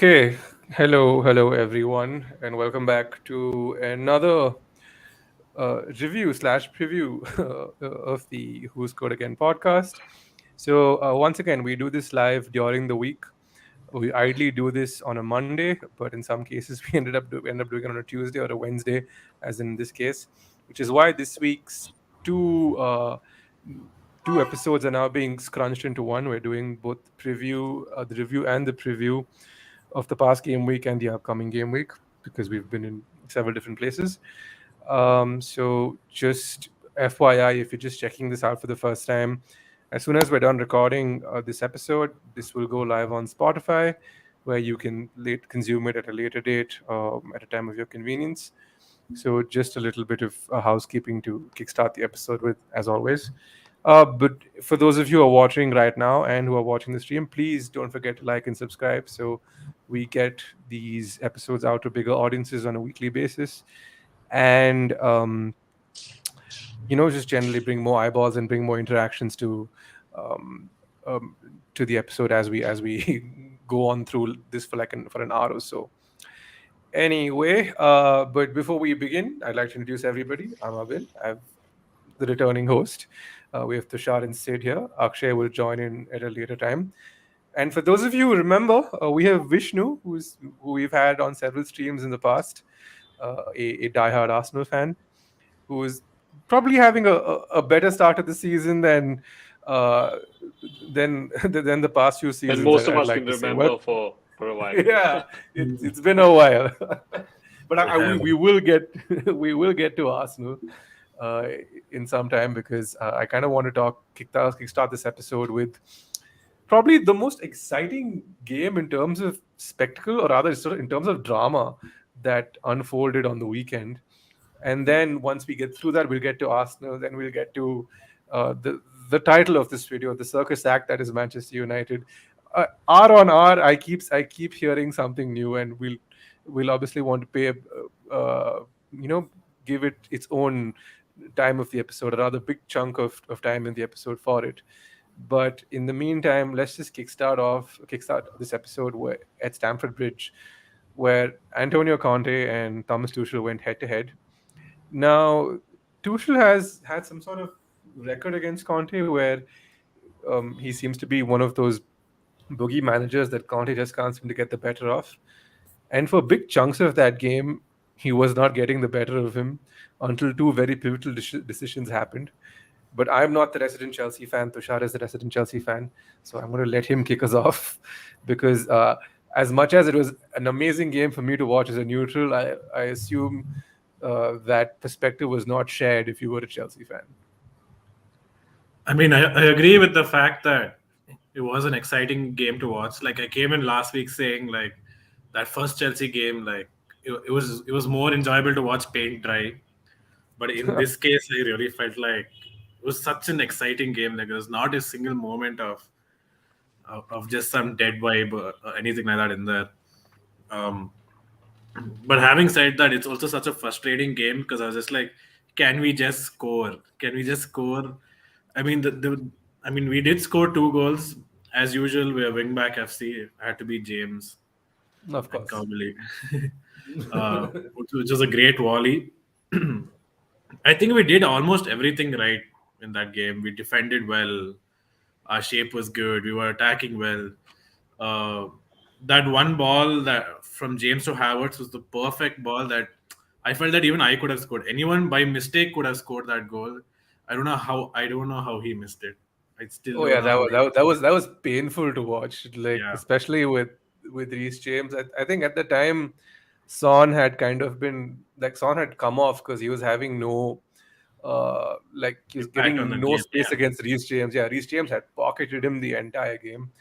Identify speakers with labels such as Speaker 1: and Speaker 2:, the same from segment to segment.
Speaker 1: Okay, hello everyone, and welcome back to another review slash preview of the Who's Code Again podcast. So once again, we do this live during the week. We ideally do this on a Monday, but in some cases we end up doing it on a Tuesday or a Wednesday, as in this case, which is why this week's two uh, two episodes are now being scrunched into one. We're doing both the review and the preview of the past game week and the upcoming game week because we've been in several different places. So just FYI, if you're just checking this out for the first time, as soon as we're done recording this episode, this will go live on Spotify, where you can consume it at a later date, at a time of your convenience. So just a little bit of housekeeping to kickstart the episode with, as always. But for those of you who are watching right now and who are watching the stream, please don't forget to like and subscribe so we get these episodes out to bigger audiences on a weekly basis. And just generally bring more eyeballs and bring more interactions um, to the episode as we go on through this for an hour or so. Anyway, but before we begin, I'd like to introduce everybody. I'm Abin. I'm the returning host. We have Tushar and Sid here. Akshay will join in at a later time. And for those of you who remember, we have Vishnu, who we've had on several streams in the past, a diehard Arsenal fan, who is probably having a better start of the season uh, than the past few
Speaker 2: And
Speaker 1: seasons.
Speaker 2: most of
Speaker 1: I'd
Speaker 2: us
Speaker 1: like
Speaker 2: can
Speaker 1: to say. Well,
Speaker 2: remember for a while.
Speaker 1: yeah, it's been a while, but
Speaker 3: It has.
Speaker 1: we will get we will get to Arsenal uh, in some time because I kind of want to kickstart this episode with probably the most exciting game in terms of spectacle, or rather, sort of in terms of drama that unfolded on the weekend. And then once we get through that, we'll get to Arsenal. Then we'll get to the title of this video, the circus act that is Manchester United. R on R, I keep hearing something new, and we'll obviously want to you know give it its own time of the episode, or rather big chunk of time in the episode for it. But in the meantime, let's just kickstart this episode at Stamford Bridge, where Antonio Conte and Thomas Tuchel went head to head. Now, Tuchel has had some sort of record against Conte where he seems to be one of those boogie managers that Conte just can't seem to get the better of. And for big chunks of that game, he was not getting the better of him until two very pivotal decisions happened. But I'm not the resident Chelsea fan. Tushar is the resident Chelsea fan. So I'm going to let him kick us off because as much as it was an amazing game for me to watch as a neutral, I assume that perspective was not shared if you were a Chelsea fan.
Speaker 3: I mean, I agree with the fact that it was an exciting game to watch. Like I came in last week saying like that first Chelsea game, like it was more enjoyable to watch paint dry. But in this case, I really felt like it was such an exciting game. Like there was not a single moment of just some dead vibe or anything like that in there. Um, but having said that, it's also such a frustrating game because I was just like, can we just score? Can we just score? I mean, we did score two goals as usual. We're wingback FC. It had to be James
Speaker 1: Of
Speaker 3: and
Speaker 1: course.
Speaker 3: Cowley, which was a great volley. I think we did almost everything right in that game. We defended well. Our shape was good. We were attacking well. Uh, that one ball that from James to Havertz was the perfect ball that I felt that even I could have scored. Anyone by mistake could have scored that goal. I don't know how he missed it. I still
Speaker 1: Oh
Speaker 3: don't
Speaker 1: yeah,
Speaker 3: know
Speaker 1: that
Speaker 3: how
Speaker 1: was
Speaker 3: he.
Speaker 1: that was painful to watch. Like
Speaker 3: Yeah,
Speaker 1: especially with Reece James. I think at the time, Son had kind of been like Son had come off because he was having no like he was
Speaker 3: impact on
Speaker 1: getting
Speaker 3: the
Speaker 1: no
Speaker 3: game.
Speaker 1: space against Reece James. Yeah, Reece James had pocketed him the entire game.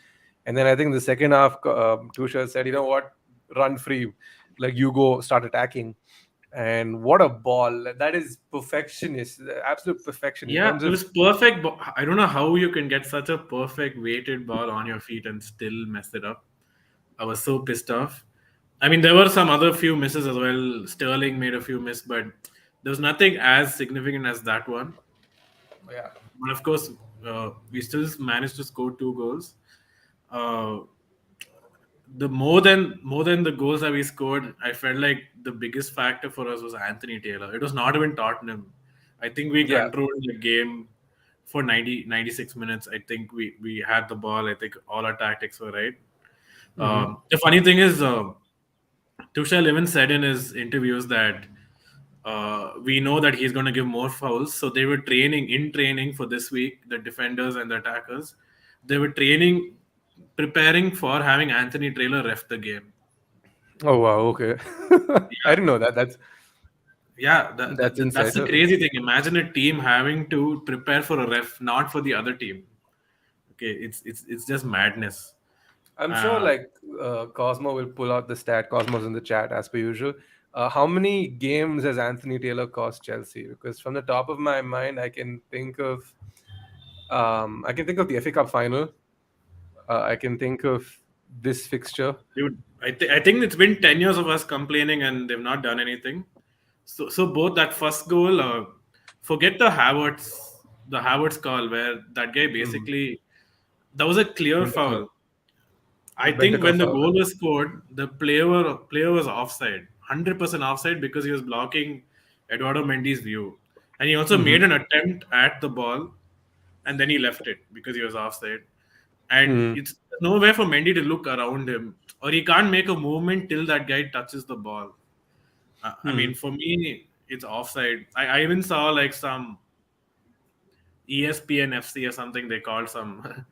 Speaker 1: And then I think the second half, Tuchel said, "You know what? Run free, like you go start attacking." And what a ball! That is perfectionist, absolute perfection in
Speaker 3: Yeah,
Speaker 1: terms
Speaker 3: it
Speaker 1: of.
Speaker 3: was perfect. But I don't know how you can get such a perfect weighted ball on your feet and still mess it up. I was so pissed off. I mean, there were some other few misses as well. Sterling made a few misses, but there was nothing as significant as that one.
Speaker 1: Yeah.
Speaker 3: But of course, we still managed to score two goals. Uh, the more than the goals that we scored, I felt like the biggest factor for us was Anthony Taylor. It was not even Tottenham. I think we
Speaker 1: Yeah.
Speaker 3: controlled the game for 96 minutes. I think we had the ball. I think all our tactics were right.
Speaker 1: Hmm.
Speaker 3: The funny thing is, Tuchel even said in his interviews that we know that he's going to give more fouls. So they were training for this week, the defenders and the attackers. They were preparing for having Anthony Taylor ref the game.
Speaker 1: Oh wow. Okay. I
Speaker 3: Yeah,
Speaker 1: didn't know that.
Speaker 3: yeah,
Speaker 1: That's
Speaker 3: that's
Speaker 1: inside.
Speaker 3: the
Speaker 1: Okay.
Speaker 3: crazy thing. Imagine a team having to prepare for a ref, not for the other team. Okay, it's just madness.
Speaker 1: I'm sure
Speaker 3: Uh,
Speaker 1: like Cosmo will pull out the stat. Cosmo's in the chat as per usual. How many games has Anthony Taylor cost Chelsea? Because from the top of my mind, I can think of the FA Cup final. I can think of this fixture.
Speaker 3: Dude, I think it's been 10 years of us complaining and they've not done anything. So both that first goal, forget the Havertz call where that guy
Speaker 1: Mm.
Speaker 3: basically that was a clear
Speaker 1: Bentancur.
Speaker 3: foul.
Speaker 1: The
Speaker 3: I think
Speaker 1: Bentancur
Speaker 3: when the
Speaker 1: foul,
Speaker 3: goal
Speaker 1: right?
Speaker 3: was scored, the player was offside, 100% offside because he was blocking Eduardo Mendy's view, and he also
Speaker 1: Mm-hmm.
Speaker 3: made an attempt at the ball, and then he left it because he was offside. And
Speaker 1: Mm.
Speaker 3: it's nowhere for Mendy to look around him, or he can't make a movement till that guy touches the ball. I
Speaker 1: Mm.
Speaker 3: mean, for me, it's offside. I even saw like some ESPN FC or something. They called some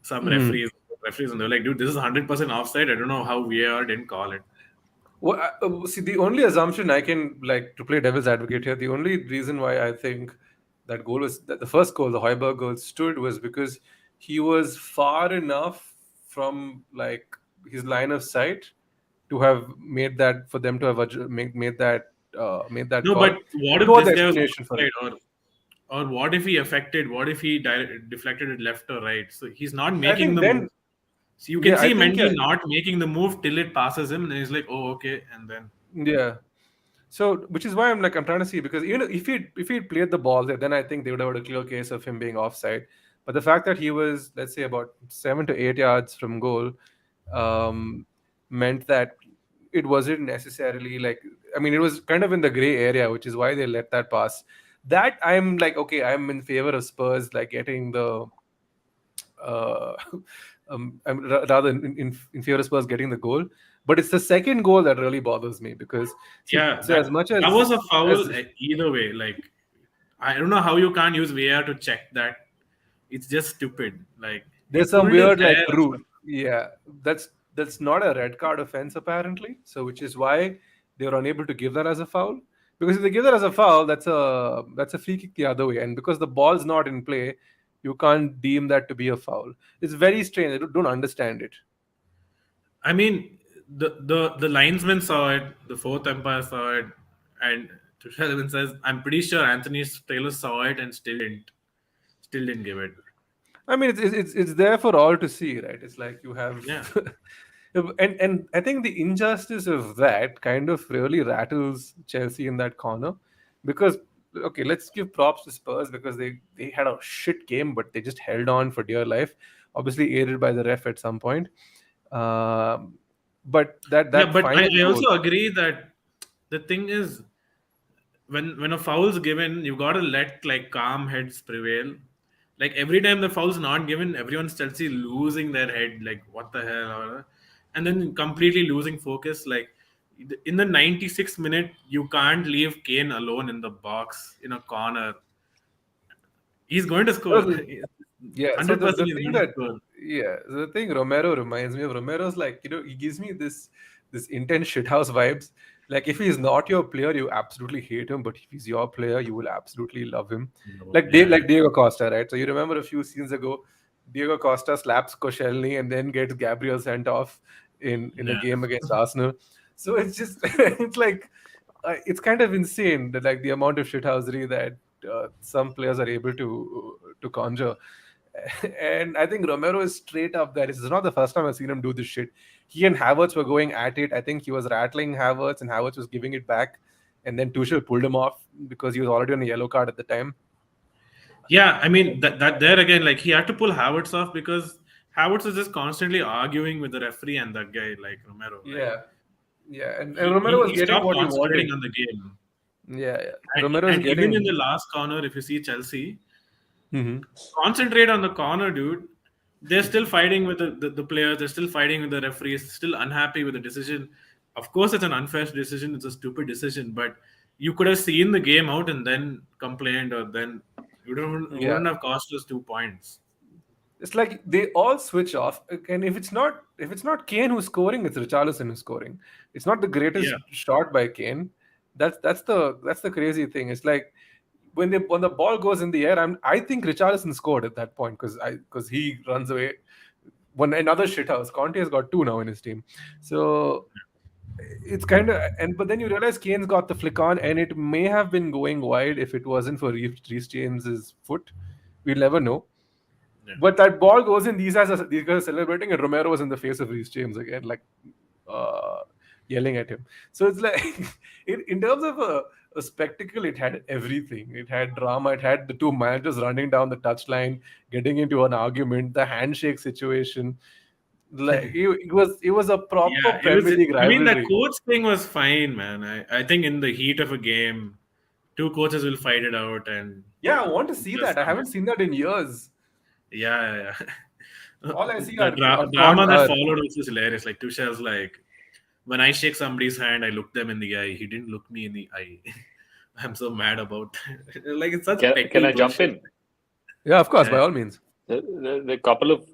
Speaker 3: some
Speaker 1: Mm.
Speaker 3: referees, and they're like, "Dude, this is 100% offside. I don't know how VAR didn't call it."
Speaker 1: Well, see, the only assumption I can like to play devil's advocate here, the only reason why I think that goal was that the first goal, the Hoiberg goal, stood was because he was far enough from like his line of sight to have made that for them to have made that
Speaker 3: No, but
Speaker 1: call.
Speaker 3: what
Speaker 1: But
Speaker 3: if
Speaker 1: no other
Speaker 3: this guy was
Speaker 1: explanation for it.
Speaker 3: offside, or what if he affected? What if he deflected it left or right? So he's not
Speaker 1: I
Speaker 3: making
Speaker 1: think
Speaker 3: the move.
Speaker 1: then,
Speaker 3: So you can
Speaker 1: yeah, I
Speaker 3: see
Speaker 1: think
Speaker 3: Mendy
Speaker 1: yeah,
Speaker 3: not making the move till it passes him, and he's like, "Oh, okay," and then
Speaker 1: yeah. So, which is why I'm trying to see because even if he played the ball there, then I think they would have had a clear case of him being offside. But the fact that he was, let's say, about 7 to 8 yards from goal, um, meant that it wasn't necessarily like. I mean, it was kind of in the gray area, which is why they let that pass. That I'm like, okay, I'm in favor of Spurs like getting the uh, rather in favor of Spurs getting the goal. But it's the second goal that really bothers me because see,
Speaker 3: yeah,
Speaker 1: so as much
Speaker 3: that was a
Speaker 1: as
Speaker 3: foul either way. Like I don't know how you can't use VAR to check that. It's just stupid. Like he
Speaker 1: there's some
Speaker 3: pulled his
Speaker 1: weird like
Speaker 3: hair or
Speaker 1: rule,
Speaker 3: something.
Speaker 1: yeah, that's not a red card offense apparently. So which is why they were unable to give that as a foul. Because if they give that as a foul, that's a free kick the other way, and because the ball's not in play, you can't deem that to be a foul. It's very strange. I don't understand it.
Speaker 3: I mean, the linesman saw it, the fourth umpire saw it, and Tuchel even says, "I'm pretty sure Anthony Taylor saw it and still didn't give it."
Speaker 1: I mean, it's there for all to see, right? It's like you have,
Speaker 3: Yeah,
Speaker 1: and I think the injustice of that kind of really rattles Chelsea in that corner, because okay, let's give props to Spurs because they had a shit game, but they just held on for dear life. Obviously, aided by the ref at some point. Um, but
Speaker 3: yeah,
Speaker 1: that
Speaker 3: but I,
Speaker 1: final
Speaker 3: I
Speaker 1: goal,
Speaker 3: also agree that the thing is when a foul's given, you gotta let like calm heads prevail. Like every time the foul's not given, everyone's Chelsea losing their head, like what the hell, and then completely losing focus. Like in the 96th minute, you can't leave Kane alone in the box in a corner. He's going to score.
Speaker 1: yeah, so
Speaker 3: Hundred
Speaker 1: the
Speaker 3: percent, he's
Speaker 1: thing
Speaker 3: going to
Speaker 1: that
Speaker 3: score.
Speaker 1: yeah, the thing Romero reminds me of, Romero's like, he gives me this intense shithouse vibes. Like if he's not your player, you absolutely hate him, but if he's your player, you will absolutely love him.
Speaker 3: No, yeah,
Speaker 1: Like Diego Costa, right? So you remember a few seasons ago, Diego Costa slaps Koscielny and then gets Gabriel sent off in a
Speaker 3: yeah.
Speaker 1: game against Arsenal. So it's just it's like it's kind of insane that like the amount of shithousery that some players are able to conjure. And I think Romero is straight up there. This is not the first time I've seen him do this shit. He and Havertz were going at it. I think he was rattling Havertz and Havertz was giving it back. And then Tuchel pulled him off because he was already on a yellow card at the time.
Speaker 3: Yeah, I mean that there again, like he had to pull Havertz off because Havertz is just constantly arguing with the referee and that guy like Romero. Like
Speaker 1: Yeah, yeah, and
Speaker 3: he,
Speaker 1: Romero
Speaker 3: he,
Speaker 1: was
Speaker 3: he
Speaker 1: getting
Speaker 3: stopped
Speaker 1: what he
Speaker 3: concentrating
Speaker 1: wanted.
Speaker 3: on the game.
Speaker 1: Yeah, yeah.
Speaker 3: And,
Speaker 1: Romero is
Speaker 3: and even in the
Speaker 1: getting.
Speaker 3: last corner, if you see Chelsea,
Speaker 1: Mhm.
Speaker 3: concentrate on the corner, dude. They're still fighting with the players. They're still fighting with the referees. Still unhappy with the decision. Of course, it's an unfair decision. It's a stupid decision. But you could have seen the game out and then complained, or then
Speaker 1: Yeah,
Speaker 3: wouldn't have cost us 2 points.
Speaker 1: it's like they all switch off, and if it's not Kane who's scoring, it's Richarlison who's scoring. It's not the greatest
Speaker 3: Yeah,
Speaker 1: shot by Kane. That's the crazy thing. It's like when the ball goes in the air, I think Richarlison scored at that point because he runs away. When another shithouse, Conte has got two now in his team, so it's kind of but then you realize Kane's got the flick on, and it may have been going wide if it wasn't for Reece James's foot. We'll never know.
Speaker 3: yeah,
Speaker 1: But that ball goes in. These guys are celebrating, and Romero was in the face of Reece James again, like uh, yelling at him. So it's like, in terms of a spectacle, it had everything. It had drama. It had the two managers running down the touchline, getting into an argument, the handshake situation. Like it was a proper
Speaker 3: yeah. It was.
Speaker 1: Premier League
Speaker 3: I mean, that
Speaker 1: rivalry.
Speaker 3: coach thing was fine, man. I think in the heat of a game, two coaches will fight it out and
Speaker 1: Yeah, I want to see
Speaker 3: just
Speaker 1: that. I
Speaker 3: come
Speaker 1: haven't
Speaker 3: back.
Speaker 1: seen that in years.
Speaker 3: Yeah, yeah, yeah.
Speaker 1: All I see
Speaker 3: The
Speaker 1: are
Speaker 3: drama that
Speaker 1: con.
Speaker 3: followed was just hilarious. Like Tushel's like, when I shake somebody's hand, I look them in the eye. He didn't look me in the eye. I'm so mad about that. Like it's such
Speaker 2: Can
Speaker 3: petty
Speaker 2: I jump
Speaker 3: bullshit.
Speaker 2: in?
Speaker 1: Yeah, of course,
Speaker 3: Yeah,
Speaker 1: by all means.
Speaker 2: The couple of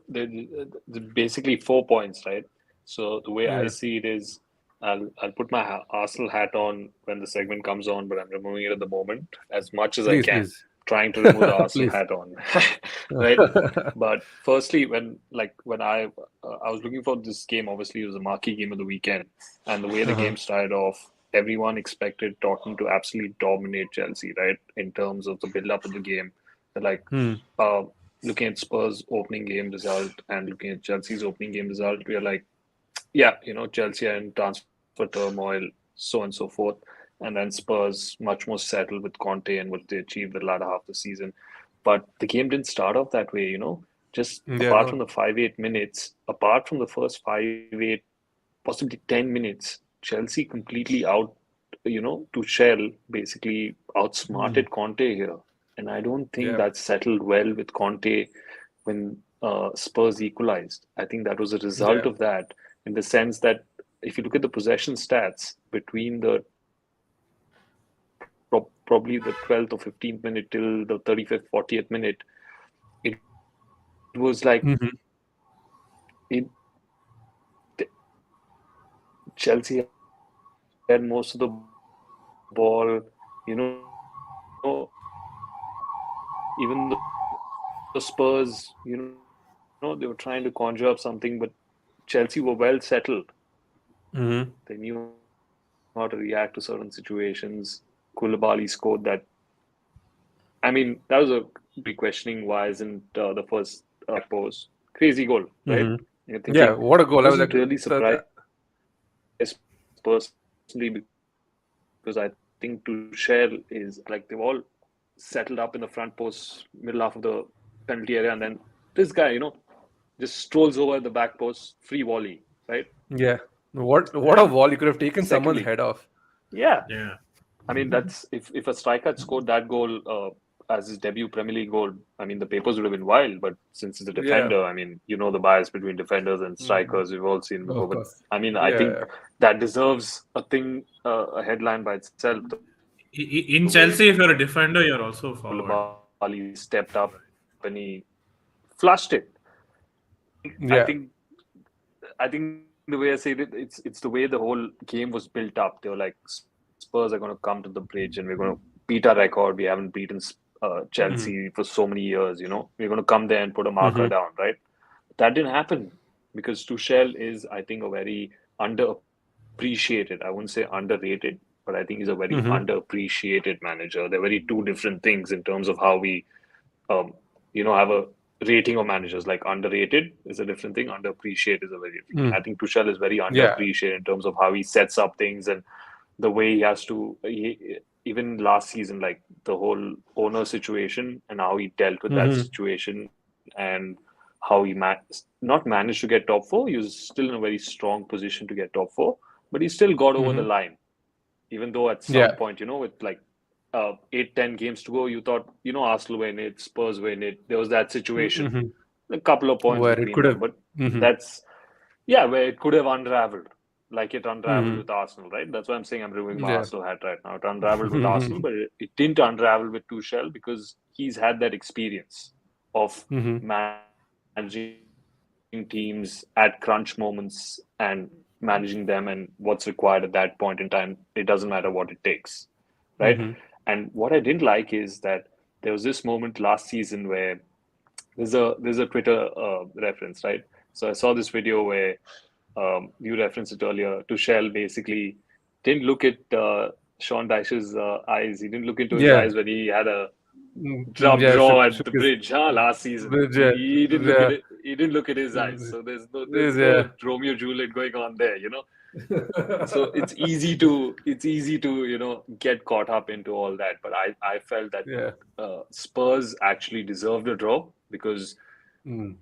Speaker 2: basically 4 points, right? So the way I
Speaker 1: Yeah,
Speaker 2: see it is, I'll put my Arsenal hat on when the segment comes on, but I'm removing it at the moment as much as I
Speaker 1: please,
Speaker 2: can,
Speaker 1: please,
Speaker 2: trying to remove the Arsenal
Speaker 1: please.
Speaker 2: hat on, right? But firstly, when I was looking for this game, obviously it was a marquee game of the weekend, and the way the
Speaker 1: Uh-huh.
Speaker 2: game started off, everyone expected Tottenham to absolutely dominate Chelsea, right? In terms of the build up of the game, like.
Speaker 1: Hmm.
Speaker 2: Uh, Looking at Spurs' opening game result and looking at Chelsea's opening game result, we are like, yeah, Chelsea are in transfer turmoil, so on and so forth. And then Spurs much more settled with Conte and what they achieved the latter half of the season. But the game didn't start off that way. Just
Speaker 1: Yeah,
Speaker 2: apart
Speaker 1: no.
Speaker 2: from the 5-8 minutes, apart from the first 5-8, possibly 10 minutes, Chelsea completely Tuchel basically
Speaker 1: Hmm.
Speaker 2: outsmarted Conte here. And I don't think
Speaker 1: Yeah.
Speaker 2: that settled well with Conte when Spurs equalized. I think that was a result
Speaker 1: Yeah.
Speaker 2: of that, in the sense that if you look at the possession stats between the probably the 12th or 15th minute till the 35th, 40th minute, it was like
Speaker 1: Hmm.
Speaker 2: it, Chelsea had most of the ball, even the Spurs, they were trying to conjure up something, but Chelsea were well settled.
Speaker 1: Hmm.
Speaker 2: They knew how to react to certain situations. Koulibaly scored that. I mean, that was a big questioning. Why isn't the first back post crazy goal, right?
Speaker 1: Hmm.
Speaker 2: You're thinking
Speaker 1: Yeah. What a
Speaker 2: I
Speaker 1: goal! I was
Speaker 2: wasn't
Speaker 1: like,
Speaker 2: really
Speaker 1: that.
Speaker 2: surprised personally, because I think Tuchel is like they've all settled up in the front post, middle half of the penalty area, and then this guy, just strolls over the back post, free volley, right?
Speaker 1: Yeah.
Speaker 2: And
Speaker 1: What a wall! You could have taken
Speaker 2: secondly,
Speaker 1: someone's head off.
Speaker 2: yeah,
Speaker 3: yeah.
Speaker 2: I mean, that's if a striker had scored that goal as his debut Premier League goal, I mean, the papers would have been wild. But since he's a
Speaker 1: Yeah.
Speaker 2: defender, I mean, the bias between defenders and
Speaker 1: Hmm.
Speaker 2: strikers. We've all seen before.
Speaker 1: Of
Speaker 2: But
Speaker 1: course.
Speaker 2: I mean, I think
Speaker 1: Yeah.
Speaker 2: that deserves a headline by itself. The way
Speaker 3: In Chelsea, if you're a defender, you're also forward.
Speaker 2: Koulibaly stepped up and he flushed it. I
Speaker 1: Yeah.
Speaker 2: think I think the way I say it, it's the way the whole game was built up. They were like, Spurs are going to come to the bridge and we're going to beat our record. We haven't beaten
Speaker 1: Hmm.
Speaker 2: Chelsea for so many years. We're going to come there and put a marker
Speaker 1: Hmm.
Speaker 2: down, right? That didn't happen because Tuchel is, I think, a very underappreciated. I wouldn't say underrated, but I think he's a very
Speaker 1: Hmm.
Speaker 2: underappreciated manager. They're very two different things in terms of how we um, have a rating of managers. Like underrated is a different thing. Underappreciated is a very different thing.
Speaker 1: Hmm.
Speaker 2: I think Tuchel is very
Speaker 1: Yeah.
Speaker 2: underappreciated in terms of how he sets up things and the way he has to. Even last season, like the whole owner situation and how he dealt with that
Speaker 1: Hmm.
Speaker 2: situation, and how he not managed to get top four. He was still in a very strong position to get top four, but he still got over the
Speaker 1: Hmm.
Speaker 2: line. Even though at some
Speaker 1: Yeah.
Speaker 2: point, with like 8, 10 games to go, you thought, Arsenal win it, Spurs win it. There was that situation,
Speaker 1: Hmm.
Speaker 2: a couple of points
Speaker 1: Where it
Speaker 2: between
Speaker 1: could
Speaker 2: them,
Speaker 1: have.
Speaker 2: but
Speaker 1: Hmm.
Speaker 2: that's where it could have unraveled, like it unraveled
Speaker 1: Hmm.
Speaker 2: with Arsenal, right? That's why I'm saying I'm removing my
Speaker 1: Yeah.
Speaker 2: Arsenal hat right now. It unraveled with Arsenal, but it didn't unravel with Tuchel because he's had that experience of
Speaker 1: Hmm.
Speaker 2: managing teams at crunch moments and managing them and what's required at that point in time. It doesn't matter what it takes, right? And
Speaker 1: Hmm.
Speaker 2: what I didn't like is that there was this moment last season where there's a Twitter reference, right? So I saw this video where you referenced it earlier. Tuchel basically didn't look at Sean Dyche's eyes. He didn't look into his
Speaker 1: Yeah.
Speaker 2: eyes when he had a
Speaker 1: Yeah.
Speaker 2: draw at
Speaker 1: Shook
Speaker 2: the
Speaker 1: his.
Speaker 2: bridge, last season.
Speaker 1: Yeah.
Speaker 2: He didn't look at
Speaker 1: Yeah.
Speaker 2: it. He didn't look at his eyes. So there's
Speaker 1: Yeah.
Speaker 2: no Romeo Juliet going on there. So it's easy to get caught up into all that. But I felt that
Speaker 1: Yeah.
Speaker 2: Spurs actually deserved a draw because
Speaker 1: Mm.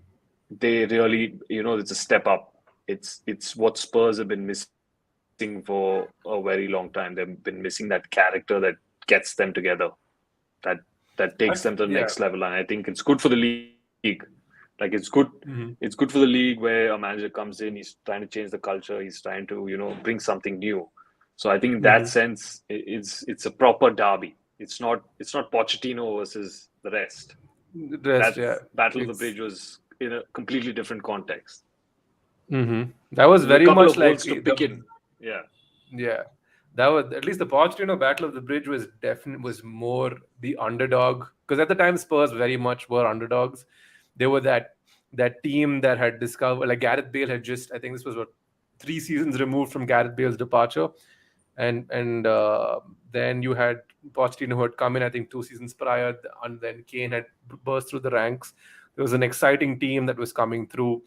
Speaker 2: they really, it's a step up. It's what Spurs have been missing for a very long time. They've been missing that character that gets them together, that that takes them to the next
Speaker 1: Yeah.
Speaker 2: level. And I think it's good for the league. Like it's good for the
Speaker 1: Hmm.
Speaker 2: league where a manager comes in, he's trying to change the culture, he's trying to, bring something new. So I think in that
Speaker 1: Hmm.
Speaker 2: sense, it's a proper derby. It's not Pochettino versus the rest.
Speaker 1: The
Speaker 2: That
Speaker 1: rest, yeah.
Speaker 2: Battle of the
Speaker 1: It's.
Speaker 2: Bridge was in a completely different context.
Speaker 1: Hmm. That was
Speaker 2: There's a
Speaker 1: very
Speaker 2: couple
Speaker 1: much
Speaker 2: of
Speaker 1: like
Speaker 2: holes to
Speaker 1: the.
Speaker 2: pick in. Yeah,
Speaker 1: Yeah, that was at least the Pochettino Battle of the Bridge was definitely was more the underdog because at the time Spurs very much were underdogs. They were that team that had discovered like Gareth Bale had just I think this was what 3 seasons removed from Gareth Bale's departure, and then you had Pochettino who had come in I think 2 seasons prior, and then Kane had burst through the ranks. There was an exciting team that was coming through,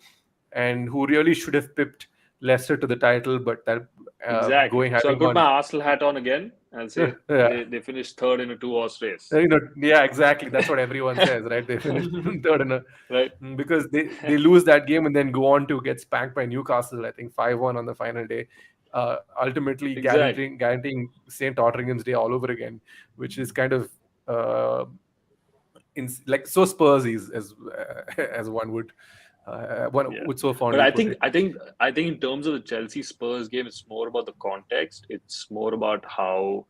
Speaker 1: and who really should have pipped Leicester to the title, but that
Speaker 2: exactly.
Speaker 1: going
Speaker 2: So I'll
Speaker 1: having
Speaker 2: put my
Speaker 1: gone.
Speaker 2: Arsenal hat on again and say
Speaker 1: Yeah.
Speaker 2: they finished third in a two-horse race,
Speaker 1: Yeah, exactly. That's what everyone says, right? They finished third in a
Speaker 2: right?
Speaker 1: because they lose that game and then go on to get spanked by Newcastle. I think 5-1 on the final day, ultimately
Speaker 2: Exactly.
Speaker 1: guaranteeing St. Otteringham's Day all over again, which is kind of uh, like so Spursy as one
Speaker 2: Yeah.
Speaker 1: would so
Speaker 2: But
Speaker 1: fondly
Speaker 2: I
Speaker 1: put
Speaker 2: think
Speaker 1: it.
Speaker 2: I think I think in terms of the Chelsea Spurs game, it's more about the context. It's more about how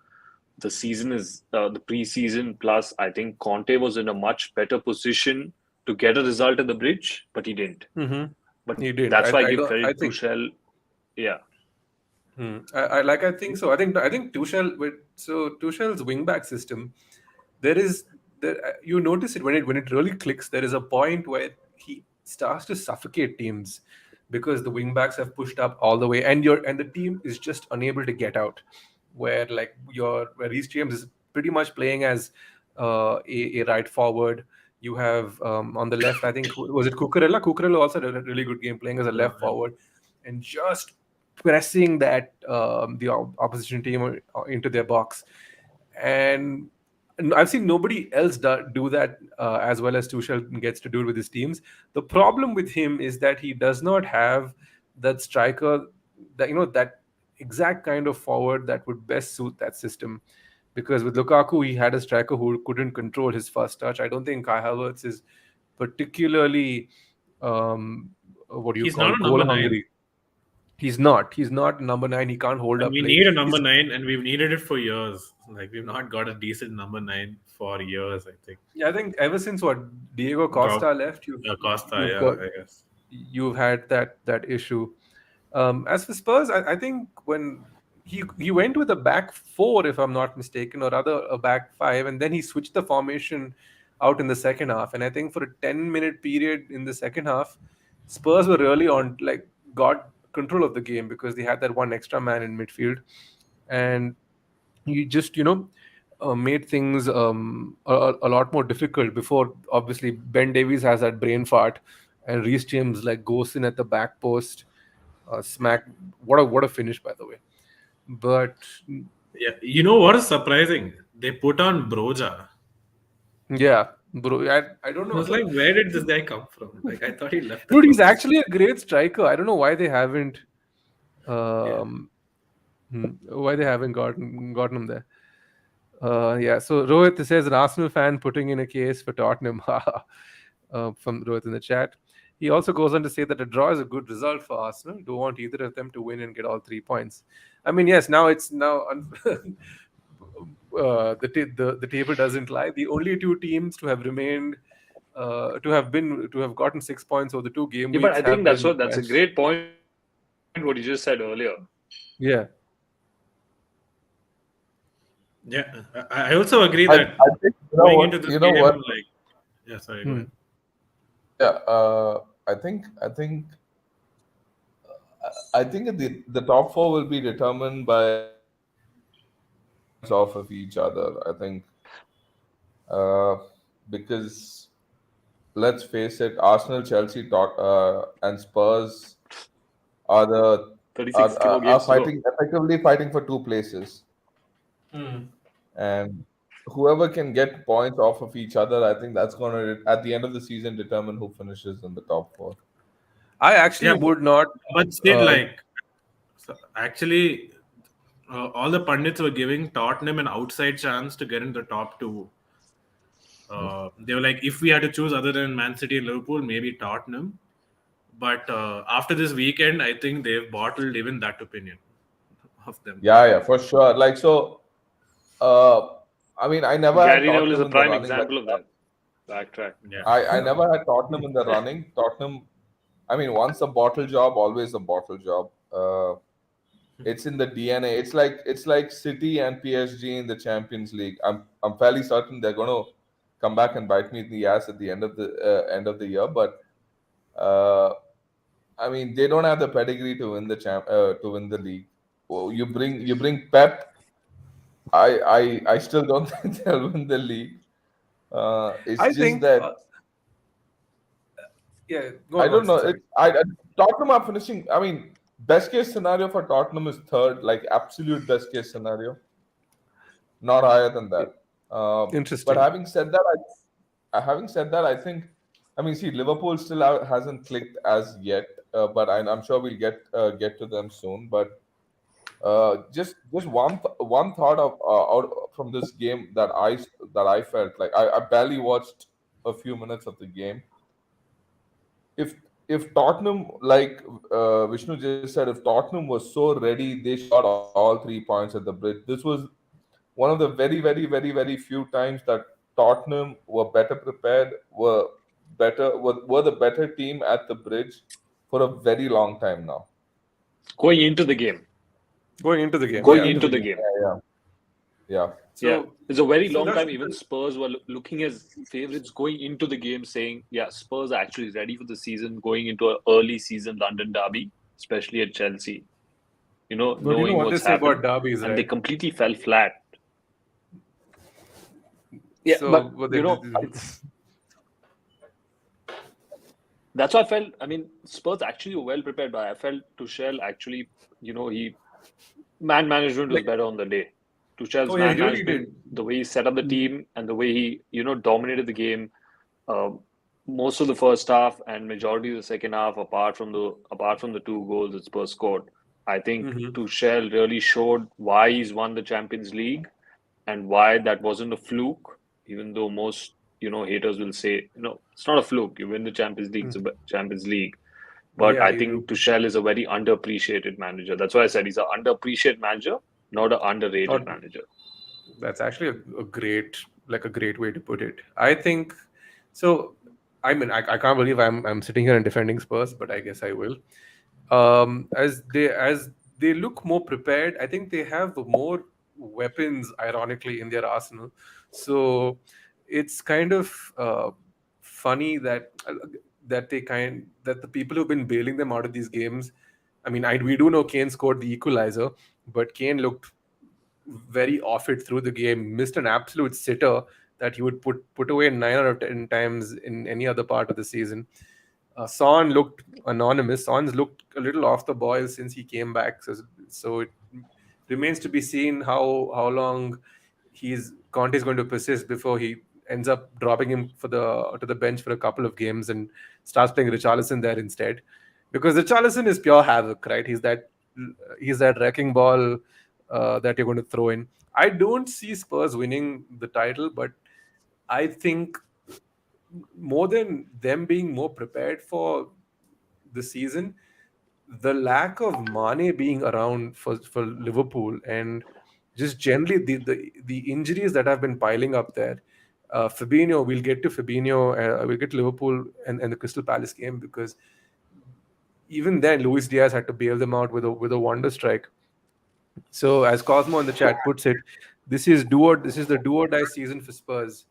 Speaker 2: the season is the preseason. Plus, I think Conte was in a much better position to get a result at the bridge, but he didn't. But
Speaker 1: He didn't.
Speaker 2: that's why I
Speaker 1: I
Speaker 2: give
Speaker 1: don't. I
Speaker 2: credit to
Speaker 1: think.
Speaker 2: Tuchel. Yeah,
Speaker 1: I think so. I think Tuchel's wingback system. There is there you notice it when it really clicks. There is a point where he starts to suffocate teams because the wingbacks have pushed up all the way, and the team is just unable to get out. Where Reece James is pretty much playing as a right forward. You have on the left, I think was it Cucurella? Cucurella also did a really good game playing as a
Speaker 3: Yeah,
Speaker 1: left forward, and just pressing that the opposition team into their box. And I've seen nobody else do that as well as Tuchel gets to do it with his teams. The problem with him is that he does not have that striker, that exact kind of forward that would best suit that system. Because with Lukaku, he had a striker who couldn't control his first touch. I don't think Kai Havertz is particularly what do you
Speaker 3: he's
Speaker 1: call
Speaker 3: not a number
Speaker 1: goal
Speaker 3: nine,
Speaker 1: hungry. He's not. He's not number nine. He can't hold
Speaker 3: and
Speaker 1: up
Speaker 3: we
Speaker 1: play.
Speaker 3: need a number
Speaker 1: He's
Speaker 3: nine, and we've needed it for years. Like we've not got a decent number nine for years. I think.
Speaker 1: Yeah, I think ever since what Diego
Speaker 3: Drop
Speaker 1: Costa left,
Speaker 3: Costa,
Speaker 1: you've
Speaker 3: yeah,
Speaker 1: got
Speaker 3: I guess.
Speaker 1: you've had that issue. As for Spurs, I think when he went with a back four, if I'm not mistaken, or rather a back five, and then he switched the formation out in the second half. And I think for a 10-minute period in the second half, Spurs were really on like got control of the game because they had that one extra man in midfield, and he just made things a lot more difficult. Before obviously Ben Davies has that brain fart, and Reece James like goes in at the back post, smack. What a finish, by the way. But
Speaker 3: Yeah, you know what is surprising? They put on Broja.
Speaker 1: yeah, bro. I don't
Speaker 3: I was
Speaker 1: know.
Speaker 3: like, where did this guy come from? Like, I thought he left the
Speaker 1: Dude, he's
Speaker 3: club.
Speaker 1: actually a great striker. I don't know why they haven't
Speaker 3: Yeah.
Speaker 1: um gotten him there. Yeah. So Rohit says an Arsenal fan putting in a case for Tottenham. From Rohit in the chat. He also goes on to say that a draw is a good result for Arsenal. Don't want either of them to win and get all 3 points. I mean, yes. Now it's now the table doesn't lie. The only two teams to have remained to have gotten 6 points over the two game
Speaker 2: Yeah, but
Speaker 1: weeks
Speaker 2: I think
Speaker 1: have been
Speaker 2: that's a great point what you just said earlier.
Speaker 1: yeah.
Speaker 3: Yeah. I also agree
Speaker 4: I,
Speaker 3: that
Speaker 4: I think
Speaker 3: going into this
Speaker 4: you know
Speaker 3: game,
Speaker 4: what.
Speaker 3: like, yeah, sorry, go
Speaker 1: Hmm.
Speaker 3: ahead.
Speaker 4: Yeah, I think the top four will be determined by points off of each other. I think uh, because let's face it, Arsenal, Chelsea, and Spurs are the
Speaker 2: 36 more
Speaker 4: are
Speaker 2: games to go.
Speaker 4: fighting effectively fighting for two places, and whoever can get points off of each other, I think that's going to at the end of the season determine who finishes in the top four.
Speaker 1: I actually
Speaker 3: Yeah,
Speaker 1: would not.
Speaker 3: but still,
Speaker 1: Uh,
Speaker 3: like, so actually, all the pundits were giving Tottenham an outside chance to get into the top two. They were like, if we had to choose other than Man City and Liverpool, maybe Tottenham. But after this weekend, I think they've bottled even that opinion of them.
Speaker 4: Yeah, for sure. Like so, uh, I mean, I never had
Speaker 2: Gary Neville is
Speaker 4: Tottenham
Speaker 2: a
Speaker 4: in the
Speaker 2: prime
Speaker 4: running. Like
Speaker 2: example of that. Backtrack.
Speaker 3: Yeah.
Speaker 4: I never had Tottenham in the running. Tottenham, I mean, once a bottle job, always a bottle job. It's in the DNA. It's like City and PSG in the Champions League. I'm fairly certain they're going to come back and bite me in the ass at the end of the year. But uh, I mean, they don't have the pedigree to win to win the league. Oh, you bring Pep. I still don't think they'll win the league. It's
Speaker 1: I
Speaker 4: just
Speaker 1: think.
Speaker 4: that
Speaker 1: Yeah.
Speaker 4: I
Speaker 1: Go on,
Speaker 4: don't know.
Speaker 1: sorry.
Speaker 4: Tottenham are finishing. I mean, best case scenario for Tottenham is third, like absolute best case scenario, not higher than that. But
Speaker 1: Interesting.
Speaker 4: having said that, I think. I mean, see, Liverpool still hasn't clicked as yet, but I'm sure we'll get to them soon. But just one thought of out from this game that I felt like I barely watched a few minutes of the game. If Tottenham, like Vishnu just said, if Tottenham was so ready, they should have got all 3 points at the bridge. This was one of the very, very, very, very few times that Tottenham were better prepared, were the better team at the bridge for a very long time now.
Speaker 2: Going into the game.
Speaker 1: Going into the game.
Speaker 2: Going
Speaker 1: Yeah.
Speaker 4: Into
Speaker 2: into
Speaker 4: the
Speaker 2: the
Speaker 4: game,
Speaker 2: game.
Speaker 4: yeah.
Speaker 2: Yeah.
Speaker 1: So
Speaker 2: It's a very
Speaker 1: so
Speaker 2: long
Speaker 1: that's
Speaker 2: time. Even Spurs were looking as favorites going into the game, saying, yeah, Spurs are actually ready for the season, going into an early season London derby, especially at Chelsea.
Speaker 1: but you know
Speaker 2: Knowing
Speaker 1: what they
Speaker 2: what's
Speaker 1: say about
Speaker 2: happened.
Speaker 1: derbies,
Speaker 2: And they
Speaker 1: right?
Speaker 2: completely fell flat. Yeah,
Speaker 1: So
Speaker 2: but
Speaker 1: what they
Speaker 2: it's that's what I felt. I mean, Spurs actually were well prepared, but I felt Tuchel actually, he man management was
Speaker 1: like.
Speaker 2: better on the day. Tuchel's
Speaker 1: Oh yeah,
Speaker 2: man
Speaker 1: he really
Speaker 2: management,
Speaker 1: did.
Speaker 2: the way he set up the team, and the way he, dominated the game, uh, most of the first half and majority of the second half, apart from the two goals that Spurs scored. I think
Speaker 1: Mm-hmm.
Speaker 2: Tuchel really showed why he's won the Champions League and why that wasn't a fluke, even though most haters will say, it's not a fluke. You win the Champions League, it's a Champions League. But
Speaker 1: Yeah,
Speaker 2: I
Speaker 1: you
Speaker 2: think
Speaker 1: do.
Speaker 2: Tuchel is a very underappreciated manager. That's why I said he's an underappreciated manager, not an underrated
Speaker 1: Not,
Speaker 2: manager.
Speaker 1: that's actually a great way to put it. I think so. I mean, I can't believe I'm sitting here and defending Spurs, but I guess I will. As they look more prepared, I think they have more weapons, ironically, in their arsenal. So it's kind of funny that the people who've been bailing them out of these games. I mean, we do know Kane scored the equalizer, but Kane looked very off it through the game, missed an absolute sitter that he would put away 9 out of 10 times in any other part of the season. Son looked anonymous. Son's looked a little off the boil since he came back. So it remains to be seen how long Conte is going to persist before he ends up dropping him to the bench for a couple of games and starts playing Richarlison there instead, because Richarlison is pure havoc, right? He's that wrecking ball that you're going to throw in. I don't see Spurs winning the title, but I think more than them being more prepared for the season, the lack of Mane being around for Liverpool, and just generally the injuries that have been piling up there. Fabinho, we'll get to Fabinho, we'll get to Liverpool and the Crystal Palace game, because even then Luis Diaz had to bail them out with a wonder strike. So as Cosmo in the chat puts it, this is the do or die season for Spurs.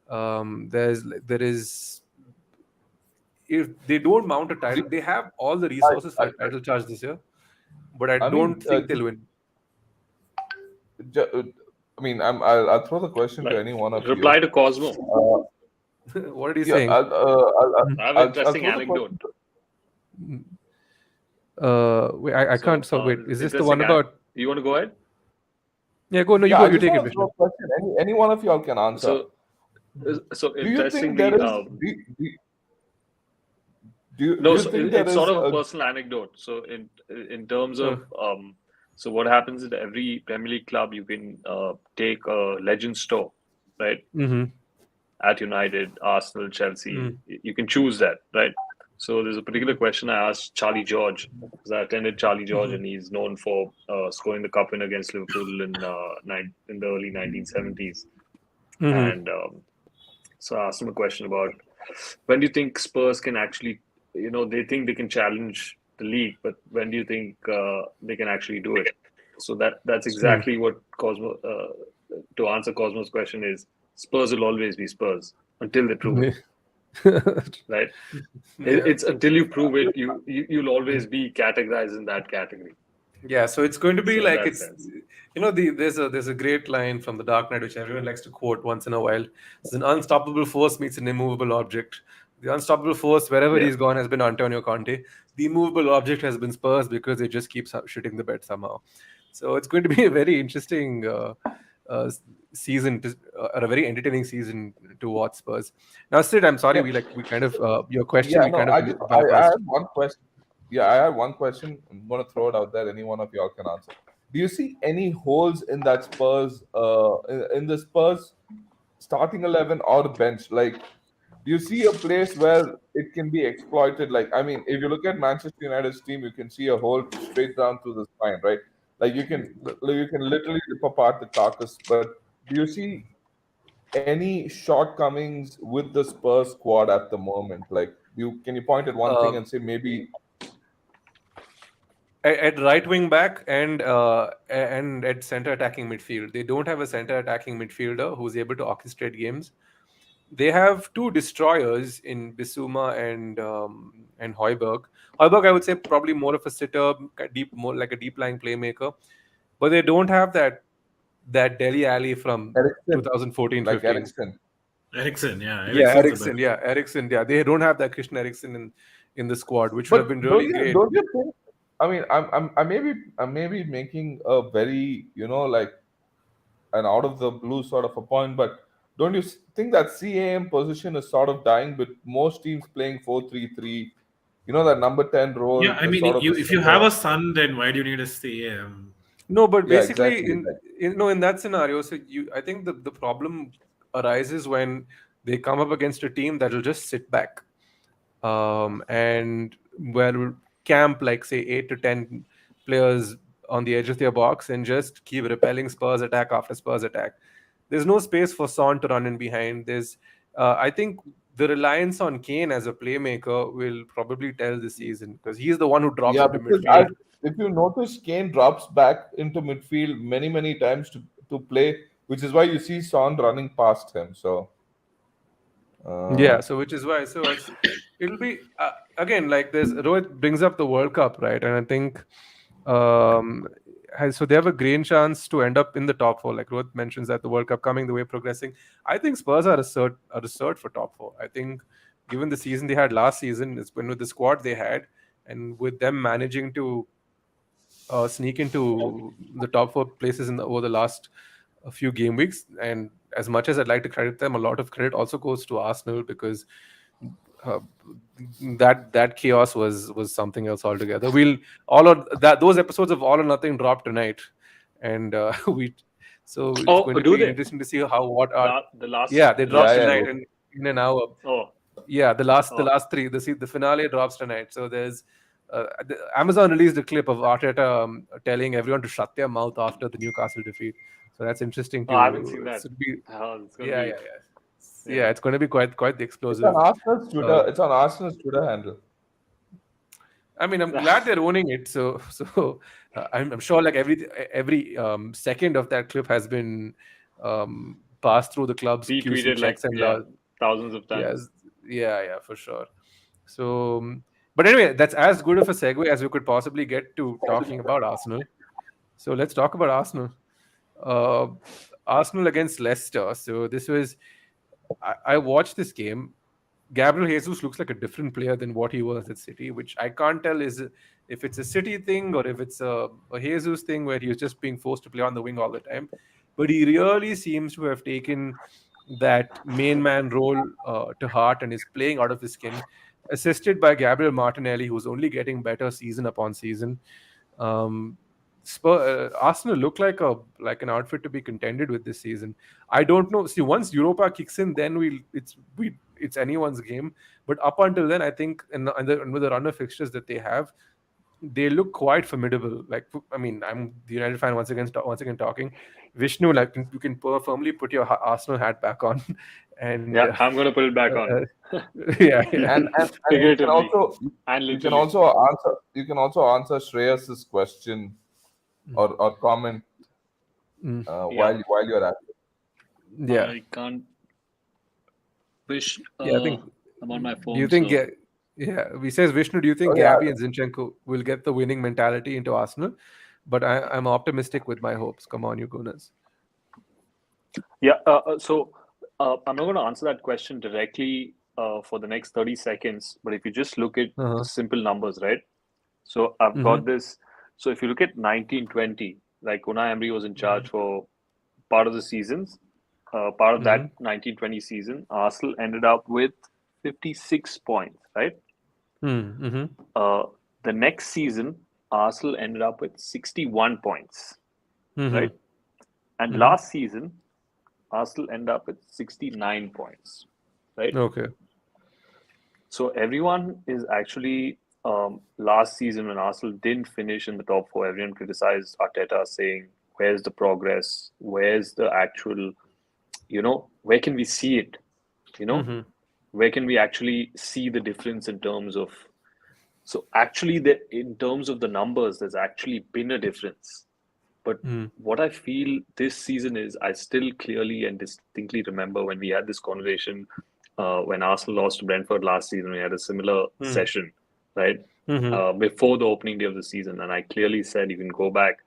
Speaker 1: There is If they don't mount a title, they have all the resources for a title charge this year, but I
Speaker 4: I
Speaker 1: don't
Speaker 4: mean,
Speaker 1: think they'll win.
Speaker 4: ju- uh, I mean, I'll throw the question to
Speaker 2: Like,
Speaker 4: any one of you.
Speaker 2: reply to Cosmo.
Speaker 1: What are you
Speaker 4: Yeah,
Speaker 1: saying?
Speaker 2: I have an
Speaker 4: I'll
Speaker 2: interesting
Speaker 4: throw the
Speaker 2: anecdote.
Speaker 4: question.
Speaker 1: Wait, I can't. So wait, is this the one about?
Speaker 2: You want to go ahead?
Speaker 1: Yeah, go. No, you
Speaker 4: Yeah,
Speaker 1: go.
Speaker 4: I
Speaker 1: You
Speaker 4: just
Speaker 1: take it,
Speaker 4: want to throw
Speaker 1: Vishnu.
Speaker 4: a question. Any one of y'all can answer.
Speaker 2: So
Speaker 4: Do you think
Speaker 2: interestingly,
Speaker 4: there is? Do
Speaker 2: no,
Speaker 4: you
Speaker 2: so
Speaker 4: think there
Speaker 2: it's
Speaker 4: is
Speaker 2: sort of a
Speaker 4: a
Speaker 2: personal anecdote. So in terms
Speaker 1: Uh,
Speaker 2: of so what happens at every Premier League club, you can take a Legends store, right?
Speaker 1: mm-hmm.
Speaker 2: At United, Arsenal, Chelsea,
Speaker 1: Mm.
Speaker 2: you can choose that, right? So there's a particular question I asked Charlie George, because I attended Charlie George, and he's known for scoring the cup win against Liverpool in the early 1970s.
Speaker 1: Mm-hmm.
Speaker 2: And so I asked him a question about, when do you think Spurs can actually, they think they can challenge the league, but when do you think they can actually do it? So that's exactly what Cosmo, to answer Cosmo's question, is Spurs will always be Spurs until they prove it, right? It's until you prove it, you'll always be categorized in that category.
Speaker 1: Yeah, so it's going to be
Speaker 2: So in
Speaker 1: like
Speaker 2: that
Speaker 1: it's
Speaker 2: sense,
Speaker 1: there's a great line from The Dark Knight which everyone likes to quote once in a while. It's an unstoppable force meets an immovable object. The unstoppable force, wherever
Speaker 2: yeah.
Speaker 1: he's gone, has been Antonio Conte. The immovable object has been Spurs, because it just keeps shitting the bed somehow. So it's going to be a very interesting uh, season, or a very entertaining season to watch Spurs. Now, Sid, I'm sorry,
Speaker 4: yeah,
Speaker 1: we kind of your question,
Speaker 4: yeah,
Speaker 1: we
Speaker 4: no,
Speaker 1: kind of
Speaker 4: I
Speaker 1: bypassed.
Speaker 4: have one question. Yeah, I have one question. I'm gonna throw it out there. Any one of y'all can answer. Do you see any holes in that Spurs in the Spurs starting 11 or bench? Like, do you see a place where it can be exploited? Like, I mean, if you look at Manchester United's team, you can see a hole straight down through the spine, right? Like, you can literally rip apart the carcass. But do you see any shortcomings with the Spurs squad at the moment? Like, can you point at one thing
Speaker 1: Um,
Speaker 4: and say maybe?
Speaker 1: at right wing back and at center attacking midfield. They don't have a center attacking midfielder who's able to orchestrate games. They have two destroyers in Bissouma and Hoiberg. Hoiberg, I would say, probably more of a sitter, more like a deep lying playmaker, but they don't have that Delhi Alley from
Speaker 4: Ericsson,
Speaker 1: 2014
Speaker 4: like
Speaker 1: 15.
Speaker 4: Ericsson.
Speaker 3: Ericsson, yeah,
Speaker 1: Yeah,
Speaker 3: Ericsson's the
Speaker 1: Ericsson.
Speaker 3: best.
Speaker 1: Yeah, Ericsson. Yeah, they don't have that Christian Ericsson in the squad, which would
Speaker 4: But
Speaker 1: have been really great.
Speaker 4: don't you think? I mean, I may be making a very like an out of the blue sort of a point, but don't you think that CAM position is sort of dying with most teams playing 4-3-3? That number 10 role
Speaker 3: Yeah, I
Speaker 4: is
Speaker 3: mean,
Speaker 4: sort of a
Speaker 3: if you
Speaker 4: center.
Speaker 3: have a son, then why do you need a CM?
Speaker 1: No, but
Speaker 4: Yeah,
Speaker 1: basically,
Speaker 4: exactly.
Speaker 1: in that scenario, so I think the problem arises when they come up against a team that will just sit back, and will camp like say 8 to 10 players on the edge of their box and just keep repelling Spurs attack after Spurs attack. There's no space for Son to run in behind. I think the reliance on Kane as a playmaker will probably tell this season, because he's the one who drops
Speaker 4: Yeah,
Speaker 1: into
Speaker 4: because
Speaker 1: midfield.
Speaker 4: if you notice, Kane drops back into midfield many, many times to play, which is why you see Son running past him. So,
Speaker 1: Yeah, so which is why, it'll be again, like there's Rohit brings up the World Cup, right? And I think um so they have a great chance to end up in the top four. Like Rohit mentions that the World Cup coming, the way progressing, I think Spurs are a cert for top four. I think given the season they had last season, it's been with the squad they had, and with them managing to sneak into the top four places over the last few game weeks, and as much as I'd like to credit them, a lot of credit also goes to Arsenal because uh, that chaos was something else altogether. We'll all of that those episodes of All or Nothing dropped tonight, and we so it's
Speaker 2: Oh,
Speaker 1: going to
Speaker 2: do
Speaker 1: be
Speaker 2: they?
Speaker 1: interesting to see how what are
Speaker 2: The last
Speaker 1: yeah, they
Speaker 2: the
Speaker 1: dropped
Speaker 2: last
Speaker 4: Yeah,
Speaker 1: tonight
Speaker 2: two.
Speaker 4: yeah.
Speaker 1: and in an hour.
Speaker 2: Oh,
Speaker 1: Yeah, the
Speaker 2: oh,
Speaker 1: last three, the finale drops tonight. So there's Amazon released a clip of Arteta telling everyone to shut their mouth after the Newcastle defeat. So that's interesting
Speaker 2: oh, I haven't seen
Speaker 1: to
Speaker 2: that.
Speaker 1: be.
Speaker 2: It's gonna
Speaker 1: Yeah,
Speaker 2: be
Speaker 1: yeah, yeah.
Speaker 2: yeah.
Speaker 1: Yeah, it's going to be quite the
Speaker 4: It's on
Speaker 1: explosive.
Speaker 4: Arsenal's
Speaker 1: Uh,
Speaker 4: Twitter. It's on Arsenal's Twitter handle.
Speaker 1: I mean, I'm glad they're owning it. So I'm sure like every second of that clip has been passed through the club's QC
Speaker 2: Retweeted like
Speaker 1: checks and law.
Speaker 2: thousands of times.
Speaker 1: Yes, yeah, for sure. So, but anyway, that's as good of a segue as we could possibly get to talking about Arsenal. So let's talk about Arsenal. Uh, Arsenal against Leicester. So this was I watched this game. Gabriel Jesus looks like a different player than what he was at City, which I can't tell is if it's a City thing or if it's a Jesus thing where he was just being forced to play on the wing all the time. But he really seems to have taken that main man role to heart and is playing out of his skin, assisted by Gabriel Martinelli, who's only getting better season upon season. Um, Arsenal look like an outfit to be contended with this season. I don't know. See, once Europa kicks in, then it's anyone's game. But up until then, I think with the run of fixtures that they have, they look quite formidable. Like, I mean, I'm the United fan once again talking. Vishnu, like you can firmly put your Arsenal hat back on, and
Speaker 2: Yeah, I'm gonna put it back on.
Speaker 1: yeah.
Speaker 4: And
Speaker 2: Figuratively and
Speaker 4: you can
Speaker 2: literally.
Speaker 4: also answer Shreyas's question or comment
Speaker 1: Mm.
Speaker 4: while you're at it.
Speaker 1: Yeah,
Speaker 2: I can't wish
Speaker 1: yeah. I think.
Speaker 2: I'm on my
Speaker 1: Do you
Speaker 2: phone,
Speaker 1: think?
Speaker 2: so
Speaker 1: Yeah, we says Vishnu. Do you think
Speaker 4: Oh yeah,
Speaker 1: Gabby and Zinchenko will get the winning mentality into Arsenal? But I'm optimistic with my hopes. Come on, you Gunners.
Speaker 2: yeah. I'm not going to answer that question directly for the next 30 seconds. But if you just look at the
Speaker 1: Uh-huh.
Speaker 2: simple numbers, right? So I've
Speaker 1: Mm-hmm.
Speaker 2: got this. So if you look at 1920, like Unai Emery was in charge
Speaker 1: Mm-hmm.
Speaker 2: for part of the seasons. Part of that
Speaker 1: Mm-hmm.
Speaker 2: 1920 season, Arsenal ended up with 56 points, right?
Speaker 1: Mm-hmm.
Speaker 2: The next season, Arsenal ended up with 61 points,
Speaker 1: Mm-hmm.
Speaker 2: right? And
Speaker 1: Mm-hmm.
Speaker 2: last season, Arsenal ended up with 69 points, right?
Speaker 1: Okay.
Speaker 2: So everyone is actually last season when Arsenal didn't finish in the top four, everyone criticized Arteta saying, "Where's the progress? Where's the actual? Where can we see it? You know,
Speaker 1: Mm-hmm.
Speaker 2: where can we actually see the difference in terms of?" So actually, in terms of the numbers, there's actually been a difference. But
Speaker 1: Mm-hmm.
Speaker 2: what I feel this season is, I still clearly and distinctly remember when we had this conversation when Arsenal lost to Brentford last season. We had a similar session, right?
Speaker 1: Mm-hmm.
Speaker 2: Before the opening day of the season. And I clearly said, you can go back,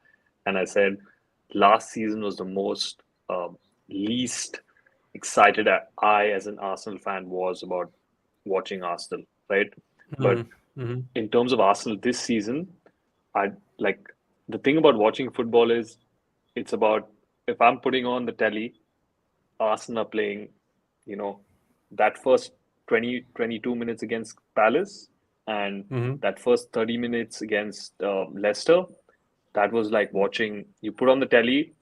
Speaker 2: and I said, last season was the most least excited I, as an Arsenal fan, was about watching Arsenal, right? But
Speaker 1: Mm-hmm.
Speaker 2: in terms of Arsenal this season, I like the thing about watching football is it's about if I'm putting on the telly, Arsenal are playing, you know, that first 20, 22 minutes against Palace and
Speaker 1: Mm-hmm.
Speaker 2: that first 30 minutes against Leicester, that was like watching, you put on the telly,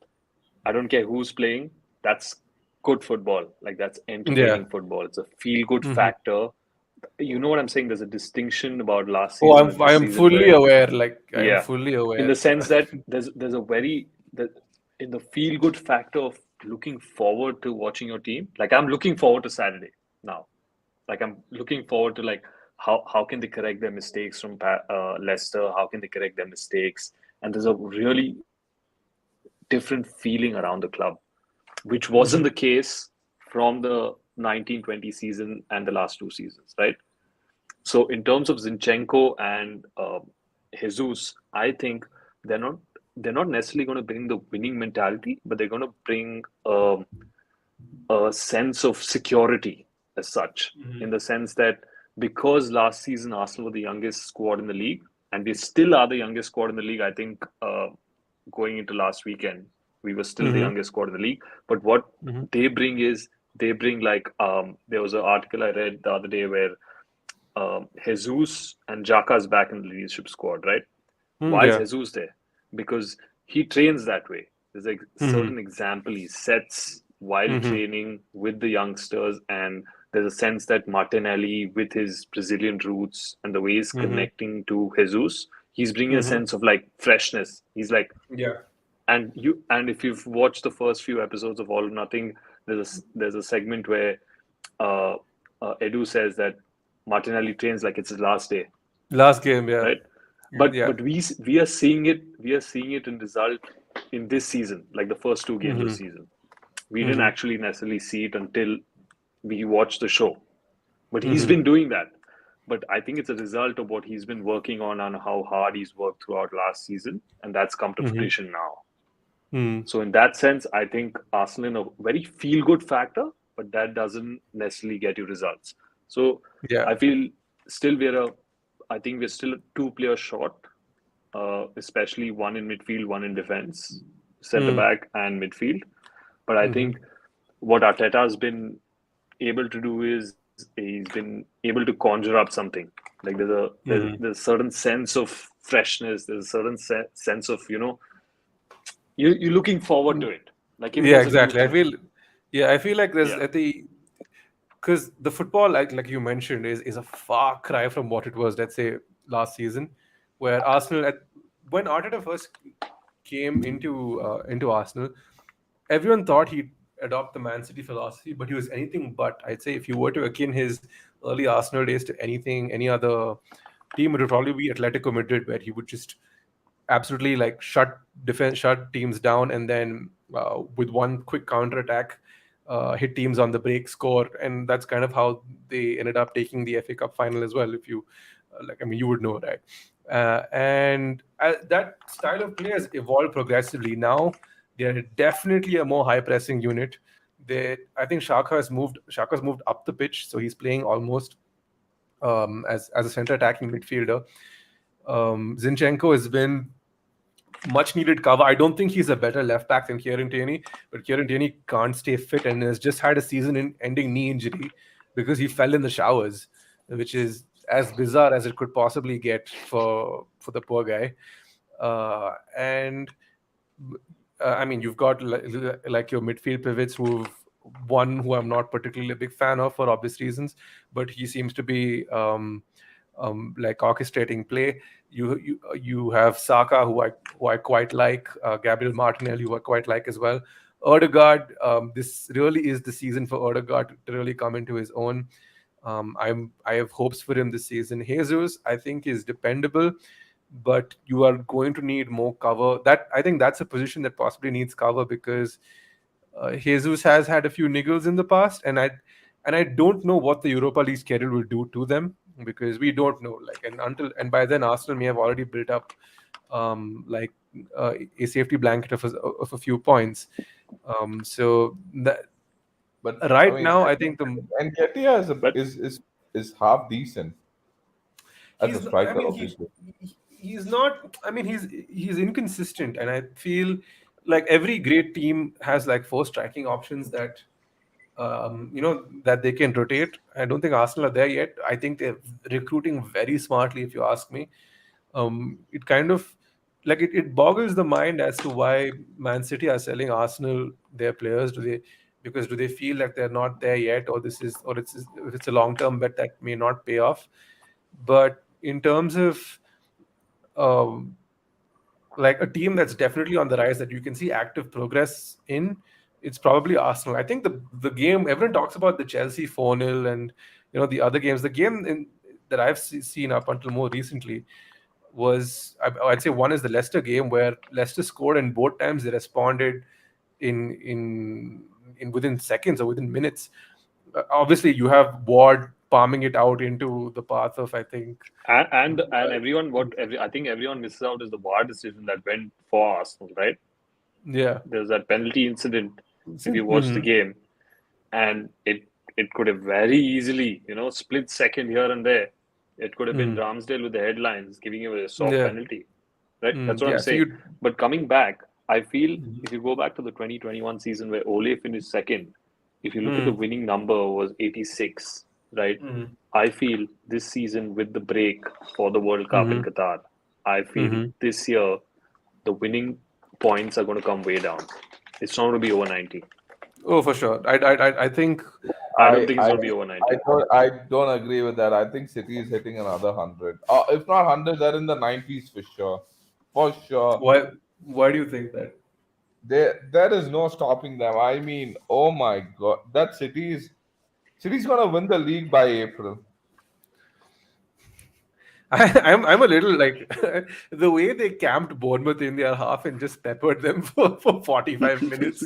Speaker 2: I don't care who's playing, that's good football. Like that's
Speaker 1: Yeah.
Speaker 2: entertaining football. It's a feel good
Speaker 1: Mm-hmm.
Speaker 2: factor. You know what I'm saying? There's a distinction about last
Speaker 1: Oh,
Speaker 2: season and
Speaker 1: I
Speaker 2: this
Speaker 1: am
Speaker 2: season
Speaker 1: fully
Speaker 2: where,
Speaker 1: aware. Like I am
Speaker 2: yeah,
Speaker 1: fully
Speaker 2: in
Speaker 1: aware.
Speaker 2: the sense that there's a very in the feel good factor of looking forward to watching your team. Like I'm looking forward to Saturday now. Like I'm looking forward to like how can they correct their mistakes from Leicester? How can they correct their mistakes? And there's a really different feeling around the club, which wasn't the case from the 1920 season and the last two seasons, right? So in terms of Zinchenko and Jesus, I think they're not they're not necessarily going to bring the winning mentality, but they're going to bring a sense of security as such, in the sense that because last season Arsenal were the youngest squad in the league, and we still are the youngest squad in the league. I think going into last weekend, We were still the youngest squad in the league. But what they bring is like there was an article I read the other day where Jesus and Jaka's back in the leadership squad, right? Why is
Speaker 1: Yeah.
Speaker 2: Jesus there? Because he trains that way. There's a certain example he sets while training with the youngsters, and there's a sense that Martinelli, with his Brazilian roots and the way he's connecting to Jesus, he's bringing a sense of like freshness. He's like,
Speaker 1: Yeah.
Speaker 2: and if you've watched the first few episodes of All or Nothing, there's a segment where uh, Edu says that Martinelli trains like it's his last day,
Speaker 1: Last game, yeah.
Speaker 2: right? But
Speaker 1: Yeah.
Speaker 2: we are seeing it in result in this season, like the first two games of the season. We didn't actually necessarily see it until we watched the show. But he's been doing that. But I think it's a result of what he's been working on and how hard he's worked throughout last season, and that's come to fruition now. So in that sense, I think Arsenal in a very feel-good factor, but that doesn't necessarily get you results. So
Speaker 1: Yeah.
Speaker 2: I feel still I think we're still 2 players short, especially one in midfield, one in defense, centre back and midfield. But I think what Arteta has been able to do is he's been able to conjure up something. Like there's a certain sense of freshness. There's a certain sense of you're looking forward to it. Like even
Speaker 1: Yeah,
Speaker 2: as a new
Speaker 1: exactly.
Speaker 2: team.
Speaker 1: I feel like there's
Speaker 2: Yeah.
Speaker 1: at the because the football, like you mentioned, is a far cry from what it was, let's say, last season, where Arsenal when Arteta first came into Arsenal, everyone thought he'd adopt the Man City philosophy, but he was anything but. I'd say if you were to akin his early Arsenal days to any other team, it would probably be Atletico Madrid, where he would just absolutely like shut teams down, and then with one quick counter attack, hit teams on the break, score, and that's kind of how they ended up taking the FA Cup final as well. If you like, I mean, you would know, right? And that style of play has evolved progressively. Now they are definitely a more high pressing unit. I think Shaka's moved up the pitch, so he's playing almost as a center attacking midfielder. Zinchenko has been much needed cover. I don't think he's a better left back than Kieran Tierney, but Kieran Tierney can't stay fit and has just had a season-ending knee injury because he fell in the showers, which is as bizarre as it could possibly get for the poor guy. And I mean, you've got like your midfield pivots who I'm not particularly a big fan of for obvious reasons, but he seems to be like orchestrating play. You have Saka, who I quite like, Gabriel Martinelli, who I quite like as well. Odegaard, this really is the season for Odegaard to really come into his own. I have hopes for him this season. Jesus, I think, is dependable, but you are going to need more cover. I think that's a position that possibly needs cover because Jesus has had a few niggles in the past, and I don't know what the Europa League schedule will do to them because we don't know. Like, and by then Arsenal may have already built up like a safety blanket of a few points. So that
Speaker 4: But I
Speaker 1: right
Speaker 4: mean,
Speaker 1: now I think
Speaker 4: and Ketia
Speaker 2: But
Speaker 4: is half decent as a
Speaker 1: I
Speaker 4: striker,
Speaker 1: mean
Speaker 4: obviously.
Speaker 1: he's not. I mean he's inconsistent, and I feel like every great team has like four striking options that that they can rotate. I don't think Arsenal are there yet. I think they're recruiting very smartly, if you ask me. It kind of like it boggles the mind as to why Man City are selling Arsenal their players. Do they feel like they're not there yet, or it's a long term bet that may not pay off? But in terms of um, like a team that's definitely on the rise that you can see active progress in, it's probably Arsenal. I think the game everyone talks about the Chelsea 4-0 and the other games. The game that I've seen up until more recently was I'd say one is the Leicester game where Leicester scored and both times they responded in within seconds or within minutes. Obviously, you have Ward palming it out into the path of I think
Speaker 2: and everyone I think everyone misses out is the VAR decision that went for Arsenal, right?
Speaker 1: yeah.
Speaker 2: There's that penalty incident if you watch the
Speaker 1: Mhm.
Speaker 2: game, and it could have very easily, split second here and there. It could have been Ramsdale with the headlines giving him a soft
Speaker 1: Yeah.
Speaker 2: penalty, right? That's what I'm
Speaker 1: Yeah. So
Speaker 2: saying.
Speaker 1: you
Speaker 2: But coming back, I feel if you go back to the 2021 season where Ole finished second, if you look at the winning number was 86, right? I feel this season with the break for the World Cup in Qatar, I feel this year the winning points are going to come way down. It's not going to be over 90.
Speaker 1: Oh, for sure. I think
Speaker 2: I don't think it's going to be over 90.
Speaker 4: I don't agree with that. I think City is hitting another 100. If not 100, they're in the 90s for sure. For sure.
Speaker 1: why do you think that?
Speaker 4: There is no stopping them. I mean, oh my God, that City's gonna win the league by April.
Speaker 1: I'm a little like the way they camped Bournemouth in their half and just peppered them for 45 minutes.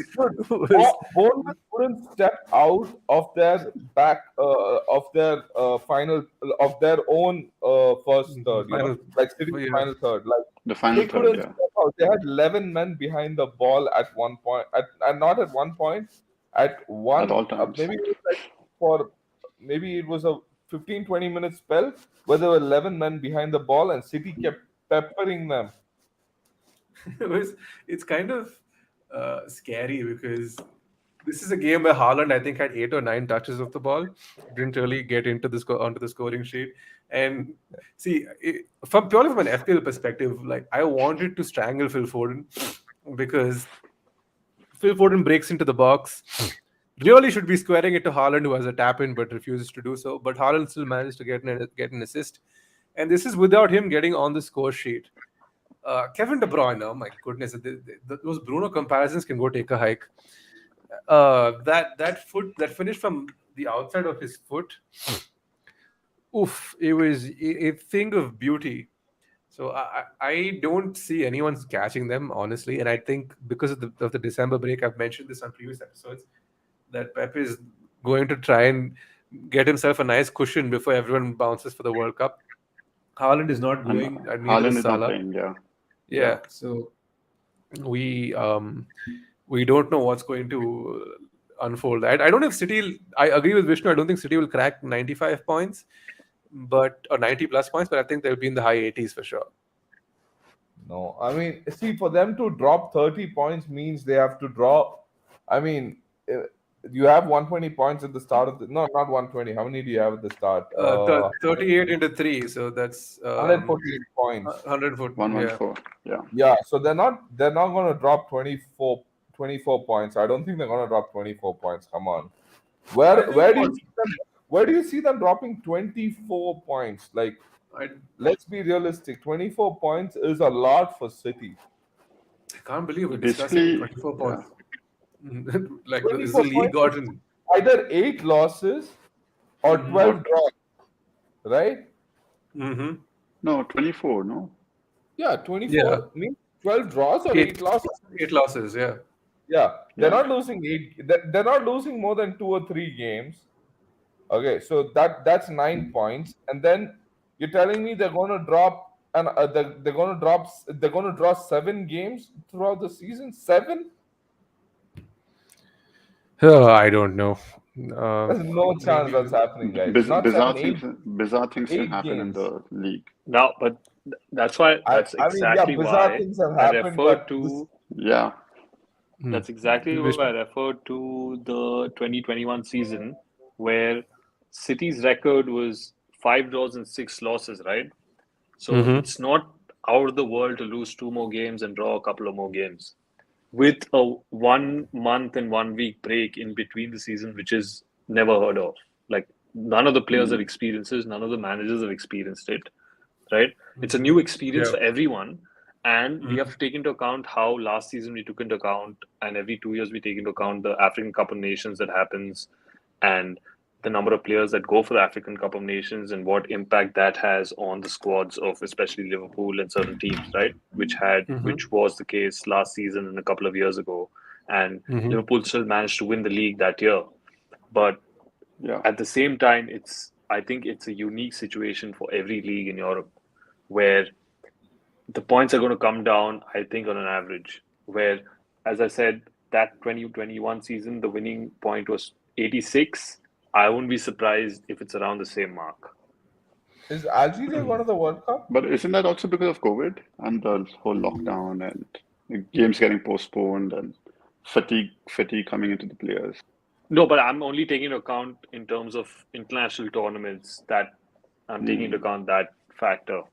Speaker 4: Bournemouth couldn't step out of their back of their final of their own first third,
Speaker 1: Final-
Speaker 4: like City's
Speaker 1: yeah.
Speaker 4: final third. Like
Speaker 5: The
Speaker 4: they
Speaker 5: final third,
Speaker 4: couldn't
Speaker 5: yeah.
Speaker 4: step out. They had 11 men behind the ball at one point, and not at one point, at one.
Speaker 5: At all times.
Speaker 4: Maybe it was a 15-20 minute spell where there were 11 men behind the ball, and City kept peppering them.
Speaker 1: It's kind of scary because this is a game where Haaland, I think, had 8 or 9 touches of the ball. Didn't really get into onto the scoring sheet. And see, purely from an FPL perspective, like I wanted to strangle Phil Foden because Phil Foden breaks into the box. Really should be squaring it to Haaland, who has a tap in but refuses to do so. But Haaland still managed to get an assist, and this is without him getting on the score sheet. Kevin De Bruyne, oh my goodness, those Bruno comparisons can go take a hike. That foot that finished from the outside of his foot, oof! It was a thing of beauty. So I don't see anyone catching them honestly, and I think because of the December break, I've mentioned this on previous episodes, that Pep is going to try and get himself a nice cushion before everyone bounces for the World Cup. Haaland is not going. And neither
Speaker 5: Haaland
Speaker 1: is
Speaker 5: is not
Speaker 1: Salah.
Speaker 5: playing, yeah.
Speaker 1: Yeah, so we don't know what's going to unfold. I don't know if City. I agree with Vishnu. I don't think City will crack 95 points, or 90 plus points. But I think they'll be in the high 80s for sure.
Speaker 4: No, I mean, see, for them to drop 30 points means they have to draw. I mean, you have 120 points at the start of not 120. How many do you have at the start?
Speaker 1: 38 into 3, so that's
Speaker 4: 148 points.
Speaker 1: 140.
Speaker 5: 114, yeah.
Speaker 4: Yeah, so they're not going to drop 24 points. I don't think they're going to drop 24 points. Come on, where do you see them dropping 24 points? Like, let's be realistic. 24 points is a lot for City.
Speaker 1: I can't believe we're discussing 24 points. Like, is the league gotten
Speaker 4: either 8 losses or 12 draws, right?
Speaker 1: Mm-hmm.
Speaker 5: No, 24, no?
Speaker 4: Yeah, 24
Speaker 1: Yeah.
Speaker 4: means 12 draws or 8 losses.
Speaker 1: 8 losses, yeah.
Speaker 4: Yeah, they're not losing 8. They're not losing more than 2 or 3 games. Okay, so that's 9 points, and then you're telling me they're going to drop and they're going to draw 7 games throughout the season. 7?
Speaker 1: I don't know.
Speaker 4: There's no chance that's happening, guys.
Speaker 5: Bizarre things can happen in the league.
Speaker 2: No, but that's why. That's exactly
Speaker 4: bizarre
Speaker 2: why
Speaker 4: things have
Speaker 2: I
Speaker 4: happened,
Speaker 2: referred to.
Speaker 5: Yeah.
Speaker 2: That's exactly why I referred to the 2021 season, where City's record was 5 draws and 6 losses, right? So it's not out of the world to lose 2 more games and draw a couple of more games, with a 1 month and 1 week break in between the season, which is never heard of. Like, none of the players have experienced this, none of the managers have experienced it, right? It's a new experience for everyone. And we have to take into account how last season we took into account, and every 2 years we take into account the African Cup of Nations that happens, and the number of players that go for the African Cup of Nations, and what impact that has on the squads of especially Liverpool and certain teams, right? Which was the case last season and a couple of years ago. And Liverpool still managed to win the league that year. But at the same time, I think it's a unique situation for every league in Europe, where the points are going to come down, I think, on an average. Where, as I said, that 2021 season, the winning point was 86. I wouldn't be surprised if it's around the same mark.
Speaker 4: Is Algeria going to the World Cup?
Speaker 5: But isn't that also because of COVID and the whole lockdown and games getting postponed and fatigue coming into the players.
Speaker 2: No, but I'm only taking into account in terms of international tournaments that I'm taking into account that factor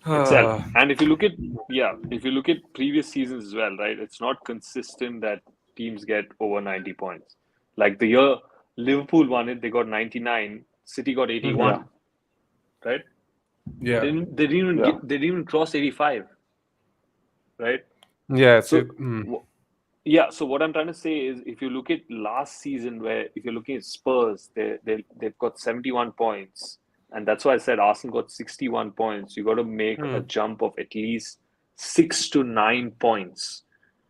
Speaker 2: itself. And if you look at previous seasons as well, right? It's not consistent that teams get over 90 points. Like the year Liverpool won it, they got 99. City got 81, right?
Speaker 1: Yeah.
Speaker 2: They didn't even cross 85, right?
Speaker 1: Yeah.
Speaker 2: So
Speaker 1: So,
Speaker 2: yeah, so what I'm trying to say is, if you look at last season, where if you're looking at Spurs, they've got 71 points, and that's why I said Arsenal got 61 points. You got to make a jump of at least 6 to 9 points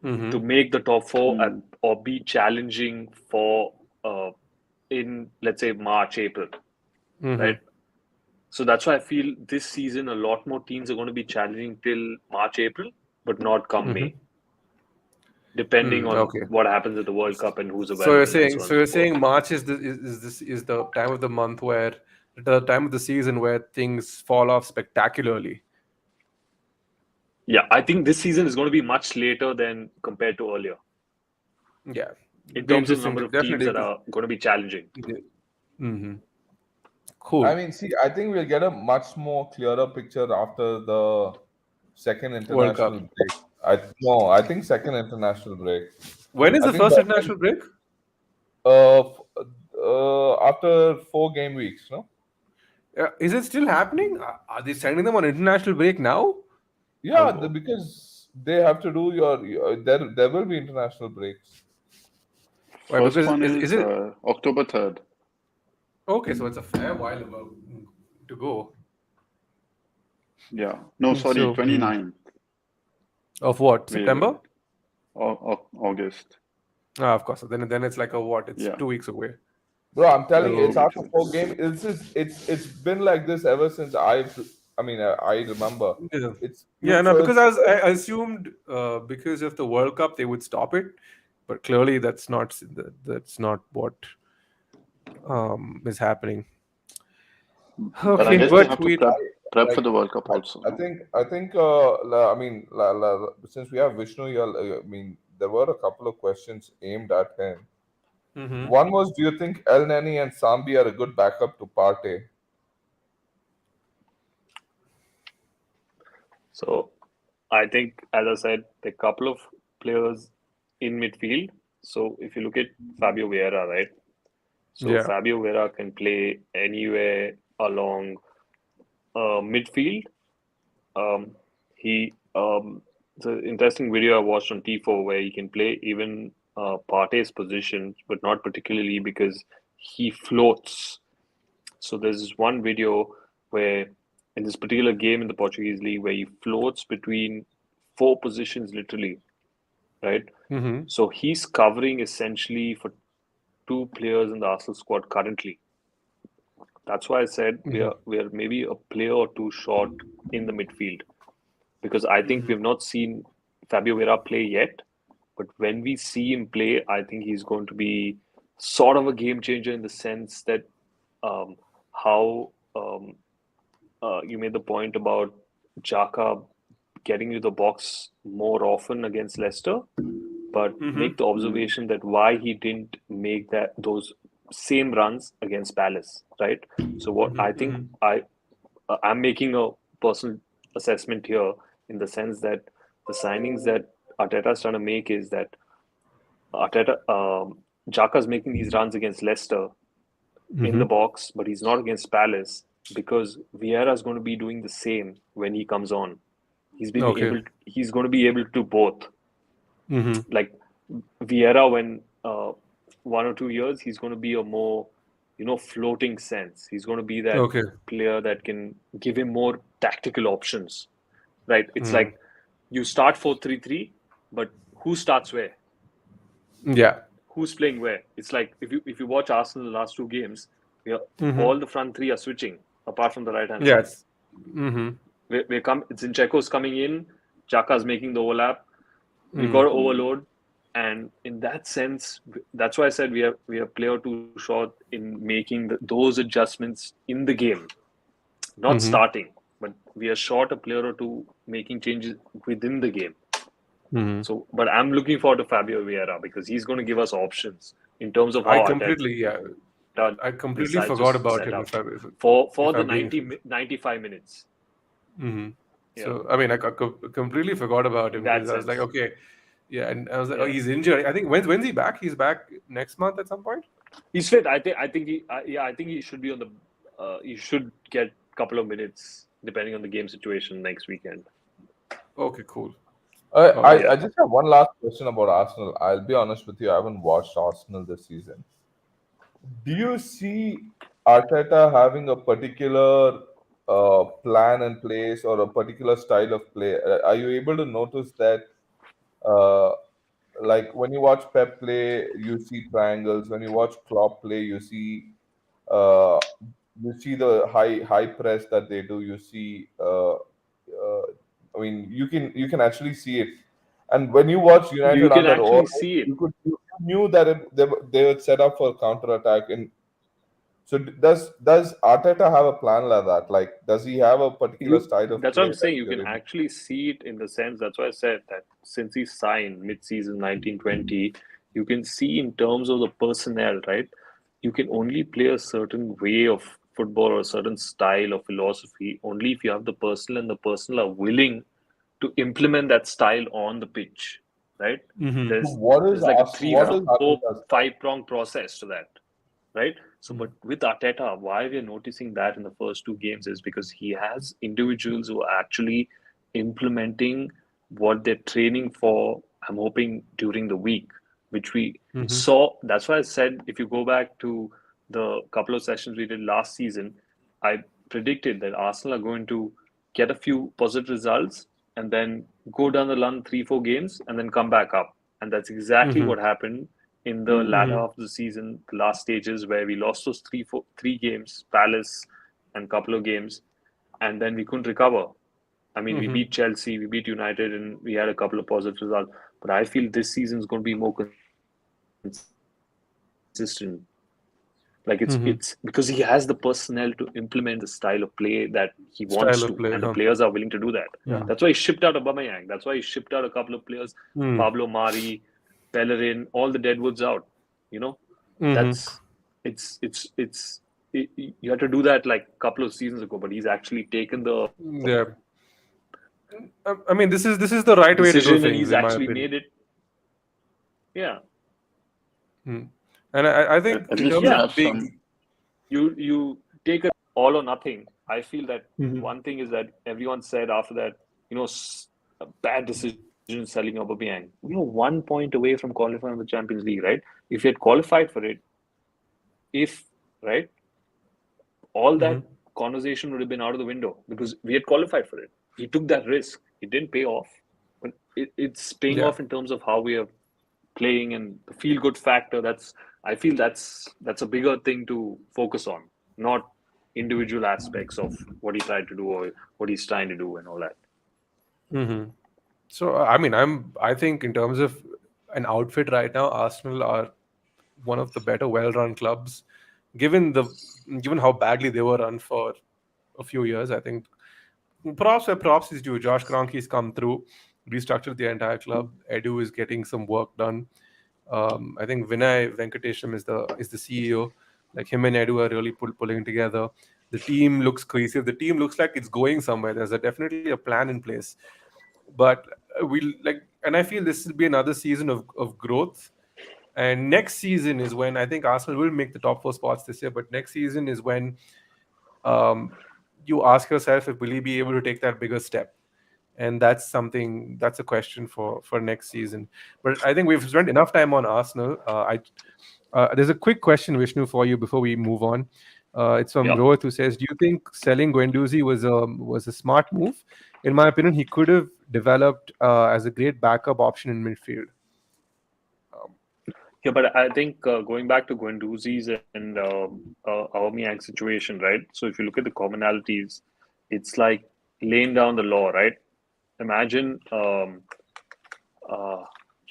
Speaker 2: to make the top four or be challenging for in, let's say, March, April, right? So that's why I feel this season a lot more teams are going to be challenging till March, April, but not come May, depending on what happens at the World Cup and who's available.
Speaker 1: So you're
Speaker 2: and
Speaker 1: saying,
Speaker 2: on
Speaker 1: so you're
Speaker 2: and so forth.
Speaker 1: saying March is the time of the month where the time of the season where things fall off spectacularly.
Speaker 2: Yeah, I think this season is going to be much later than compared to earlier.
Speaker 1: Yeah,
Speaker 2: In
Speaker 1: be
Speaker 2: terms of
Speaker 1: interesting
Speaker 2: number
Speaker 1: to
Speaker 2: of teams
Speaker 1: definitely.
Speaker 2: that are going to be challenging.
Speaker 1: Cool.
Speaker 4: I mean, see, I think we'll get a much more clearer picture after the second
Speaker 1: World Cup.
Speaker 4: international break. I think second international break.
Speaker 1: When is
Speaker 4: I
Speaker 1: the
Speaker 4: think
Speaker 1: first
Speaker 4: that-
Speaker 1: international break?
Speaker 4: After 4 game weeks, no?
Speaker 1: Is it still happening? Are they sending them on international break now?
Speaker 4: Yeah, because they have to do there will be international breaks.
Speaker 1: Why,
Speaker 5: First
Speaker 1: because
Speaker 5: one
Speaker 1: is
Speaker 5: is
Speaker 1: it
Speaker 5: October 3rd.
Speaker 1: okay? So it's a fair while to go.
Speaker 5: Yeah. No, sorry,
Speaker 1: So,
Speaker 5: 29th.
Speaker 1: Of what?
Speaker 5: Wait,
Speaker 1: September?
Speaker 5: August.
Speaker 1: Of course. Then it's like it's
Speaker 5: Yeah.
Speaker 1: 2 weeks away.
Speaker 4: Bro, I'm telling you, it's
Speaker 1: So-
Speaker 4: after 4 games. It's been like this ever since I remember.
Speaker 1: Yeah.
Speaker 4: It's
Speaker 1: Yeah, no,
Speaker 4: so
Speaker 1: because
Speaker 4: it's-
Speaker 1: I assumed because of the World Cup they would stop it, but clearly that's not what is happening.
Speaker 5: But I
Speaker 1: Okay,
Speaker 5: guess they
Speaker 1: but
Speaker 5: have to
Speaker 1: we
Speaker 5: prep for the World Cup also.
Speaker 4: I think since we have Vishnu here, I mean, there were a couple of questions aimed at him. One was, do you think El Neni and Sambi are a good backup to Partey?
Speaker 2: So I think, as I said, a couple of players in midfield. So if you look at Fabio Vieira, right? So
Speaker 1: Yeah.
Speaker 2: Fabio Vieira can play anywhere along midfield. It's an interesting video I watched on T4 where he can play even Partey's position, but not particularly because he floats. So there's one video where in this particular game in the Portuguese league where he floats between 4 positions literally, right? So he's covering essentially for 2 players in the Arsenal squad currently. That's why I said we are maybe a player or 2 short in the midfield, because I think we've not seen Fabio Vieira play yet. But when we see him play, I think he's going to be sort of a game changer in the sense that how you made the point about Xhaka getting to the box more often against Leicester, but make the observation that why he didn't make those same runs against Palace, right? So what I think I'm making a personal assessment here in the sense that the signings that Arteta's trying to make is that Xhaka's making these runs against Leicester in the box, but he's not against Palace because Vieira's going to be doing the same when he comes on. He's going to be able to do both. Like Vieira, when 1 or 2 years, he's going to be a more, floating sense. He's going to be that player that can give him more tactical options, right? It's like you start 4-3-3, but who starts where?
Speaker 1: Yeah.
Speaker 2: Who's playing where? It's like if you watch Arsenal the last 2 games, all the front 3 are switching apart from the right hand side. Zinchenko's coming in, Xhaka's making the overlap. We've got to overload, and in that sense, that's why I said we are player 2 short in making those adjustments in the game, not starting. but we are short a player or two making changes within the game.
Speaker 1: Mhm.
Speaker 2: So, but I'm looking forward to Fabio Vieira because he's going to give us options in terms of
Speaker 1: I
Speaker 2: how
Speaker 1: completely, yeah,
Speaker 2: Arteta
Speaker 1: I completely
Speaker 2: decides to
Speaker 1: forgot about
Speaker 2: set
Speaker 1: him.
Speaker 2: up for
Speaker 1: If
Speaker 2: the
Speaker 1: I'm being,
Speaker 2: 95 minutes.
Speaker 1: hmm
Speaker 2: Yeah,
Speaker 1: So I mean, completely forgot about
Speaker 2: in
Speaker 1: him
Speaker 2: that
Speaker 1: because I was like,
Speaker 2: sense.
Speaker 1: okay, yeah, and I was like, oh,
Speaker 2: Yeah,
Speaker 1: he's injured. I think when's he back? He's back next month at some point.
Speaker 2: he's fit. I think he should be on the. He should get a couple of minutes depending on the game situation next weekend.
Speaker 1: Okay, cool.
Speaker 4: I,
Speaker 1: All right.
Speaker 4: I
Speaker 2: Yeah.
Speaker 4: I just have one last question about Arsenal. I'll be honest with you, I haven't watched Arsenal this season. Do you see Arteta having a particular plan in place or a particular style of play? Are you able to notice that? Uh, like when you watch Pep play, you see triangles. When you watch Klopp play, uh, you see the high press that they do. You see, I mean, you can actually see it. And when you watch
Speaker 2: You
Speaker 4: United
Speaker 2: can
Speaker 4: under
Speaker 2: actually
Speaker 4: Ole,
Speaker 2: see it.
Speaker 4: you knew that they would set up for counter attack. And so does Arteta have a plan like that? Like, does he have a particular
Speaker 2: You
Speaker 4: style of
Speaker 2: That's what
Speaker 4: play
Speaker 2: I'm
Speaker 4: that
Speaker 2: saying. You
Speaker 4: you're
Speaker 2: can
Speaker 4: able?
Speaker 2: actually see it in the sense. That's why I said that since he signed mid-season 1920, you can see in terms of the personnel, right? You can only play a certain way of football or a certain style of philosophy only if you have the personnel and the personnel are willing to implement that style on the pitch, right?
Speaker 1: Mm-hmm.
Speaker 4: So
Speaker 2: There's
Speaker 4: what is
Speaker 2: there's like a three,
Speaker 4: What is
Speaker 2: four,
Speaker 4: Arteta's style?
Speaker 2: five-prong process to that, right? So, but with Arteta, why we're noticing that in the first two games is because he has individuals who are actually implementing what they're training for. I'm hoping during the week, which we
Speaker 1: Mm-hmm.
Speaker 2: saw. That's why I said if you go back to the couple of sessions we did last season, I predicted that Arsenal are going to get a few positive results and then go down the run 3, 4 games and then come back up. And that's exactly
Speaker 1: Mm-hmm.
Speaker 2: what happened in the latter
Speaker 1: Mm-hmm.
Speaker 2: half of the season, the last stages where we lost those three games, Palace and couple of games, and then we couldn't recover. I mean, we
Speaker 1: Mm-hmm.
Speaker 2: beat Chelsea, we beat United, and we had a couple of positive results. But I feel this season is going to be more consistent. Like
Speaker 1: Mm-hmm.
Speaker 2: it's because he has the personnel to implement the style of play that he
Speaker 1: Style
Speaker 2: wants
Speaker 1: of
Speaker 2: to,
Speaker 1: play,
Speaker 2: and the
Speaker 1: huh?
Speaker 2: players are willing to do that.
Speaker 1: Yeah.
Speaker 2: That's why he shipped out Aubameyang. That's why he shipped out a couple of players,
Speaker 1: Mm.
Speaker 2: Pablo Mari, Bellerin, all the deadwoods out. You know,
Speaker 1: Mm-hmm.
Speaker 2: that's you had to do that like a couple of seasons ago, but he's actually taken the
Speaker 1: Yeah. I mean, this is the right way to do
Speaker 2: decision and
Speaker 1: things,
Speaker 2: he's
Speaker 1: in my
Speaker 2: actually
Speaker 1: opinion.
Speaker 2: made it. Yeah,
Speaker 1: Mm. And I think
Speaker 5: At
Speaker 1: in
Speaker 5: least
Speaker 1: terms
Speaker 5: we
Speaker 2: yeah.
Speaker 1: of
Speaker 5: have some.
Speaker 2: You take it all or nothing. I feel that
Speaker 1: Mhm.
Speaker 2: one thing is that everyone said after that, a bad decision selling Aubameyang. We were 1 point away from qualifying for the Champions League, right? If we had qualified for it, if right, all
Speaker 1: Mhm.
Speaker 2: that conversation would have been out of the window because we had qualified for it. He took that risk. It didn't pay off, but it's paying
Speaker 1: Yeah.
Speaker 2: off in terms of how we are playing and the feel good factor. I feel that's a bigger thing to focus on, not individual aspects of what he tried to do or what he's trying to do and all that.
Speaker 1: Mm-hmm. So I mean, I think in terms of an outfit right now, Arsenal are one of the better, well-run clubs. Given given how badly they were run for a few years, I think props where props is due. Josh Kroenke's come through, restructured the entire club. Edu is getting some work done. I think Vinay Venkatesham is the CEO. Like him and Edu are really pulling together. The team looks cohesive. The team looks like it's going somewhere. There's definitely a plan in place. But and I feel this will be another season of growth. And next season is when I think Arsenal will make the top four spots this year. But next season is when um, you ask yourself if will he be able to take that bigger step, and that's a question for next season. But I think we've spent enough time on Arsenal. There's a quick question, Vishnu, for you before we move on. It's from
Speaker 2: Yeah.
Speaker 1: Rohit, who says, "Do you think selling Guendouzi was a smart move? In my opinion, he could have developed as a great backup option in midfield." Um,
Speaker 2: Yeah, but I think going back to Guendouzi's and Aubameyang situation, right? So if you look at the commonalities, it's like laying down the law, right? Imagine uh,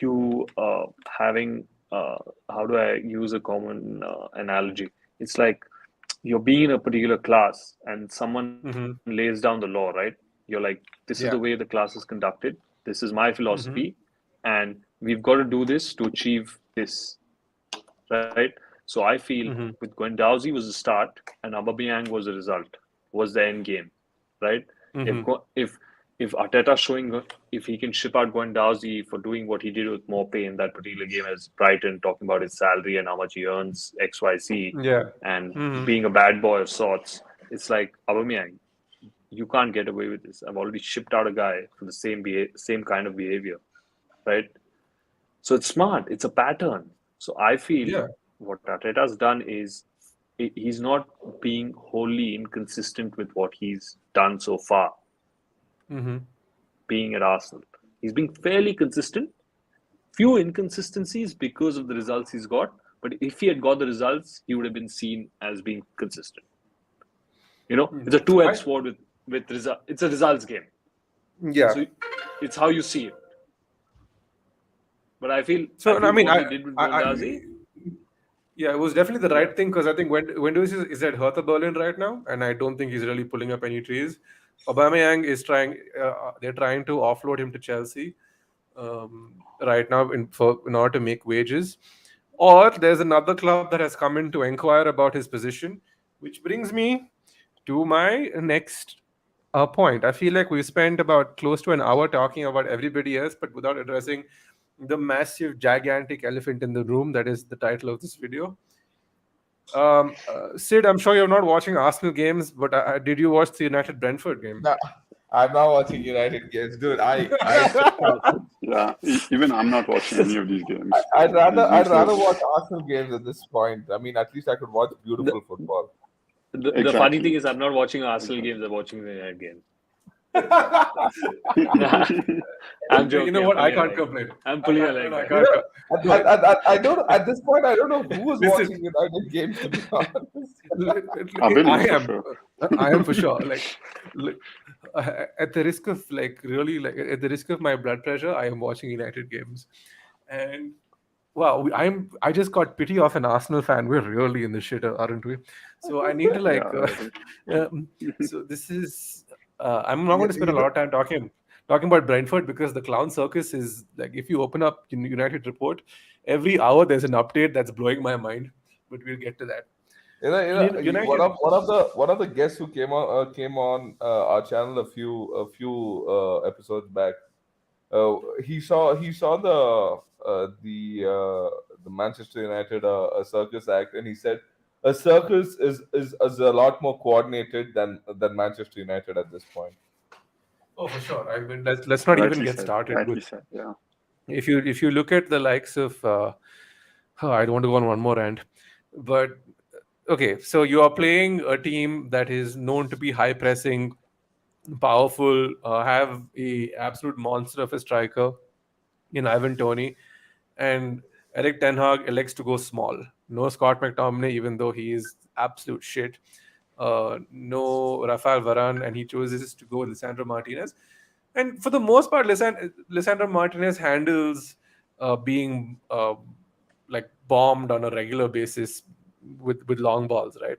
Speaker 2: you having how do I use a common analogy? It's like you're being in a particular class and someone
Speaker 1: Mm-hmm.
Speaker 2: lays down the law, right? You're like, this is the
Speaker 1: Yeah.
Speaker 2: way the class is conducted. This is my
Speaker 1: Mm-hmm.
Speaker 2: philosophy, and we've got to do this to achieve this, right? So I feel
Speaker 1: Mm-hmm.
Speaker 2: with Guendouzi was the start, and Aubameyang was the result, was the end game, right? If
Speaker 1: Mm-hmm.
Speaker 2: if Arteta showing if he can ship out Guendouzi for doing what he did with Morpay in that particular game as Brighton, talking about his salary and how much he earns X Y Z,
Speaker 1: Yeah.
Speaker 2: and
Speaker 1: Mm-hmm.
Speaker 2: being a bad boy of sorts, it's like Aubameyang, you can't get away with this. I've already shipped out a guy for the same kind of behavior, right? So it's smart. It's a pattern. So I feel
Speaker 1: Yeah.
Speaker 2: what Arteta's done is he's not being wholly inconsistent with what he's done so far,
Speaker 1: Mm-hmm.
Speaker 2: being at Arsenal. He's being fairly consistent. Few inconsistencies because of the results he's got, but if he had got the results, he would have been seen as being consistent. It's a
Speaker 1: So
Speaker 2: two-edged sword with result. It's a results game.
Speaker 1: yeah.
Speaker 2: So it's how you see it. But I feel
Speaker 1: So I mean,
Speaker 2: what he did with
Speaker 1: I
Speaker 2: Guendouzi.
Speaker 1: yeah, it was definitely the right thing because I think Windows is at Hertha Berlin right now, and I don't think he's really pulling up any trees. Aubameyang is trying. They're trying to offload him to Chelsea right now in order to make wages. Or there's another club that has come in to inquire about his position, which brings me to my next point. I feel like we spent about close to an hour talking about everybody else, but without addressing the massive, gigantic elephant in the room that is the title of this video. Sid, I'm sure you're not watching Arsenal games, but did you watch the United Brentford game?
Speaker 4: No, I'm not watching United games, dude.
Speaker 5: Yeah, even I'm not watching any of these games.
Speaker 4: I'd rather
Speaker 5: It's useless.
Speaker 4: watch Arsenal games at this point. I mean, at least I could watch beautiful football.
Speaker 2: The funny
Speaker 5: Exactly.
Speaker 2: thing is, I'm not watching Arsenal games. I'm watching the United games. I'm joking.
Speaker 1: You know what? I can't
Speaker 2: like,
Speaker 1: complain.
Speaker 2: I'm pulling a
Speaker 1: No,
Speaker 2: leg.
Speaker 1: I
Speaker 2: back.
Speaker 1: can't.
Speaker 4: I don't. At this point, I don't know who was
Speaker 1: Listen.
Speaker 4: watching United games. To be honest,
Speaker 1: I am for sure. At the risk of at the risk of my blood pressure, I am watching United games, and wow, I just got pity of an Arsenal fan. We're really in the shit, aren't we? So I need to so this is. I'm not going to spend a lot of time talking about Brentford because the clown circus is like if you open up United report, every hour there's an update that's blowing my mind. But we'll get to that. United.
Speaker 4: one of the guests who came on our channel a few episodes back. He saw the Manchester United circus act, and he said a circus is a lot more coordinated than Manchester United at this point.
Speaker 1: Oh, for sure. I mean, let's not even get started
Speaker 5: Rightly
Speaker 1: with.
Speaker 5: said, yeah.
Speaker 1: If you look at the likes of, I don't want to go on one more end, but okay. So you are playing a team that is known to be high pressing, powerful, have a absolute monster of a striker in Ivan Toney, and Eric Ten Hag elects to go small. No Scott McTominay, even though he is absolute shit. No Rafael Varane, and he chooses to go with Lisandro Martinez. And for the most part, Lisandro Martinez handles being like bombed on a regular basis with long balls, right?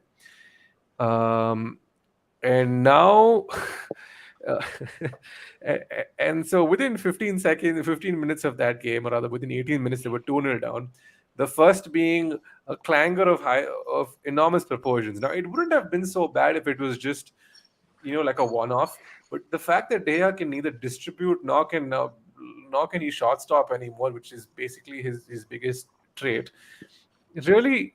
Speaker 1: And now, uh, and so within 15 minutes of that game, or rather within 18 minutes, they were 2-0 down. The first being a clangor of enormous proportions. Now, it wouldn't have been so bad if it was just, like a one-off. But the fact that De Gea can neither distribute nor can he shot stop anymore, which is basically his biggest trait, really.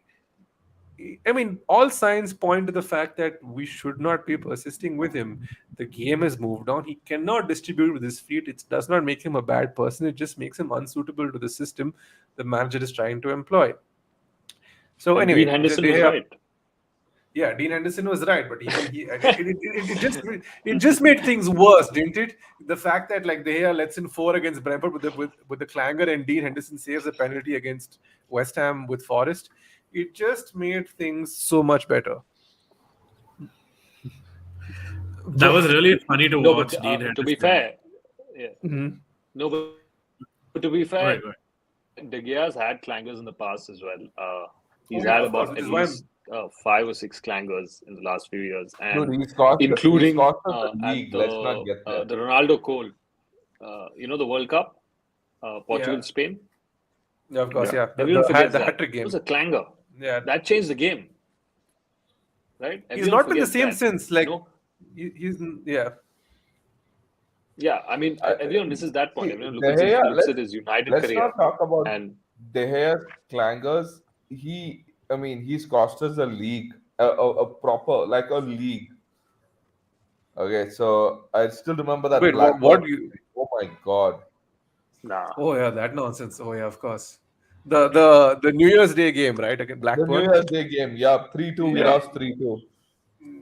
Speaker 1: I mean, all signs point to the fact that we should not be persisting with him. The game has moved on. He cannot distribute with his feet. It does not make him a bad person. It just makes him unsuitable to the system the manager is trying to employ. So
Speaker 2: And
Speaker 1: anyway,
Speaker 2: Dean Henderson was right.
Speaker 1: Yeah, Dean Henderson was right, but it just made things worse, didn't it? The fact that like De Gea lets in 4 against Brentford with the clangor, and Dean Henderson saves a penalty against West Ham with Forest. It just made things so much better.
Speaker 3: That was really funny to
Speaker 2: No,
Speaker 3: watch.
Speaker 2: but
Speaker 3: Dean Henderson.
Speaker 2: to be fair, yeah.
Speaker 1: Mm-hmm.
Speaker 2: No, but to be fair,
Speaker 3: Right.
Speaker 2: De Gea's had clangers in the past as well. He's
Speaker 1: Yeah,
Speaker 2: had
Speaker 1: of course,
Speaker 2: about
Speaker 1: which
Speaker 2: at
Speaker 1: is why
Speaker 2: least 5 or 6 clangers in the last few years,
Speaker 4: Dude,
Speaker 2: and
Speaker 4: he
Speaker 2: including
Speaker 4: cost us the
Speaker 2: at
Speaker 4: league. Let's not get there.
Speaker 2: the Ronaldo Cole, the World Cup,
Speaker 1: yeah,
Speaker 2: Portugal Spain.
Speaker 1: yeah, of course,
Speaker 5: Yeah.
Speaker 1: yeah,
Speaker 2: Everyone forgets
Speaker 1: the
Speaker 2: that.
Speaker 1: hat trick
Speaker 2: It was
Speaker 1: game.
Speaker 2: a clanger.
Speaker 1: Yeah,
Speaker 2: That changed the game, right?
Speaker 1: he's
Speaker 2: Everyone
Speaker 1: not been the
Speaker 2: forgets
Speaker 1: same
Speaker 2: that.
Speaker 1: since.
Speaker 2: You
Speaker 1: Like
Speaker 2: know,
Speaker 1: he's yeah.
Speaker 2: yeah. I mean,
Speaker 4: I,
Speaker 2: everyone misses that point.
Speaker 4: see,
Speaker 2: Everyone
Speaker 4: De Gea,
Speaker 2: looks at his United
Speaker 4: let's
Speaker 2: career,
Speaker 4: not talk about
Speaker 2: and
Speaker 4: De Gea's clangers. He's cost us a league, a proper like a league. Okay, so I still remember that
Speaker 1: Wait, what
Speaker 4: Blackburn.
Speaker 1: do you?
Speaker 4: Oh my god,
Speaker 2: nah.
Speaker 1: Oh yeah, that nonsense. Oh yeah, of course. The New Year's Day game, right? Again,
Speaker 4: the New
Speaker 1: Blackburn.
Speaker 4: Year's Day game. Yeah, 3-2. We
Speaker 1: Yeah,
Speaker 5: Yeah.
Speaker 4: lost 3-2.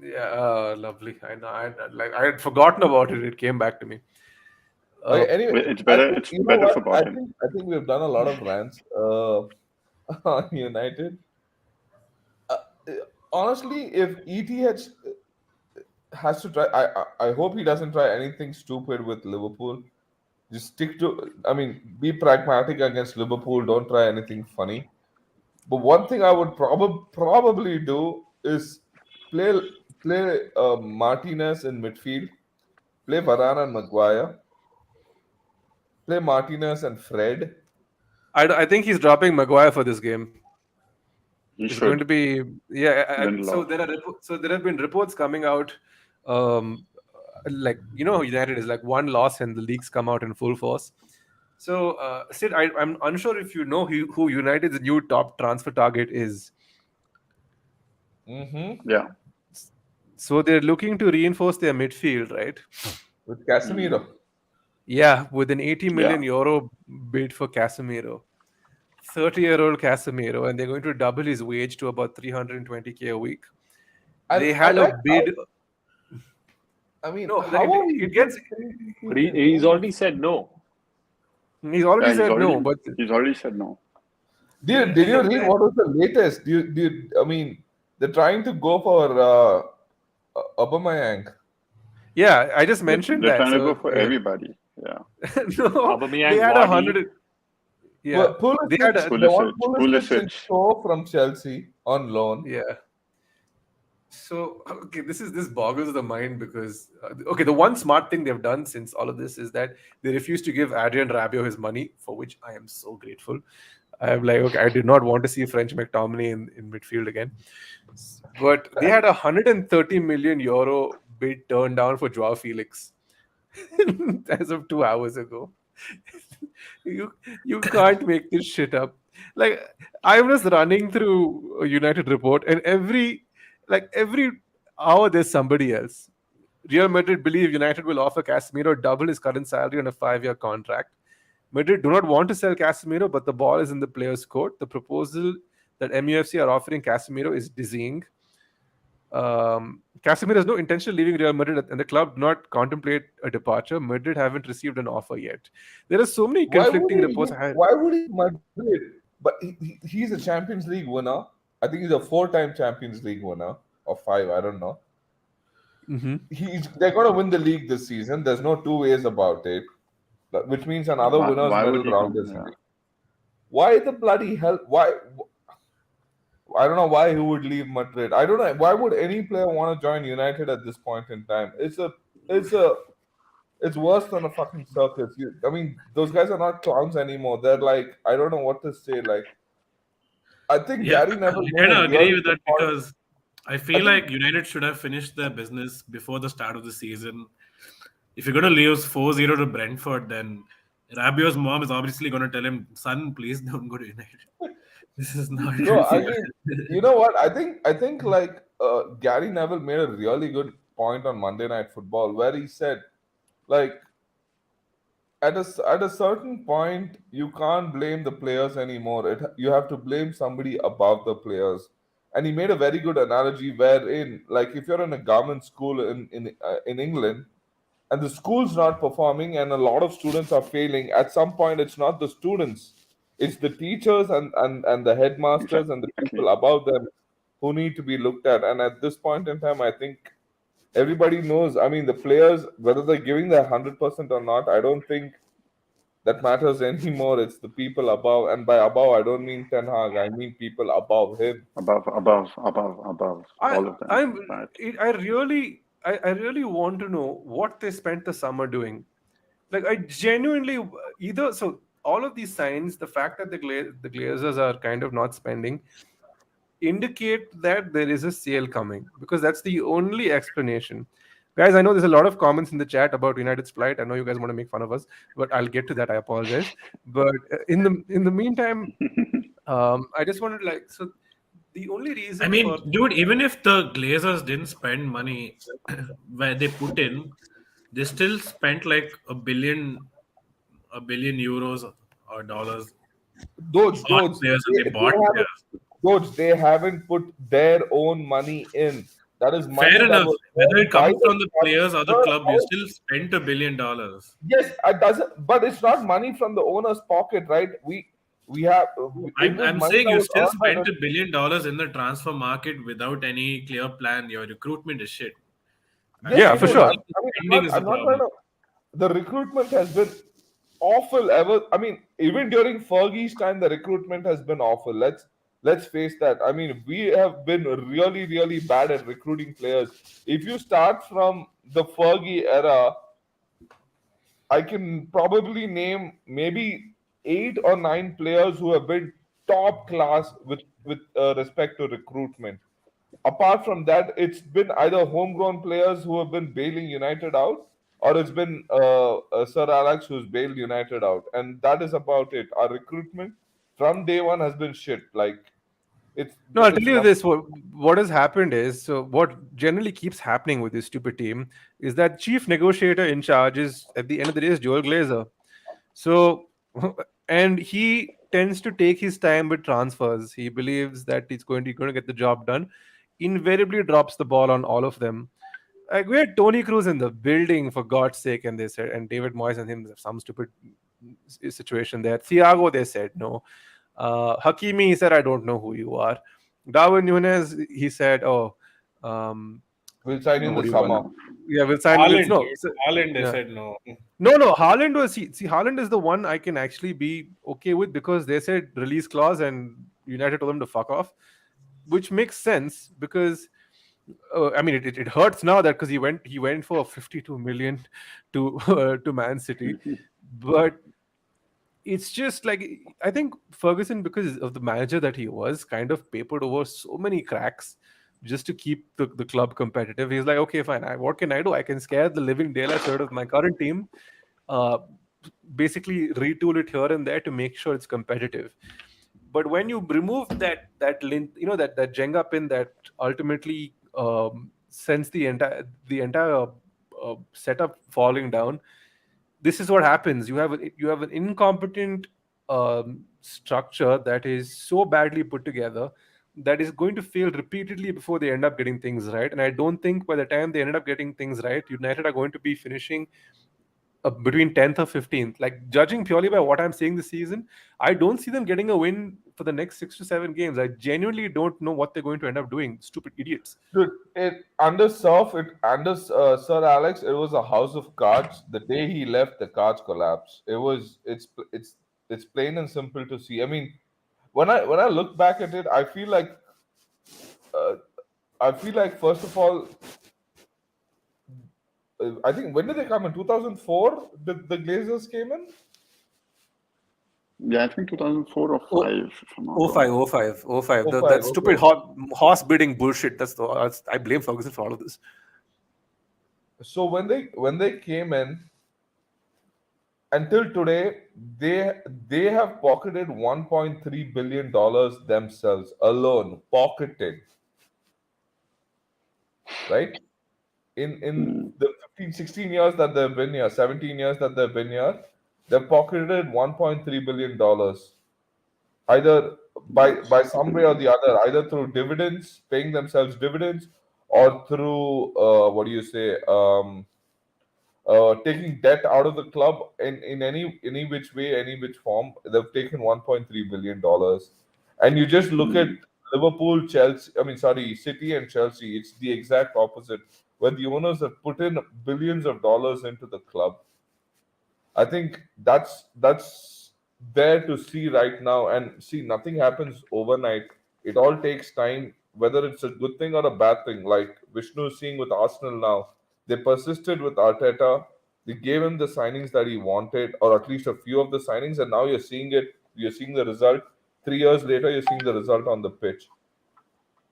Speaker 1: yeah, lovely. I know. I had forgotten about it. It came back to me.
Speaker 4: Okay,
Speaker 1: Uh,
Speaker 4: anyway,
Speaker 5: But it's
Speaker 4: I
Speaker 5: better.
Speaker 4: think
Speaker 5: It's
Speaker 4: you know
Speaker 5: better
Speaker 4: what?
Speaker 5: forgotten.
Speaker 4: I think we've done a lot of rants on United. Uh, Honestly, if ETH has to try, I hope he doesn't try anything stupid with Liverpool. Just stick to. I mean, be pragmatic against Liverpool. Don't try anything funny. But one thing I would probably do is play play Martinez in midfield, play Varane and Maguire, play Martinez and Fred.
Speaker 1: I think he's dropping Maguire for this game.
Speaker 5: He
Speaker 1: It's going to
Speaker 5: should.
Speaker 1: be yeah. So
Speaker 5: Lindelof.
Speaker 1: there have been reports coming out, um, like United is like one loss and the leagues come out in full force. So Sid, I'm unsure if you know who United's new top transfer target is.
Speaker 4: Mm-hmm.
Speaker 5: Yeah.
Speaker 1: So they're looking to reinforce their midfield, right?
Speaker 4: With
Speaker 5: Mm.
Speaker 4: Casemiro.
Speaker 1: Yeah, with an 80
Speaker 5: Yeah.
Speaker 1: million euro bid for Casemiro. 30-year-old Casemiro, and they're going to double his wage to about 320K a week. They
Speaker 4: I
Speaker 1: had a
Speaker 4: like how.
Speaker 1: bid.
Speaker 4: I mean,
Speaker 1: No, like
Speaker 4: how are we
Speaker 1: it
Speaker 4: even
Speaker 1: gets.
Speaker 2: But
Speaker 4: thinking
Speaker 2: he's
Speaker 4: oh my.
Speaker 2: already said no.
Speaker 1: He's already
Speaker 5: Yeah.
Speaker 1: said no, but
Speaker 5: He's already said no.
Speaker 4: Did you read what was the latest? I mean, they're trying to go for Aubameyang.
Speaker 1: yeah, I just mentioned
Speaker 5: They're
Speaker 1: that.
Speaker 5: trying to
Speaker 1: So
Speaker 5: go for everybody. Yeah.
Speaker 1: no, they
Speaker 2: Aubameyang,
Speaker 1: had
Speaker 2: Vardy.
Speaker 1: 100. Yeah, they had
Speaker 4: Pulisic,
Speaker 1: a
Speaker 4: they want
Speaker 5: Pulisic.
Speaker 4: Pulisic and
Speaker 5: Pulisic.
Speaker 4: Shaw from Chelsea on loan.
Speaker 1: yeah. So okay, this boggles the mind because okay, the one smart thing they've done since all of this is that they refused to give Adrian Rabiot his money, for which I am so grateful. I'm like, okay, I did not want to see French McTominay in midfield again. But they had a 130 million euro bid turned down for Joao Felix as of 2 hours ago. you you can't make this shit up. Like I was running through a United report, and every hour there's somebody else. Real Madrid believe United will offer Casemiro double his current salary on a 5-year contract. Madrid do not want to sell Casemiro, but the ball is in the player's court. The proposal that MUFC are offering Casemiro is dizzying. Casemiro has no intention of leaving Real Madrid, and the club do not contemplate a departure. Madrid haven't received an offer yet. There are so many conflicting reports.
Speaker 4: Why would he Madrid? But he's a Champions League winner. I think he's a 4-time Champions League winner or 5. I don't know.
Speaker 1: Mhm.
Speaker 4: They're gonna win the league this season. There's no two ways about it. Which means another winners
Speaker 5: Why
Speaker 4: medal
Speaker 5: would he
Speaker 4: round
Speaker 5: come?
Speaker 4: is
Speaker 5: Yeah.
Speaker 4: hitting. Why the bloody hell? Why? I don't know why he would leave Madrid. I don't know why would any player want to join United at this point in time. It's a it's worse than a fucking circus. I mean, those guys are not clowns anymore. They're like, I don't know what to say. Like, I think
Speaker 3: Yeah,
Speaker 4: Gary Neville
Speaker 3: I
Speaker 4: made
Speaker 3: kind
Speaker 4: a
Speaker 3: of agree
Speaker 4: really
Speaker 3: with
Speaker 4: good
Speaker 3: that
Speaker 4: point.
Speaker 3: because I
Speaker 4: I
Speaker 3: feel
Speaker 4: think
Speaker 3: like United should have finished their business before the start of the season. If you're going to lose 4-0 to Brentford, then Rabiot's mom is obviously going to tell him, son, please don't go to United. This is not
Speaker 4: no,
Speaker 3: good for
Speaker 4: I
Speaker 3: you.
Speaker 4: mean, you know what? I think like Gary Neville made a really good point on Monday Night Football where he said like at a certain point you can't blame the players anymore. You have to blame somebody above the players. And he made a very good analogy wherein like if you're in a government school in England and the school's not performing and a lot of students are failing, at some point it's not the students, it's the teachers and the headmasters and the
Speaker 5: Exactly.
Speaker 4: people above them who need to be looked at. And at this point in time, I think everybody knows. I mean, the players, whether they're giving their 100% or not, I don't think that matters anymore. It's the people above, and by above I don't mean Ten Hag. I mean people above him.
Speaker 5: Above
Speaker 1: I
Speaker 5: all of them.
Speaker 1: I'm
Speaker 5: But
Speaker 1: I really want to know what they spent the summer doing. Like I genuinely either so all of these signs, the fact that the Glazers are kind of not spending, indicate that there is a sale coming because that's the only explanation. Guys, I know there's a lot of comments in the chat about United's plight. I know you guys want to make fun of us, but I'll get to that. I apologize. But in the meantime, I just wanted like so the only
Speaker 3: I
Speaker 1: reason
Speaker 3: mean,
Speaker 1: for
Speaker 3: dude, even if the Glazers didn't spend money where they put in, they still spent like a billion euros or dollars
Speaker 4: Those,
Speaker 3: on
Speaker 4: those,
Speaker 3: players, and they
Speaker 4: they
Speaker 3: bought
Speaker 4: haven't,
Speaker 3: players.
Speaker 4: they haven't put their own money in. That is money
Speaker 3: Fair
Speaker 4: that
Speaker 3: enough.
Speaker 4: was
Speaker 3: Whether
Speaker 4: earned
Speaker 3: it
Speaker 4: by
Speaker 3: comes
Speaker 4: the
Speaker 3: from the
Speaker 4: club.
Speaker 3: players or the
Speaker 4: No,
Speaker 3: club, you still spent $1 billion.
Speaker 4: yes, it doesn't, but it's not money from the owner's pocket, right? We have it was
Speaker 3: I'm
Speaker 4: money
Speaker 3: saying
Speaker 4: that
Speaker 3: you
Speaker 4: was
Speaker 3: still
Speaker 4: earned by
Speaker 3: spent
Speaker 4: the.
Speaker 3: $1 billion in the transfer market without any clear plan. Your recruitment is shit.
Speaker 4: Yes,
Speaker 1: yeah,
Speaker 4: it
Speaker 1: for
Speaker 4: is.
Speaker 3: Your
Speaker 1: sure.
Speaker 4: I mean,
Speaker 3: spending is the
Speaker 4: I'm not trying
Speaker 3: problem.
Speaker 4: to. The recruitment has been awful ever. I mean, even during Fergie's time, the recruitment has been awful. Let's face that. I mean, we have been really, really bad at recruiting players. If you start from the Fergie era, I can probably name maybe 8 or 9 players who have been top class with respect to recruitment. Apart from that, it's been either homegrown players who have been bailing United out, or it's been Sir Alex who's bailed United out, and that is about it. Our recruitment from day one has been shit. Like it's
Speaker 1: No, I'll tell
Speaker 4: it's
Speaker 1: you
Speaker 4: not.
Speaker 1: this. What has happened is so. What generally keeps happening with this stupid team is that chief negotiator in charge is at the end of the day is Joel Glazer. So, and he tends to take his time with transfers. He believes that he's going to get the job done. Invariably drops the ball on all of them. Like we had Tony Cruz in the building for God's sake, and they said, and David Moyes and him some stupid situation there. Thiago, they said no. Hakimi, he said, I don't know who you are. Darwin Nunes, he said, oh, um,
Speaker 4: We'll sign you in
Speaker 1: what
Speaker 4: the
Speaker 1: do you call it?
Speaker 4: summer.
Speaker 1: Yeah, we'll sign. We'll,
Speaker 3: Haaland,
Speaker 1: no,
Speaker 3: dude.
Speaker 1: so,
Speaker 3: Haaland, they
Speaker 1: yeah.
Speaker 3: said no.
Speaker 1: No. Haaland was see. Haaland is the one I can actually be okay with because they said release clause and United told them to fuck off, which makes sense because I mean it hurts now that because he went for 52 million to to Man City, but it's just like I think Ferguson, because of the manager that he was, kind of papered over so many cracks just to keep the club competitive. He's like, okay, fine. What can I do? I can scare the living daylights out of my current team, uh, basically retool it here and there to make sure it's competitive. But when you remove that lint, that Jenga pin that ultimately sends the entire setup falling down, this is what happens. You have an incompetent structure that is so badly put together that is going to fail repeatedly before they end up getting things right. And I don't think by the time they ended up getting things right, United are going to be finishing between 10th or 15th. Like judging purely by what I'm seeing this season, I don't see them getting a win for the next 6 to 7 games. I genuinely don't know what they're going to end up doing. Stupid idiots.
Speaker 4: Dude, under Sir Alex, it was a house of cards. The day he left, the cards collapsed. It's plain and simple to see. I mean, when I look back at it, uh, I feel like first of all, I think when did they come in? 2004. The Glazers came in.
Speaker 5: yeah, I think 2004 or
Speaker 1: Oh,
Speaker 5: 5, if I'm not
Speaker 1: oh
Speaker 5: wrong.
Speaker 1: 05, oh 05, oh 05.
Speaker 4: Oh
Speaker 1: That
Speaker 4: five.
Speaker 1: stupid
Speaker 4: Okay.
Speaker 1: horse bidding bullshit. I blame Ferguson for all of this.
Speaker 4: So when they came in, until today, they have pocketed $1.3 billion themselves alone, pocketed, right? In
Speaker 5: Mm.
Speaker 4: the 15, 16 years that they've been here, 17 years that they've been here, they've pocketed $1.3 billion, either by some way or the other, either through dividends, paying themselves dividends, or through what do you say, taking debt out of the club in any which way, any which form. They've taken $1.3 billion, and you just look at
Speaker 5: Mm.
Speaker 4: Liverpool, Chelsea. I mean, sorry, City and Chelsea. It's the exact opposite, where the owners have put in billions of dollars into the club. I think that's there to see right now. And see, nothing happens overnight. It all takes time, whether it's a good thing or a bad thing. Like Vishnu is seeing with Arsenal now, they persisted with Arteta. They gave him the signings that he wanted, or at least a few of the signings, and now you're seeing it. You're seeing the result. 3 years later, you're seeing the result on the pitch.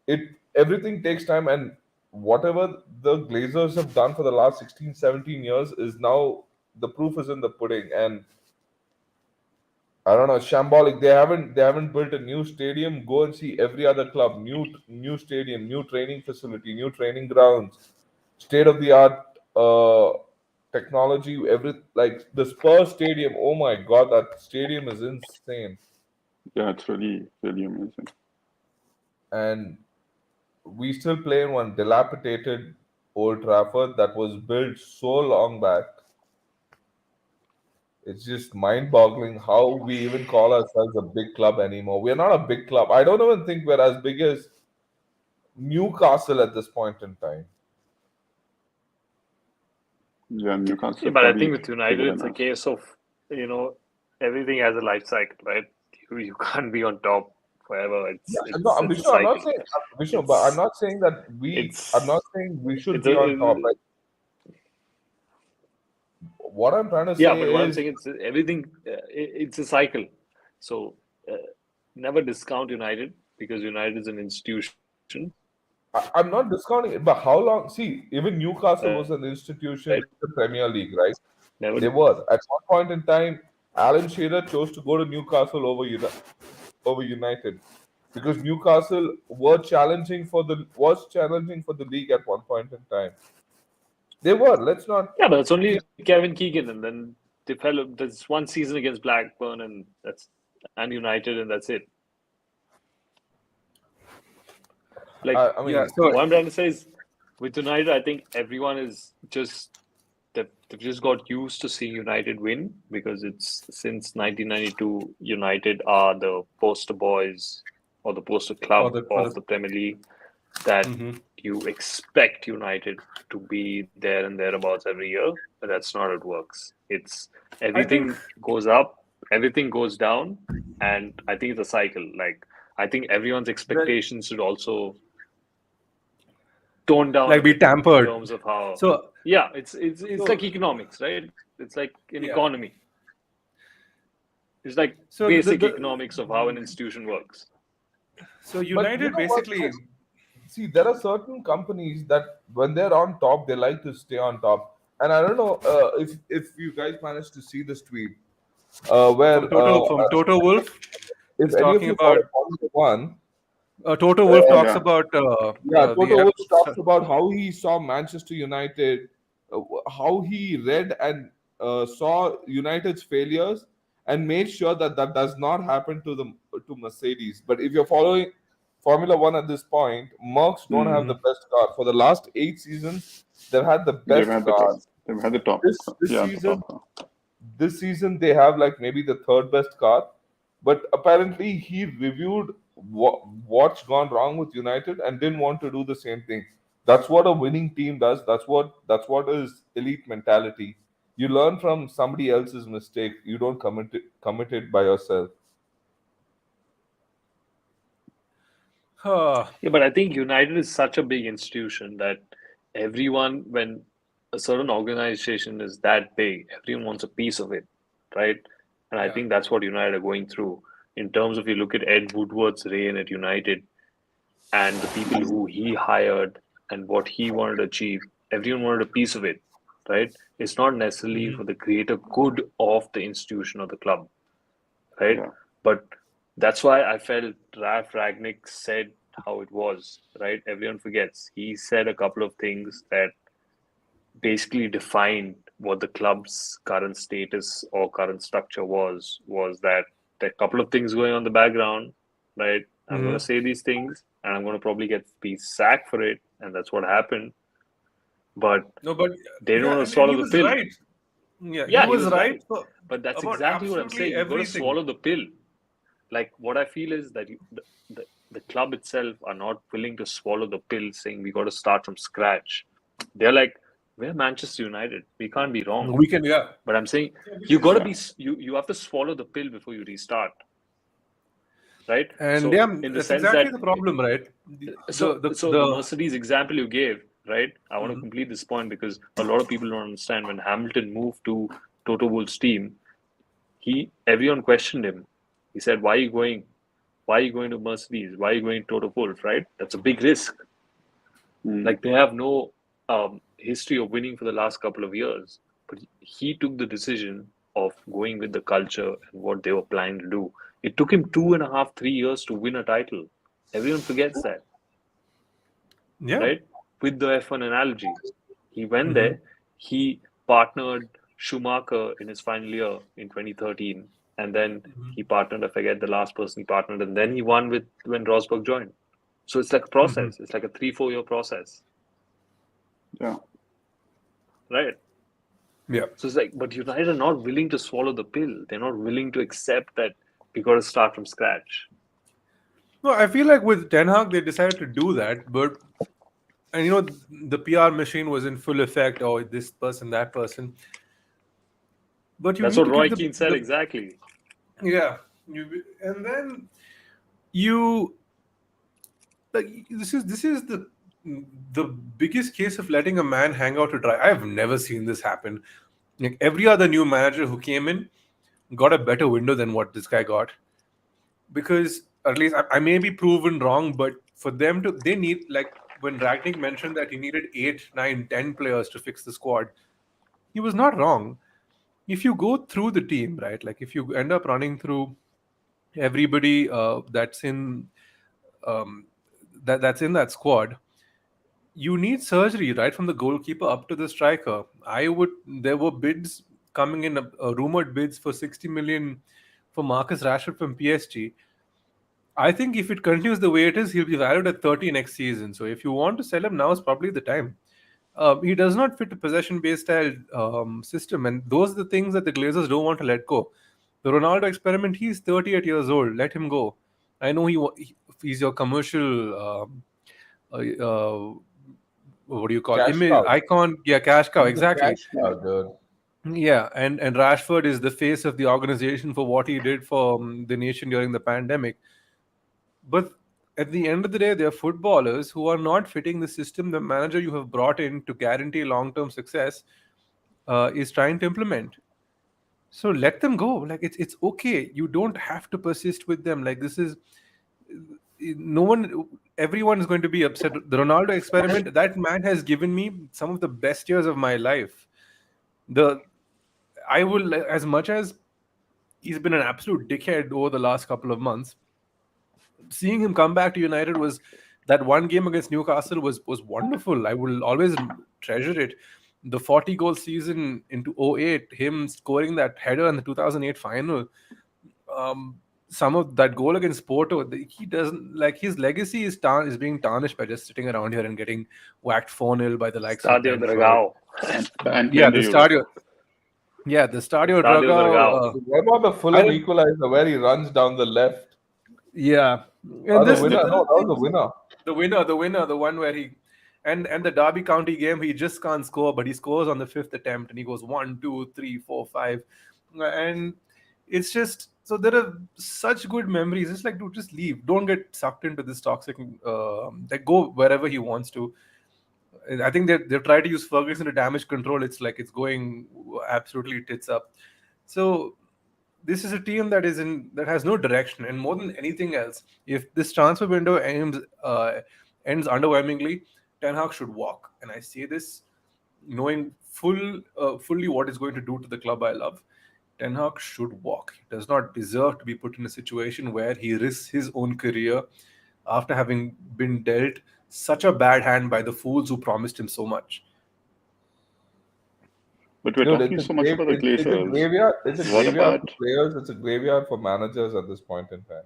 Speaker 4: It Everything takes time, and whatever the Glazers have done for the last 16, 17 years is now the proof is in the pudding. And I don't know, shambolic. They haven't built a new stadium. Go and see every other club. New stadium, new training facility, new training grounds, state of the art technology. Like the Spurs stadium. Oh my god, that stadium is insane.
Speaker 5: Yeah, it's really, really amazing.
Speaker 4: And we still play in one dilapidated Old Trafford that was built so long back. It's just mind-boggling how we even call ourselves a big club anymore. We're not a big club. I don't even think we're as big as Newcastle at this point in time.
Speaker 5: Yeah, Newcastle
Speaker 2: Yeah, but I
Speaker 5: probably
Speaker 2: think with United,
Speaker 5: bigger
Speaker 2: it's
Speaker 5: than
Speaker 2: a
Speaker 5: us.
Speaker 2: case of, everything has a life cycle, right? You can't be on top forever.
Speaker 4: Yeah,
Speaker 2: It's a
Speaker 4: Vishnu, I'm not
Speaker 2: cycle.
Speaker 4: saying Vishnu, but I'm
Speaker 2: It's
Speaker 4: not saying that I'm
Speaker 2: it's
Speaker 4: not saying we should
Speaker 2: it's
Speaker 4: be on top.
Speaker 2: a
Speaker 4: Like what I'm trying to
Speaker 2: yeah,
Speaker 4: say
Speaker 2: but what I'm
Speaker 4: is,
Speaker 2: saying is everything. It's a cycle. So never discount United because United is an institution.
Speaker 4: I'm not discounting it, but how long? See, even Newcastle was an
Speaker 2: Right?
Speaker 4: institution in the Premier League, right?
Speaker 2: Never.
Speaker 4: They were. At one point in time, Alan Shearer chose to go to Newcastle over United because Newcastle was challenging for the league at one point in time. They were. Let's not.
Speaker 2: Yeah, but it's only Kevin Keegan, and then they fell. There's one season against Blackburn, and United, and that's it. Like
Speaker 4: I
Speaker 1: Yeah.
Speaker 4: mean,
Speaker 1: So
Speaker 2: what I'm trying to say is, with United, I think everyone is just they've just got used to seeing United win because it's since 1992, United are the poster boys or the poster
Speaker 1: for
Speaker 2: club
Speaker 1: the
Speaker 2: of the Premier League that
Speaker 1: Mhm.
Speaker 2: you expect United to be there and thereabouts every year, but that's not how it works. It's
Speaker 1: I think
Speaker 2: everything goes up, everything goes down, and I think it's a cycle. Like I think everyone's
Speaker 1: that
Speaker 2: expectations should also tone down a
Speaker 1: like be
Speaker 2: bit in
Speaker 1: tampered.
Speaker 2: terms of how
Speaker 1: So
Speaker 2: yeah, it's like
Speaker 1: so
Speaker 2: economics, right? It's like an
Speaker 1: yeah.
Speaker 2: economy. It's like
Speaker 1: So
Speaker 2: basic economics of how an institution works.
Speaker 1: so
Speaker 4: but you
Speaker 1: United
Speaker 4: know what?
Speaker 1: basically.
Speaker 4: See, there are certain companies that when they're on top, they like to stay on top. And I don't know if you guys managed to see this tweet, where
Speaker 1: From Toto Wolf
Speaker 4: if
Speaker 1: is
Speaker 4: any of
Speaker 1: talking
Speaker 4: you
Speaker 1: about
Speaker 4: follow Formula One,
Speaker 1: Toto Wolf
Speaker 4: uh,
Speaker 1: talks
Speaker 5: Yeah,
Speaker 1: about
Speaker 4: yeah,
Speaker 1: the
Speaker 4: Toto Wolff talks about how he saw Manchester United, how he read and saw United's failures and made sure that that does not happen to Mercedes. But if you're following Formula One at this point, Mercs don't have the
Speaker 1: Mhm.
Speaker 4: best car. For the last 8 seasons, they've had the
Speaker 5: they've
Speaker 4: best
Speaker 5: had the top.
Speaker 4: cars.
Speaker 5: They've had the top.
Speaker 4: This
Speaker 5: Yeah, the
Speaker 4: season,
Speaker 5: top car.
Speaker 4: they have like maybe the third best car, but apparently he reviewed what's gone wrong with United and didn't want to do the same thing. That's what a winning team does. That's what is elite mentality. You learn from somebody else's mistake. You don't commit it by yourself.
Speaker 2: Yeah, but I think United is such a big institution that everyone, when a certain organization is that big, everyone wants a piece of it, right? And I
Speaker 1: Yeah.
Speaker 2: think that's what United are going through. In terms of you look at Ed Woodward's reign at United and the people who he hired and what he wanted to achieve, everyone wanted a piece of it, right? It's not necessarily
Speaker 1: Mhm.
Speaker 2: for the greater good of the institution or the club, right?
Speaker 5: Yeah,
Speaker 2: But that's why I felt Ralph Ragnick said how it was, right? Everyone forgets. He said a couple of things that basically defined what the club's current status or current structure was that there are a couple of things going on in the background, right? I'm going to
Speaker 1: Mhm.
Speaker 2: say these things and I'm going to probably be sacked for it. And that's what happened. But
Speaker 1: No, but
Speaker 2: they didn't
Speaker 1: yeah,
Speaker 2: want to
Speaker 1: and
Speaker 2: swallow
Speaker 1: he
Speaker 2: the
Speaker 1: was
Speaker 2: pill.
Speaker 1: right. Yeah, he
Speaker 2: Yeah, he
Speaker 1: was
Speaker 2: was
Speaker 1: right
Speaker 2: right.
Speaker 1: for,
Speaker 2: But that's
Speaker 1: about
Speaker 2: exactly what I'm
Speaker 1: absolutely
Speaker 2: saying. You got to
Speaker 1: everything.
Speaker 2: swallow the pill. Like what I feel is that the club itself are not willing to swallow the pill, saying we got to start from scratch. They're like, we're Manchester United. We can't be wrong.
Speaker 1: We can, yeah.
Speaker 2: But I'm saying you got to be you have to swallow the pill before you restart, right?
Speaker 1: And
Speaker 2: so
Speaker 1: yeah,
Speaker 2: in the
Speaker 1: that's
Speaker 2: sense
Speaker 1: exactly
Speaker 2: that
Speaker 1: the problem, right?
Speaker 2: so the Mercedes example you gave, right? I want to
Speaker 1: Mhm.
Speaker 2: complete this point because a lot of people don't understand when Hamilton moved to Toto Wolff's team, everyone questioned him. He said, "Why are you going? Why are you going to Mercedes? Why are you going to Toto Wolff? Right? That's a big risk. Like they have no history of winning for the last couple of years, but he took the decision of going with the culture and what they were planning to do. It took him 2.5, 3 years to win a title. Everyone forgets that,
Speaker 1: Yeah.
Speaker 2: right? With the F1 analogy, he went
Speaker 1: Mhm.
Speaker 2: there, he partnered Schumacher in his final year in 2013, and then he partnered, I forget the last person he partnered, and then he won with when Rosberg joined. So it's like a process. It's like a 3-4 year process,
Speaker 5: Yeah.
Speaker 2: right?
Speaker 1: Yeah.
Speaker 2: So it's like, but United are not willing to swallow the pill. They're not willing to accept that we got to start from scratch.
Speaker 1: No, I feel like with Ten Hag, they decided to do that, but and the PR machine was in full effect. Oh, this person, that person. But you
Speaker 2: That's
Speaker 1: need
Speaker 2: what
Speaker 1: to
Speaker 2: Roy
Speaker 1: give
Speaker 2: Keane said exactly.
Speaker 1: yeah, and then you like this is the biggest case of letting a man hang out to dry. I've never seen this happen. Like every other new manager who came in got a better window than what this guy got, because at least I may be proven wrong, but for them to they need, like when Ragnick mentioned that he needed 8, 9, 10 players to fix the squad, he was not wrong. If you go through the team, right, like if you end up running through everybody that's in um, that's in that squad, you need surgery right from the goalkeeper up to the striker. There were bids coming in, rumored bids for 60 million for Marcus Rashford from PSG. I think if it continues the way it is, he'll be valued at 30 next season. So if you want to sell him now, is probably the time. He does not fit a possession-based style system, and those are the things that the Glazers don't want to let go. The Ronaldo experiment, he's 38 years old. Let him go. I know he's your commercial, what do you call,
Speaker 4: Cash
Speaker 1: image
Speaker 4: cow.
Speaker 1: icon? Yeah, cash cow,
Speaker 4: He's a
Speaker 1: exactly.
Speaker 4: cash cow, dude.
Speaker 1: Yeah, and Rashford is the face of the organization for what he did for the nation during the pandemic. But at the end of the day, they're footballers who are not fitting the system the manager you have brought in to guarantee long-term success is trying to implement. So let them go. Like it's okay. You don't have to persist with them. Like this is no one. Everyone is going to be upset. The Ronaldo experiment. That man has given me some of the best years of my life. The I will, as much as he's been an absolute dickhead over the last couple of months, seeing him come back to United was that one game against Newcastle was wonderful. I will always treasure it. The 40 goal season into '08, him scoring that header in the 2008 final, some of that goal against Porto, he doesn't, like, his legacy is being tarnished by just sitting around here and getting whacked 4-0 by the likes of
Speaker 2: Stadio
Speaker 1: Brentford.
Speaker 2: Dragao.
Speaker 5: And
Speaker 1: Yeah,
Speaker 5: playing
Speaker 1: the
Speaker 5: the Euro.
Speaker 1: Stadio. Yeah, the Stadio
Speaker 2: Stadio
Speaker 1: Dragao.
Speaker 2: Dragao.
Speaker 4: What about the Fulham equalizer where he runs down the left?
Speaker 1: Yeah,
Speaker 4: Oh,
Speaker 1: and
Speaker 4: the
Speaker 1: this
Speaker 4: winner.
Speaker 1: the
Speaker 4: No, that was the winner.
Speaker 1: the one where he and the Derby County game, he just can't score, but he scores on the fifth attempt, and he goes 1, 2, 3, 4, 5, and it's just so there are such good memories. It's like, dude, just leave. Don't get sucked into this toxic. Like go wherever he wants to. I think they've tried to use Ferguson to damage control. It's like it's going absolutely tits up. So this is a team that has no direction, and more than anything else, if this transfer window ends underwhelmingly, Ten Hag should walk. And I say this knowing fully what it's going to do to the club I love. Ten Hag should walk. He does not deserve to be put in a situation where he risks his own career after having been dealt such a bad hand by the fools who promised him so much.
Speaker 5: But we're
Speaker 4: Dude,
Speaker 5: talking so much about the
Speaker 4: it's a
Speaker 5: Glazers.
Speaker 4: graveyard. It's a
Speaker 5: What
Speaker 4: graveyard
Speaker 5: about
Speaker 4: for players. It's a graveyard for managers at this point in time.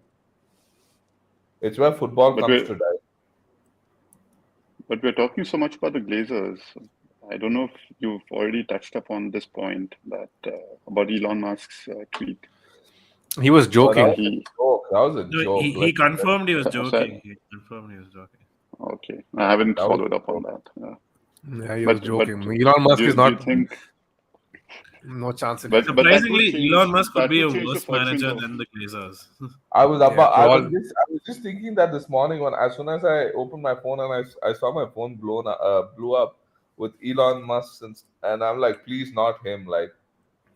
Speaker 4: It's where football
Speaker 5: but
Speaker 4: comes
Speaker 5: we're
Speaker 4: to die.
Speaker 5: but we're talking so much about the Glazers. I don't know if you've already touched upon this point that about Elon Musk's tweet.
Speaker 1: He was
Speaker 4: Oh, that
Speaker 1: joking.
Speaker 4: was a joke. That was a
Speaker 3: No,
Speaker 4: joke.
Speaker 3: he
Speaker 4: Like,
Speaker 3: confirmed he was
Speaker 5: Sorry.
Speaker 3: joking. He confirmed he was joking.
Speaker 5: Okay, I haven't
Speaker 4: That was
Speaker 5: followed
Speaker 4: a
Speaker 5: up on
Speaker 4: joke.
Speaker 5: that. Yeah.
Speaker 1: Yeah, he was
Speaker 5: But
Speaker 1: joking. Elon Musk is
Speaker 5: do you
Speaker 1: not
Speaker 5: think?
Speaker 1: no chance in
Speaker 5: But
Speaker 1: hell.
Speaker 5: that would
Speaker 3: Surprisingly,
Speaker 5: change.
Speaker 3: Elon Musk could
Speaker 5: That
Speaker 3: be
Speaker 5: would
Speaker 3: a
Speaker 5: change the
Speaker 3: worse
Speaker 5: fortunes
Speaker 3: manager
Speaker 5: of.
Speaker 3: than the Glazers.
Speaker 1: Yeah, for all.
Speaker 4: I was just thinking that this morning when as soon as I opened my phone and I saw my phone blew up with Elon Musk and I'm like, please not him. Like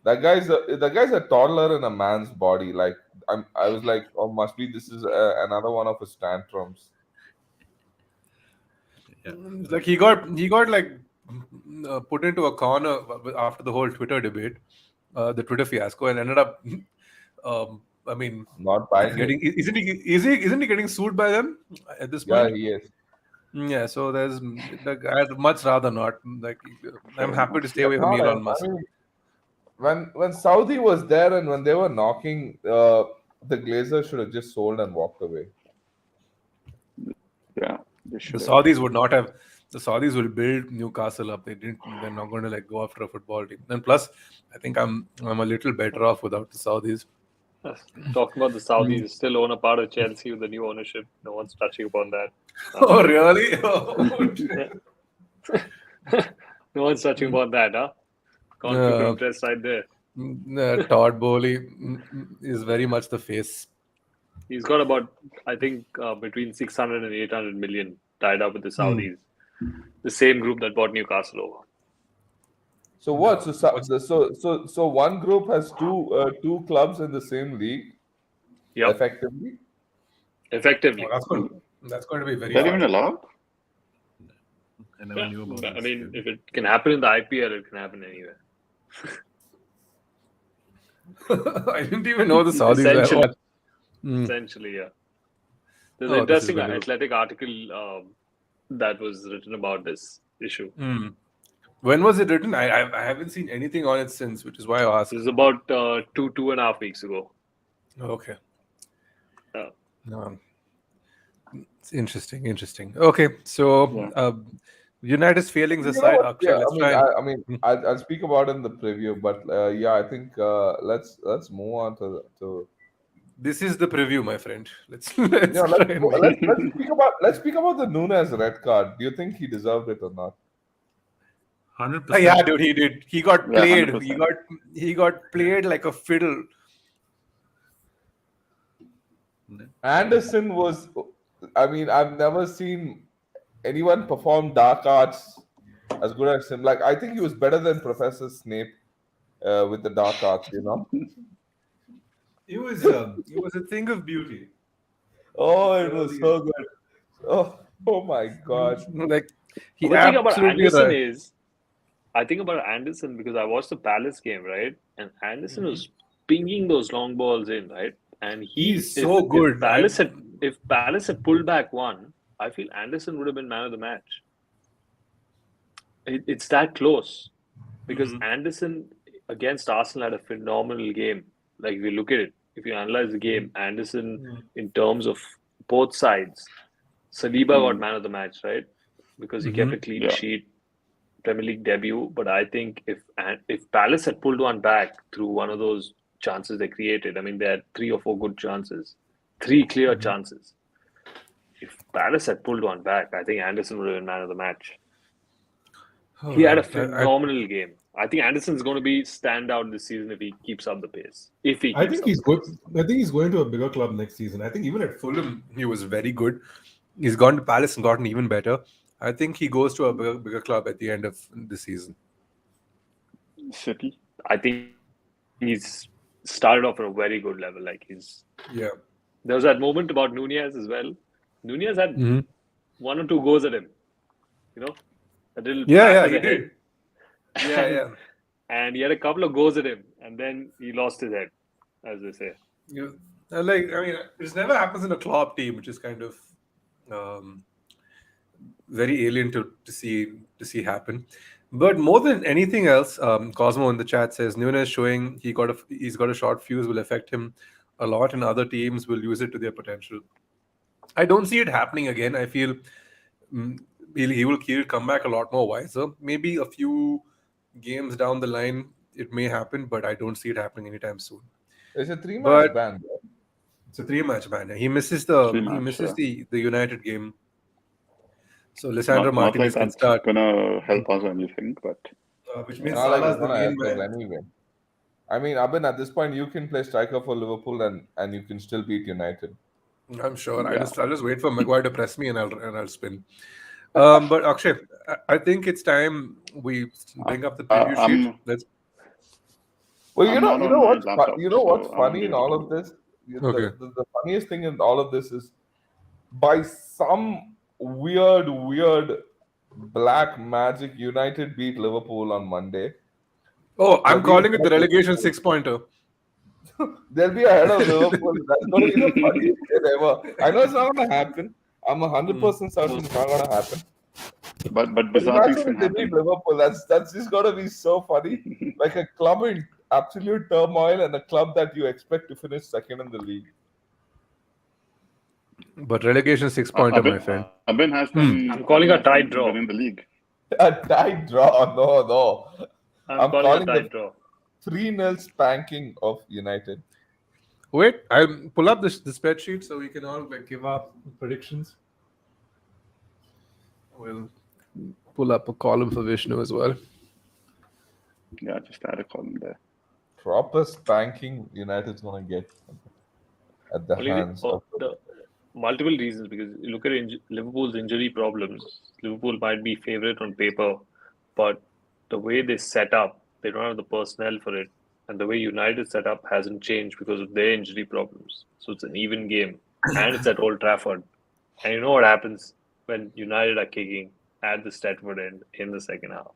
Speaker 4: that guy's a toddler in a man's body. Like I was like, oh, must be this is another one of his tantrums.
Speaker 3: Yeah.
Speaker 1: Like he got like put into a corner after the whole Twitter debate, the Twitter fiasco, and ended up. I mean,
Speaker 4: Not buying it.
Speaker 1: isn't he getting sued by them at this
Speaker 4: Yeah,
Speaker 1: point?
Speaker 4: he is.
Speaker 1: Yeah, so there's like I'd much rather not. Like I'm
Speaker 5: Fair
Speaker 1: happy
Speaker 5: enough.
Speaker 1: to stay away from
Speaker 4: Not
Speaker 1: Elon
Speaker 4: him.
Speaker 1: Musk.
Speaker 4: I mean, when Saudi was there and when they were knocking, the Glazers should have just sold and walked away.
Speaker 5: Yeah, they
Speaker 1: The
Speaker 5: should have.
Speaker 1: Saudis would not have. The Saudis will build Newcastle up. They didn't. They're not going to like go after a football team. And plus, I think I'm a little better off without the Saudis.
Speaker 2: Talking about the Saudis, still own a part of Chelsea with the new ownership. No one's touching upon that.
Speaker 1: Oh really? Oh,
Speaker 2: No one's touching upon that, huh? Conflict of interest right there.
Speaker 1: Todd Bowley is very much the face.
Speaker 2: He's got about, I think, between 600 and 800 million tied up with the Saudis. The same group that bought Newcastle over.
Speaker 4: So what? So one group has two clubs in the same league.
Speaker 2: Yep.
Speaker 4: Effectively.
Speaker 2: Effectively.
Speaker 1: That's going to be
Speaker 5: Is
Speaker 1: very
Speaker 5: that even
Speaker 1: hard.
Speaker 5: allowed?
Speaker 3: I never knew about
Speaker 2: I
Speaker 3: this.
Speaker 2: mean, if it can happen in the IPL, it can happen anywhere.
Speaker 1: I didn't even know the Saudis
Speaker 2: Essentially.
Speaker 1: were.
Speaker 2: Essentially, yeah. There's
Speaker 1: Oh,
Speaker 2: an
Speaker 1: this is
Speaker 2: interesting
Speaker 1: very good.
Speaker 2: Athletic article that was written about this issue.
Speaker 1: When was it written? I haven't seen anything on it since, which is why I asked.
Speaker 2: This is about 2.5 weeks ago.
Speaker 1: Okay.
Speaker 2: Yeah.
Speaker 1: No. It's interesting. Okay, so United's failings
Speaker 4: You know
Speaker 1: aside,
Speaker 4: what?
Speaker 1: Akshay,
Speaker 4: Yeah,
Speaker 1: let's try.
Speaker 4: I'll speak about it in the preview, but yeah, I think let's move on to
Speaker 1: This is the preview, my friend. Let's
Speaker 4: yeah,
Speaker 1: try and
Speaker 4: let's speak about the Nunes red card. Do you think he deserved it or not?
Speaker 3: 100%.
Speaker 1: yeah, dude, he did. He got
Speaker 5: Yeah,
Speaker 1: played.
Speaker 5: 100%.
Speaker 1: He got played like a fiddle.
Speaker 4: Anderson was, I mean, I've never seen anyone perform dark arts as good as him. Like, I think he was better than Professor Snape with the dark arts, you know?
Speaker 1: It was a thing of beauty.
Speaker 4: Oh, it was so good. Oh my God.
Speaker 1: Like he
Speaker 2: The thing about
Speaker 1: absolutely
Speaker 2: Anderson
Speaker 1: right.
Speaker 2: is, I think about Anderson because I watched the Palace game, right? And Anderson was pinging those long balls in, right? And
Speaker 1: He's so good.
Speaker 2: If Palace had pulled back one, I feel Anderson would have been man of the match. It's that close because Anderson against Arsenal had a phenomenal game. Like if you look at it, if you analyze the game, Anderson in terms of both sides, Saliba got man of the match, right? Because he kept a clean sheet, Premier League debut. But I think if Palace had pulled one back through one of those chances they created, I mean, they had 3 or 4 good chances, 3 clear chances. If Palace had pulled one back, I think Anderson would have been man of the match. He had a phenomenal game. I think Anderson's going to be standout this season if he keeps up the pace.
Speaker 6: I think he's good. I think he's going to a bigger club next season. I think even at
Speaker 1: Fulham, he was very good. He's gone to Palace and gotten even better. I think he goes to a bigger club at the end of the season.
Speaker 5: City.
Speaker 2: I think he's started off at a very good level. Like
Speaker 1: Yeah.
Speaker 2: There was that moment about Nunez as well. Nunez had 1 or 2 goes at him. You know, a little pat
Speaker 1: he
Speaker 2: to the head.
Speaker 1: did. Yeah.
Speaker 2: And he had a couple of goes at him, and then he lost his head, as they say.
Speaker 1: Yeah. Like, I mean, this never happens in a club team, which is kind of very alien to see happen. But more than anything else, Cosmo in the chat says Nunes showing he's got a short fuse will affect him a lot, and other teams will use it to their potential. I don't see it happening again. I feel he'll come back a lot more wiser. Maybe a few games down the line it may happen, but I don't see it happening anytime soon.
Speaker 4: It's a 3-match ban.
Speaker 1: It's a 3-match ban. He misses the United game. So Lisandro
Speaker 5: Not
Speaker 1: Martinez
Speaker 5: like
Speaker 1: can
Speaker 5: that's
Speaker 1: start,
Speaker 5: gonna help us or anything, but
Speaker 1: which
Speaker 4: It's
Speaker 1: means
Speaker 4: not like
Speaker 1: Salah's
Speaker 4: it's
Speaker 1: the
Speaker 4: gonna
Speaker 1: main
Speaker 4: help us
Speaker 1: man.
Speaker 4: anyway. I mean, Abin, at this point, you can play striker for Liverpool and you can still beat United.
Speaker 1: I'm sure.
Speaker 5: Yeah.
Speaker 1: I'll just wait for Maguire to press me and I'll spin. But Akshay, I think it's time we bring up the preview sheet.
Speaker 5: I'm
Speaker 1: Let's.
Speaker 4: Well,
Speaker 5: I'm not on my laptop,
Speaker 4: you know what's
Speaker 5: so I won't
Speaker 4: funny
Speaker 5: be
Speaker 4: in
Speaker 5: able
Speaker 4: all
Speaker 5: to.
Speaker 4: of this?
Speaker 1: Okay.
Speaker 4: The funniest thing in all of this is, by some weird black magic, United beat Liverpool on Monday.
Speaker 1: Oh, I'm
Speaker 4: They'll be
Speaker 1: calling it the relegation 6-pointer.
Speaker 4: they'll be ahead of Liverpool. That's going to be the funniest thing ever. I know it's not going to happen. I'm 100% certain it's not going to happen.
Speaker 5: But
Speaker 4: But
Speaker 5: bizarre things
Speaker 4: imagine
Speaker 5: can
Speaker 4: if they beat
Speaker 5: happen.
Speaker 4: Liverpool. That's just got to be so funny. Like a club in absolute turmoil and a club that you expect to finish second in the league.
Speaker 1: But relegation 6-pointer, my friend.
Speaker 5: Abin has them.
Speaker 2: I'm calling a
Speaker 5: Abin has them
Speaker 2: tight draw.
Speaker 5: winning the league.
Speaker 4: A tight draw. No.
Speaker 2: I'm calling a
Speaker 4: calling
Speaker 2: tight
Speaker 4: the
Speaker 2: draw.
Speaker 4: 3-0 spanking of United.
Speaker 1: Wait, I'll pull up the spreadsheet so we can all give our predictions. We'll pull up a column for Vishnu as well.
Speaker 5: Yeah, just add a column there.
Speaker 4: Proper spanking United's going to get at the
Speaker 2: Only
Speaker 4: hands of
Speaker 2: the multiple reasons, because you look at Liverpool's injury problems. Liverpool might be favorite on paper, but the way they set up, they don't have the personnel for it. And the way United set up hasn't changed because of their injury problems. So it's an even game. And it's at Old Trafford. And you know what happens when United are kicking at the Stretford end in the second half.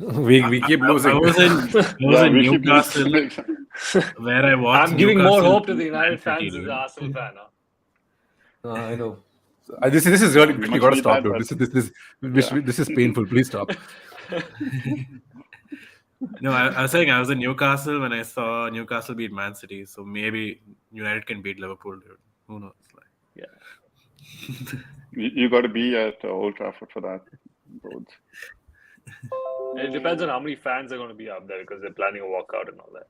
Speaker 1: We keep losing.
Speaker 3: I was in
Speaker 5: we keep
Speaker 3: Newcastle
Speaker 5: losing.
Speaker 3: where I watched.
Speaker 2: I'm giving more
Speaker 3: Newcastle
Speaker 2: hope to the
Speaker 3: beat
Speaker 2: United
Speaker 3: Man City,
Speaker 2: fans as
Speaker 3: dude.
Speaker 2: the Arsenal fan. Huh?
Speaker 1: I know. This is really.
Speaker 5: You
Speaker 1: You
Speaker 5: must
Speaker 1: got to
Speaker 5: need
Speaker 1: stop,
Speaker 5: that,
Speaker 1: dude.
Speaker 5: but-
Speaker 1: This is painful. Please stop.
Speaker 3: No, I was saying I was in Newcastle when I saw Newcastle beat Man City, so maybe United can beat Liverpool, dude. Who knows?
Speaker 5: You got to be at Old Trafford for that, Rhodes.
Speaker 2: It depends on how many fans are going to be up there because they're planning a walkout and all that.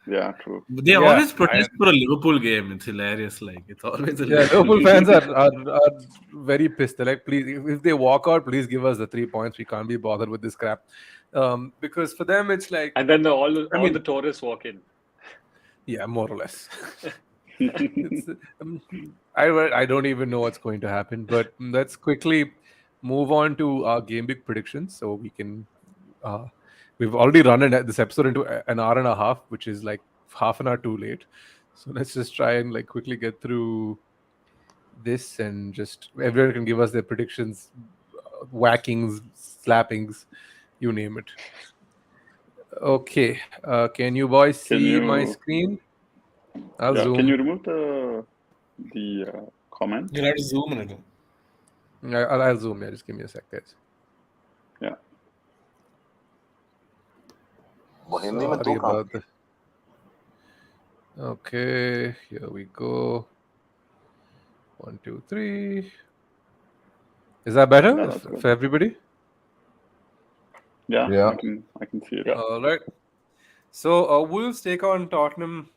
Speaker 5: Yeah, true.
Speaker 3: But they always protest for a Liverpool game. It's hilarious. Like it's always a
Speaker 1: Liverpool fans are very pissed. They're like, please, if they walk out, please give us the 3 points. We can't be bothered with this crap. Because for them, it's like,
Speaker 2: And then all the tourists walk in.
Speaker 1: yeah, more or less. I don't even know what's going to happen. But let's quickly move on to our Gameweek predictions, so we can. We've already run this episode into an hour and a half, which is like half an hour too late. So let's just try and like quickly get through this, and just everyone can give us their predictions, whackings, slappings, you name it. Okay, can you boys see my screen? I'll zoom.
Speaker 5: Can you remove the comment?
Speaker 6: You'll have to zoom in it.
Speaker 1: I'll zoom. Yeah, just give me a sec, guys.
Speaker 5: Yeah.
Speaker 1: Sorry about that. Okay, here we go. 1, 2, 3. Is that better
Speaker 5: that's good.
Speaker 1: for everybody?
Speaker 5: Yeah. I can see it.
Speaker 1: All right. So Wolves take on Tottenham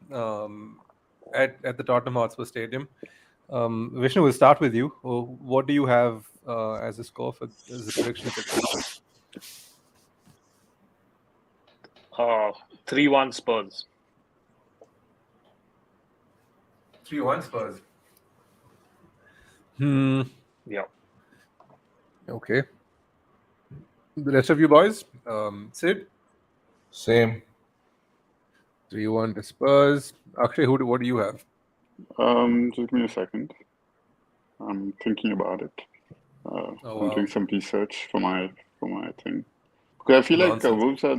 Speaker 1: at the Tottenham Hotspur Stadium. Vishnu, we'll start with you. What do you have as a score as a prediction for
Speaker 2: 3-1 Spurs.
Speaker 1: 3-1 Spurs.
Speaker 2: Yeah.
Speaker 1: Okay. The rest of you boys, Sid?
Speaker 4: Same.
Speaker 1: 3-1 to Spurs. Akshay, what do you have?
Speaker 5: Just give me a second. I'm thinking about it. I'm doing some research for my thing. Because I feel like Wolves are.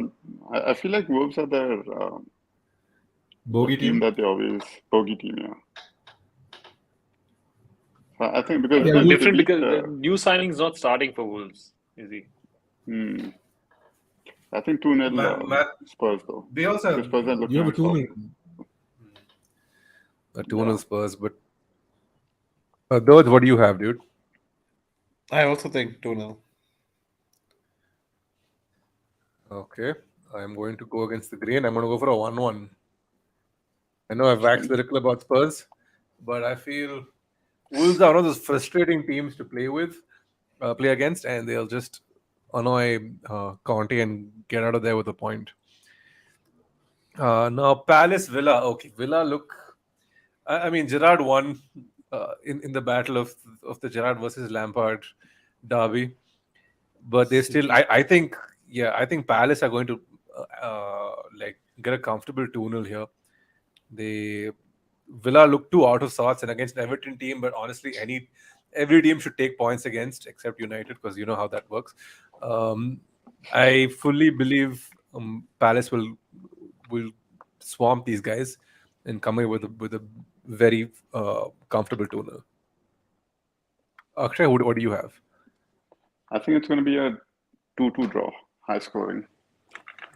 Speaker 5: I feel like Wolves are their
Speaker 6: Bogey team.
Speaker 5: that they always bogey team. Yeah. I think because
Speaker 2: It's
Speaker 5: they
Speaker 2: different
Speaker 5: beat,
Speaker 2: because the new signing's not starting for Wolves, is he?
Speaker 5: I think 2-0 Spurs though.
Speaker 6: They also have.
Speaker 5: Spurs are looking
Speaker 6: You have a
Speaker 5: at top.
Speaker 1: 2-0 Spurs, but those, what do you have, dude?
Speaker 6: I also think 2-0.
Speaker 1: Okay, I'm going to go against the grain. I'm going to go for a 1-1. I know I've waxed lyrical about Spurs, but I feel Wolves are one of those frustrating teams to play against, and they'll just annoy Conte and get out of there with a point. Now Palace Villa. Okay, Villa look. I mean, Gerrard won in the battle of the Gerrard versus Lampard derby, but they still. I think I think Palace are going to like get a comfortable 2-0 here. They Villa look too out of sorts and against an Everton team, but honestly, every team should take points against except United because you know how that works. I fully believe Palace will swamp these guys and come away with a very comfortable 2-0. Akshay, what do you have?
Speaker 5: I think it's going to be a 2-2 draw, high scoring.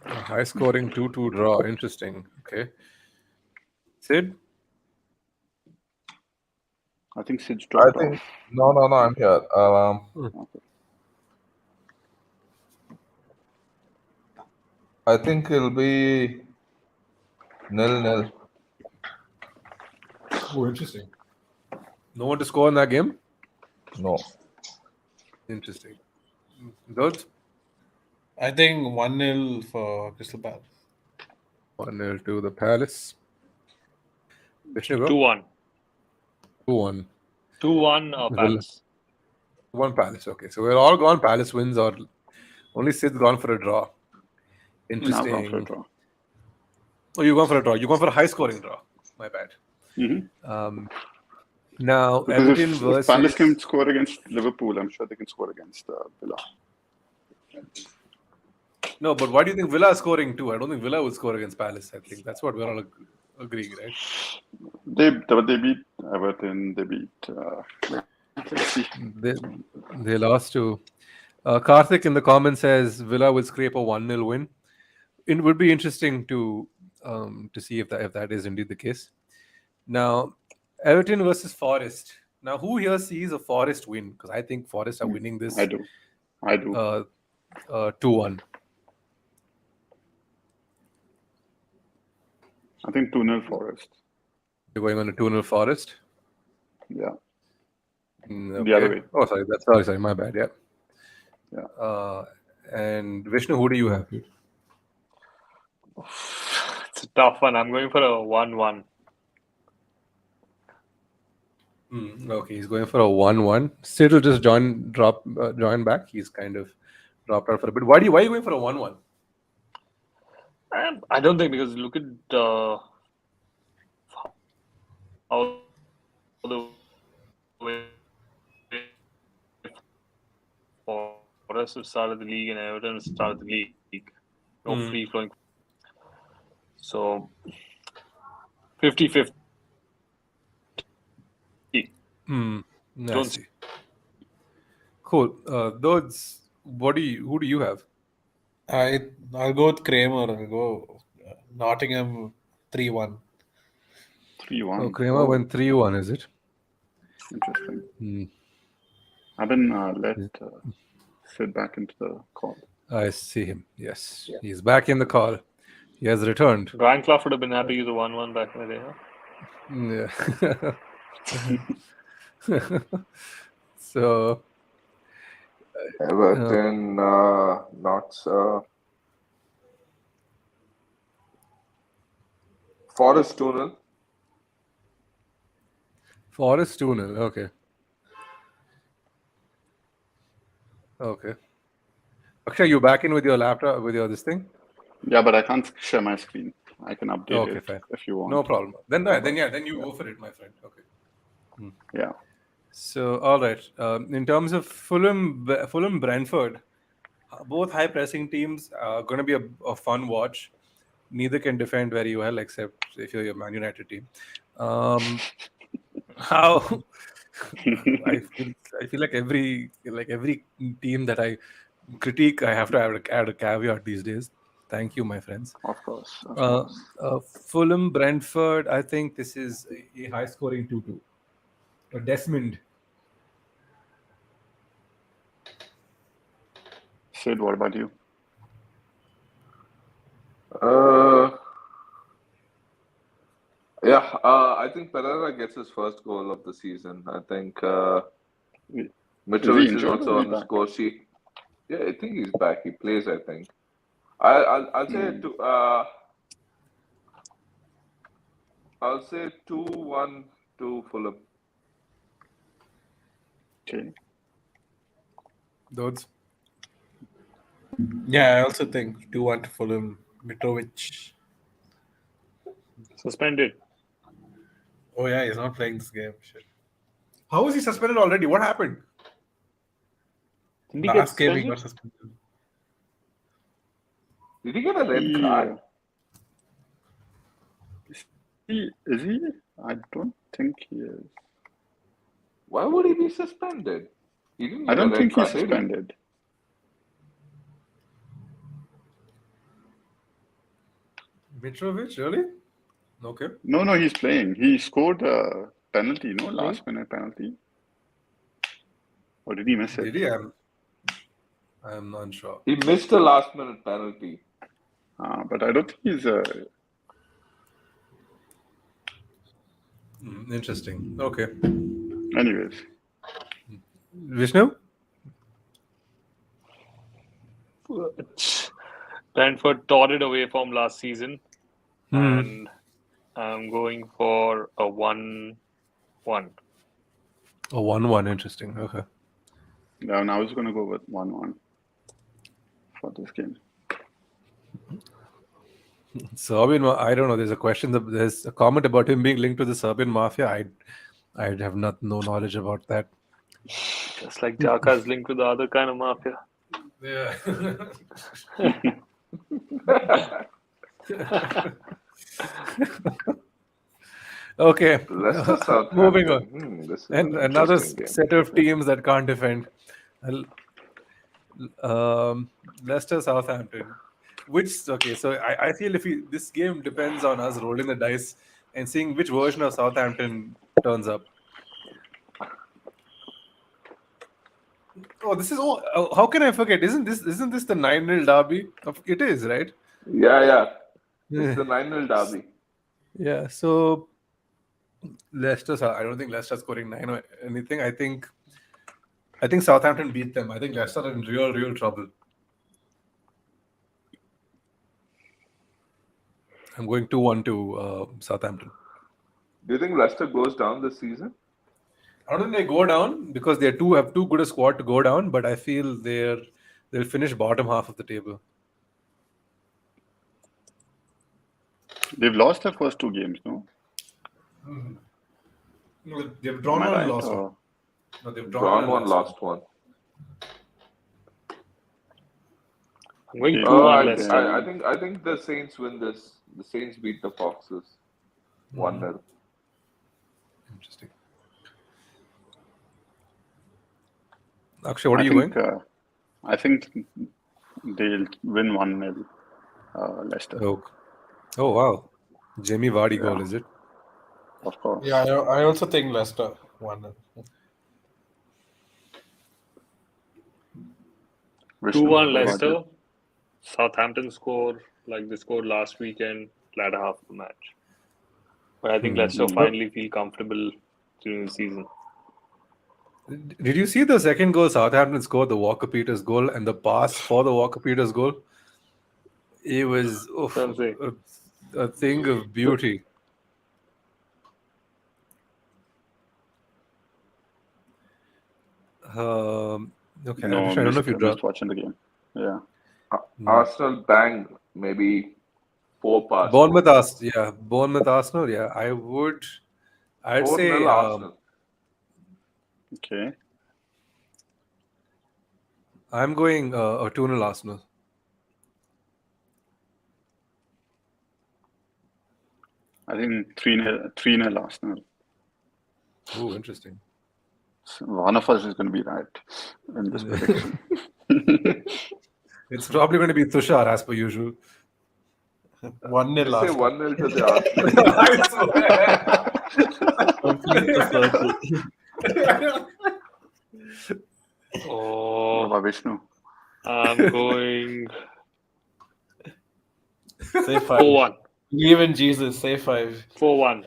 Speaker 1: A high scoring 2-2 draw. Interesting. Okay. Sid?
Speaker 5: I think Sid's
Speaker 4: I
Speaker 5: dropped
Speaker 4: think
Speaker 5: off.
Speaker 4: no, I'm here. I think it'll be 0-0.
Speaker 6: Oh, interesting.
Speaker 1: No one to score in that game?
Speaker 4: No.
Speaker 1: Interesting. Those?
Speaker 3: I think 1-0 for Crystal Palace.
Speaker 1: 1-0 to the Palace.
Speaker 2: 2-1.
Speaker 1: 2-1.
Speaker 2: 2-1 Palace.
Speaker 1: 1 Palace. Okay, so we're all gone Palace wins, or only Sid's gone for a draw.
Speaker 5: Now
Speaker 1: Interesting.
Speaker 5: gone for a draw.
Speaker 1: Oh, you've gone for a draw. You've gone for a high scoring draw. My bad.
Speaker 5: Mm-hmm.
Speaker 1: Now,
Speaker 5: Because
Speaker 1: Everton
Speaker 5: if
Speaker 1: versus.
Speaker 5: Palace can score against Liverpool, I'm sure they can score against Villa.
Speaker 1: No, but why do you think Villa is scoring too? I don't think Villa will score against Palace. I think that's what we're all agreeing, right?
Speaker 5: They beat Everton. They beat. Let's see.
Speaker 1: They lost to. Karthik in the comments says Villa will scrape a 1-0 win. It would be interesting to see if that is indeed the case. Now, Everton versus Forest. Now, who here sees a Forest win? Because I think Forest are winning this.
Speaker 5: I do.
Speaker 1: 2-1.
Speaker 5: I think 2-0 Forest.
Speaker 1: You're going on a 2-0 Forest?
Speaker 5: Yeah.
Speaker 1: Okay.
Speaker 5: The other way.
Speaker 1: Oh, sorry, my bad. Yeah.
Speaker 5: Yeah.
Speaker 1: And Vishnu, who do you have?
Speaker 2: It's a tough one. I'm going for a 1-1.
Speaker 1: Okay, he's going for a 1-1. Sid will just join back. He's kind of dropped out for a bit. Why are you going for a 1-1?
Speaker 2: I don't think, because look at how the way Forest have started the league and Everton have started the league. No free flowing. So 50-50.
Speaker 1: I
Speaker 2: Don't
Speaker 1: see. Cool. Those. Who do you have?
Speaker 3: I'll go with Kramer. I'll go Nottingham 3-1.
Speaker 5: 3-1.
Speaker 1: Oh, Kramer went 3-1, is it?
Speaker 5: Interesting. I've been let Sid back into the call.
Speaker 1: I see him. Yes, he's back in the call. He has returned.
Speaker 2: Brian Clough would have been happy with the 1-1 back in the day, huh?
Speaker 1: Yeah. So
Speaker 4: Everton, not Forest 2-0.
Speaker 1: Forest 2-0. Okay. Akshay, you back in with your laptop, with your this thing?
Speaker 5: Yeah, but I can't share my screen. I can update it
Speaker 1: fine.
Speaker 5: if you want.
Speaker 1: No problem. Then you go for it, my friend. Okay.
Speaker 5: Yeah.
Speaker 1: So, all right. In terms of Fulham Brentford, both high pressing teams are going to be a fun watch. Neither can defend very well, except if you're a Man United team. How I feel like every team that I critique, I have to add a caveat these days. Thank you, my friends.
Speaker 5: Of course.
Speaker 1: Fulham Brentford. I think this is a high scoring 2-2. Desmond.
Speaker 5: Sid, what about you?
Speaker 4: Yeah, I think Pereira gets his first goal of the season. I think
Speaker 5: Is he
Speaker 4: Mitrovic is
Speaker 5: injured or
Speaker 4: also
Speaker 5: is he
Speaker 4: on the
Speaker 5: back?
Speaker 4: score sheet. Yeah, I think he's back. He plays, I think. I'll say
Speaker 5: Hmm.
Speaker 4: I'll say 2-1 to Fulham.
Speaker 5: Okay.
Speaker 1: Those.
Speaker 3: Yeah, I also think 2-1 to Fulham. Mitrovic.
Speaker 2: Suspended.
Speaker 3: Oh yeah, he's not playing this game. Shit.
Speaker 1: How was he suspended already? What happened?
Speaker 2: Didn't he get
Speaker 3: Last game he
Speaker 2: suspended?
Speaker 3: got suspended.
Speaker 4: Did he get a red
Speaker 5: He,
Speaker 4: card?
Speaker 5: is he? I don't think he is.
Speaker 4: Why would he be suspended? He didn't
Speaker 5: I
Speaker 4: get a
Speaker 5: don't
Speaker 4: red
Speaker 5: think he's
Speaker 4: card, did he?
Speaker 5: suspended.
Speaker 1: Mitrovic, really? Okay.
Speaker 5: No, he's playing. He scored a penalty, no?
Speaker 2: Playing?
Speaker 5: Last minute penalty. Or did he miss it?
Speaker 1: Did he? I'm not sure.
Speaker 4: He missed a last minute penalty.
Speaker 5: But I don't think he's
Speaker 1: Interesting. Okay.
Speaker 5: anyways.
Speaker 1: Vishnu?
Speaker 2: Brentford tore it away from last season,
Speaker 1: Hmm.
Speaker 2: and I'm going for a 1-1.
Speaker 1: Oh, 1-1. Interesting. Okay.
Speaker 5: Yeah, and I was gonna go with 1-1 for this game.
Speaker 1: Serbian, I don't know. There's a question. There's a comment about him being linked to the Serbian mafia. I have no knowledge about that.
Speaker 2: Just like Jaka is linked to the other kind of mafia.
Speaker 1: Yeah. Okay.
Speaker 4: Leicester Southampton.
Speaker 1: Moving on.
Speaker 4: This is
Speaker 1: And
Speaker 4: an
Speaker 1: another
Speaker 4: interesting game.
Speaker 1: set of teams that can't defend. Leicester Southampton. Okay, so I feel this game depends on us rolling the dice and seeing which version of Southampton turns up. Oh, this is how can I forget? Isn't this the 9-0 derby? It is, right?
Speaker 4: Yeah. It's the 9-0 derby.
Speaker 1: Yeah, so Leicester, I don't think Leicester scoring 9 or anything. I think Southampton beat them. I think Leicester are in real trouble. I'm going 2-1 to Southampton.
Speaker 4: Do you think Leicester goes down this season?
Speaker 1: I don't think they go down because they have too good a squad to go down, but I feel they'll finish bottom half of the table.
Speaker 5: They've lost their first two games, no?
Speaker 1: No, they've drawn
Speaker 5: Am I
Speaker 1: one and
Speaker 5: right,
Speaker 1: lost one.
Speaker 5: or-
Speaker 1: No, they've
Speaker 4: Drawn one, lost one.
Speaker 2: I'm going
Speaker 5: Okay.
Speaker 2: 2-1
Speaker 4: I
Speaker 2: Leicester.
Speaker 4: think the Saints win this. The Saints beat the Foxes 1-0.
Speaker 1: Interesting. Akshay, what are you going?
Speaker 5: I think they'll win 1-0, Leicester.
Speaker 1: Oh wow. Jamie Vardy goal, is it?
Speaker 5: Of course.
Speaker 3: Yeah, I also think Leicester 1-0.
Speaker 2: 2-1 Leicester. Southampton score like they scored last weekend, latter half of the match. But I think Leicester finally feel comfortable during the season.
Speaker 1: Did you see the second goal Southampton scored, the Walker-Peters goal, and the pass for the Walker-Peters goal? It was a thing of beauty. Okay,
Speaker 5: No,
Speaker 1: I don't know if you
Speaker 5: missed
Speaker 1: dropped.
Speaker 5: watching the game. Yeah.
Speaker 4: Arsenal bang maybe 4 passes.
Speaker 1: Bournemouth Arsenal. Yeah, I'd
Speaker 4: 4-0
Speaker 1: say
Speaker 4: Arsenal.
Speaker 5: Okay.
Speaker 1: I'm going a 2-0 Arsenal.
Speaker 5: I think 3-0 Arsenal.
Speaker 1: Oh, interesting.
Speaker 5: So one of us is going to be right in this prediction.
Speaker 1: It's probably going to be Tushar as per usual.
Speaker 3: 1-0
Speaker 4: I say
Speaker 3: Arsenal.
Speaker 4: 1-0 to the Arsenal.
Speaker 1: I swear.
Speaker 3: Complete the circle.
Speaker 5: What
Speaker 2: Oh,
Speaker 5: about Vishnu?
Speaker 2: I'm going
Speaker 3: Say 5.
Speaker 2: 4-1.
Speaker 7: Believe in Jesus. Say 5.
Speaker 2: 4-1.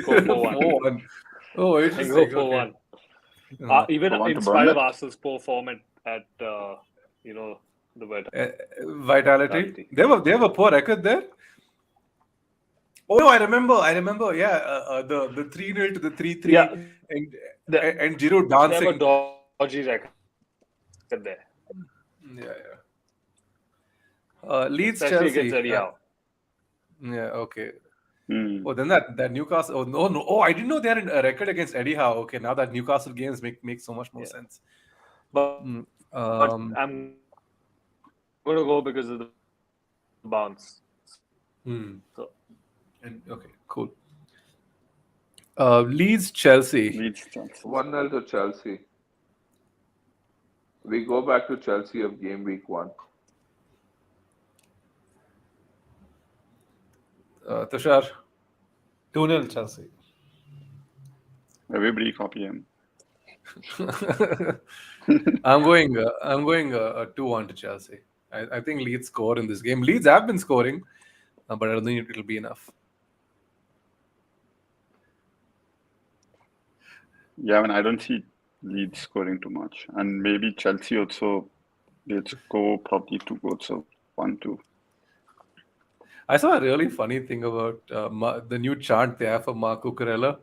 Speaker 2: Go 4-1.
Speaker 1: 4-1. Oh,
Speaker 2: I go
Speaker 1: interesting.
Speaker 2: 4-1.
Speaker 1: Okay.
Speaker 2: Even
Speaker 5: 4-1
Speaker 2: in
Speaker 5: to
Speaker 2: spite of
Speaker 5: Burnley?
Speaker 2: Arsenal's poor form at the
Speaker 1: Vitality. They have a poor record there. Oh no, I remember. Yeah, the 3-0 to the 3-3,
Speaker 2: Yeah,
Speaker 1: and Giroud
Speaker 2: they have a
Speaker 1: dancing.
Speaker 2: dodgy record there,
Speaker 1: Yeah. Leeds
Speaker 2: especially against
Speaker 1: Chelsea.
Speaker 2: Eddie Howe.
Speaker 1: Yeah. Okay.
Speaker 5: Hmm.
Speaker 1: Oh, then that Newcastle. Oh no. Oh, I didn't know they had a record against Eddie Howe. Okay, now that Newcastle games make so much more sense.
Speaker 2: But
Speaker 1: Um,
Speaker 2: I'm going to go because of the bounce. So
Speaker 1: okay, cool. Leeds Chelsea.
Speaker 5: Leeds Chelsea.
Speaker 4: 1-0 to Chelsea. We go back to Chelsea of game week 1.
Speaker 1: Tushar.
Speaker 7: 2-0 Chelsea.
Speaker 5: Everybody copy him.
Speaker 1: I'm going 2-1 to Chelsea. I think Leeds score in this game. Leeds have been scoring, but I don't think it'll be enough.
Speaker 5: Yeah, I mean, I don't see Leeds scoring too much. And maybe Chelsea also, they'll score probably 2 goals, so 1-2.
Speaker 1: I saw a really funny thing about the new chant they have for Mark Cucurella.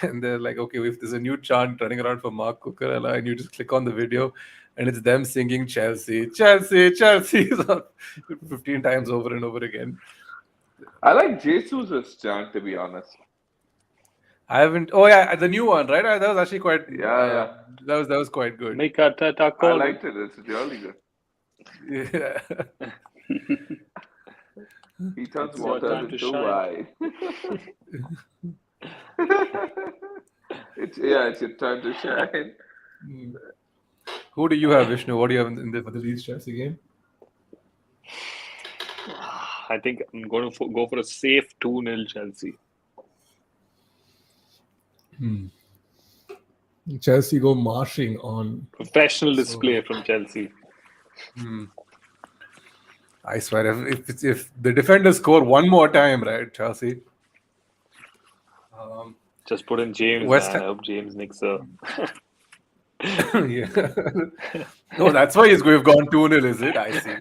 Speaker 1: And they're like, okay, if there's a new chant running around for Mark Cucurella, and you just click on the video, and it's them singing Chelsea, Chelsea, Chelsea 15 times over and over again.
Speaker 4: I like Jesus' chant, to be honest.
Speaker 1: I haven't. Oh yeah, the new one, right? That was actually quite.
Speaker 4: Yeah.
Speaker 1: That was quite good.
Speaker 2: make a
Speaker 4: I liked it. It's really good.
Speaker 1: Yeah.
Speaker 4: He turns
Speaker 2: It's your
Speaker 4: water
Speaker 2: time to
Speaker 4: into
Speaker 2: shine.
Speaker 4: wine. It's your turn to shine.
Speaker 1: Who do you have, Vishnu? What do you have for the Leeds Chelsea game?
Speaker 2: I think I'm going to go for a safe 2-0 Chelsea.
Speaker 6: Chelsea go marching on.
Speaker 2: Professional display from Chelsea.
Speaker 1: I swear, if the defenders score one more time, right, Chelsea.
Speaker 2: Just put in James,
Speaker 1: West
Speaker 2: man.
Speaker 1: Ham-
Speaker 2: I hope James nicks a.
Speaker 1: Yeah. No, that's why we've gone 2-0, is it? I see.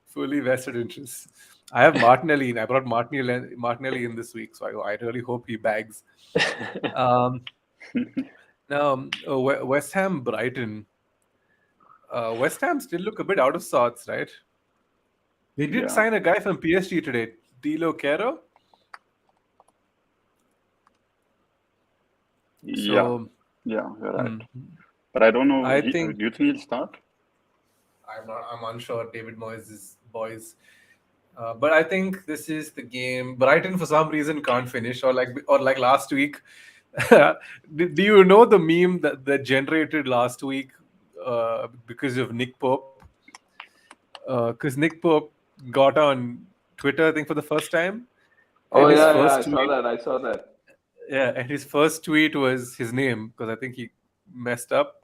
Speaker 1: Fully vested interests. I have Martinelli in. I brought Martinelli in this week, so I really hope he bags. Now, West Ham Brighton. West Ham still look a bit out of sorts, right? They did sign a guy from PSG today, Dilo Quero.
Speaker 5: Yeah, you're right. But I don't know.
Speaker 1: I think-
Speaker 5: Do you think he'll start?
Speaker 1: I'm unsure. David Moyes' boys. But I think this is the game. Brighton, for some reason, can't finish, or like last week. Do you know the meme that generated last week because of Nick Pope? Because Nick Pope got on Twitter, I think, for the first time.
Speaker 4: Oh
Speaker 1: And his
Speaker 4: yeah,
Speaker 1: first
Speaker 4: I saw that.
Speaker 1: Yeah, and his first tweet was his name because I think he messed up,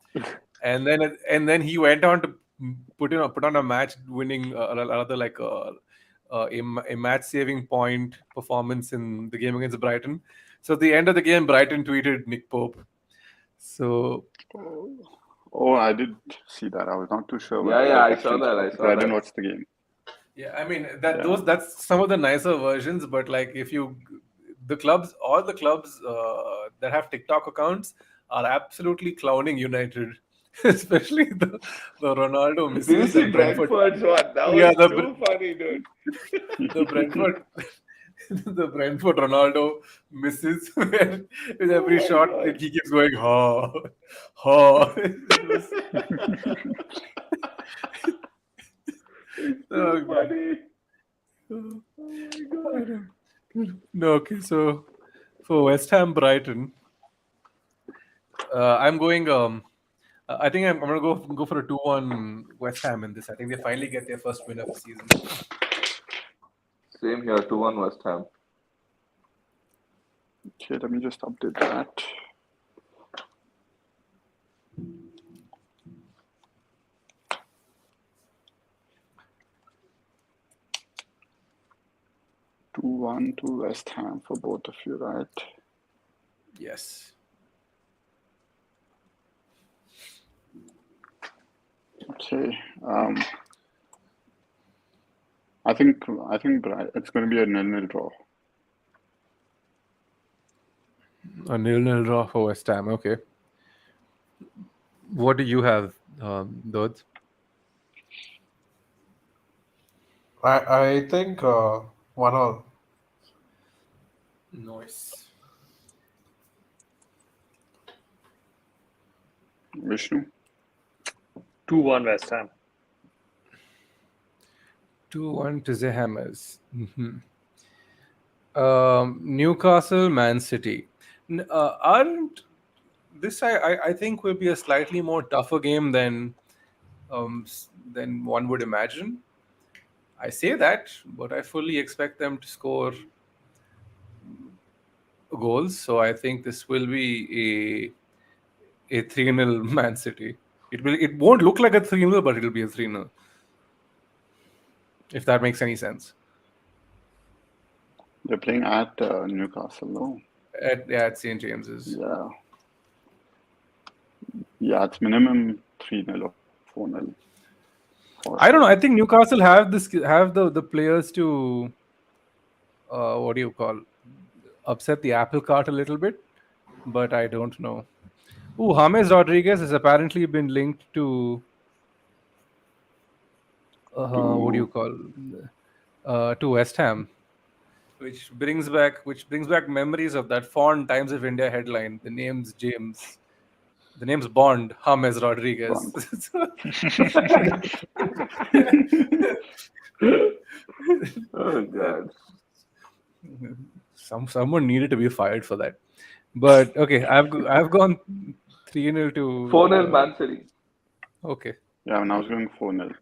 Speaker 1: and then he went on to put on a match-winning, a match-saving point performance in the game against Brighton. So at the end of the game, Brighton tweeted Nick Pope. So
Speaker 5: Oh, I did see that. I was not too sure.
Speaker 4: Yeah, I saw that.
Speaker 5: I didn't watch the game.
Speaker 1: yeah, I mean that's some of the nicer versions, but like all the clubs that have TikTok accounts are absolutely clowning United, especially the Ronaldo misses.
Speaker 4: Did you see
Speaker 1: and
Speaker 4: Brentford's one? That was too funny, dude.
Speaker 1: The Brentford. The Brentford Ronaldo misses where with every shot he keeps going ha.
Speaker 4: It's so funny.
Speaker 1: Oh my god. No, okay, so for West Ham Brighton, I'm going. I think I'm gonna go for a 2-1 West Ham in this. I think they finally get their first win of the season.
Speaker 4: Same here, 2-1 West Ham.
Speaker 5: Okay, let me just update that. 2-1 to West Ham for both of you, right?
Speaker 1: Yes.
Speaker 5: Okay. I think it's going to be a 0-0 draw.
Speaker 1: A 0-0 draw for West Ham. Okay. What do you have, Dodds?
Speaker 7: I think 1-1.
Speaker 1: Nice.
Speaker 5: Vishnu?
Speaker 2: 2-1 West Ham.
Speaker 1: 2-1 to the Hammers. Newcastle, Man City. Aren't this? I think will be a slightly more tougher game than one would imagine. I say that, but I fully expect them to score goals. So I think this will be a 3-0 Man City. It won't look like a 3-0, but it'll be a 3-0. If that makes any sense.
Speaker 5: They're playing at Newcastle, no?
Speaker 1: At St. James's.
Speaker 5: Yeah. Yeah, it's minimum 3-0 or 4-0.
Speaker 1: I don't know. I think Newcastle have the players to what do you call, upset the apple cart a little bit, but I don't know. James Rodriguez has apparently been linked to what do you call, to West Ham, which brings back memories of that fond Times of India headline. The name's Bond, James Rodriguez.
Speaker 4: Oh God.
Speaker 1: Someone needed to be fired for that. But okay, I've gone 3-0 to
Speaker 4: 4-0 Man City.
Speaker 1: Okay.
Speaker 5: Yeah, and I was going 4-0.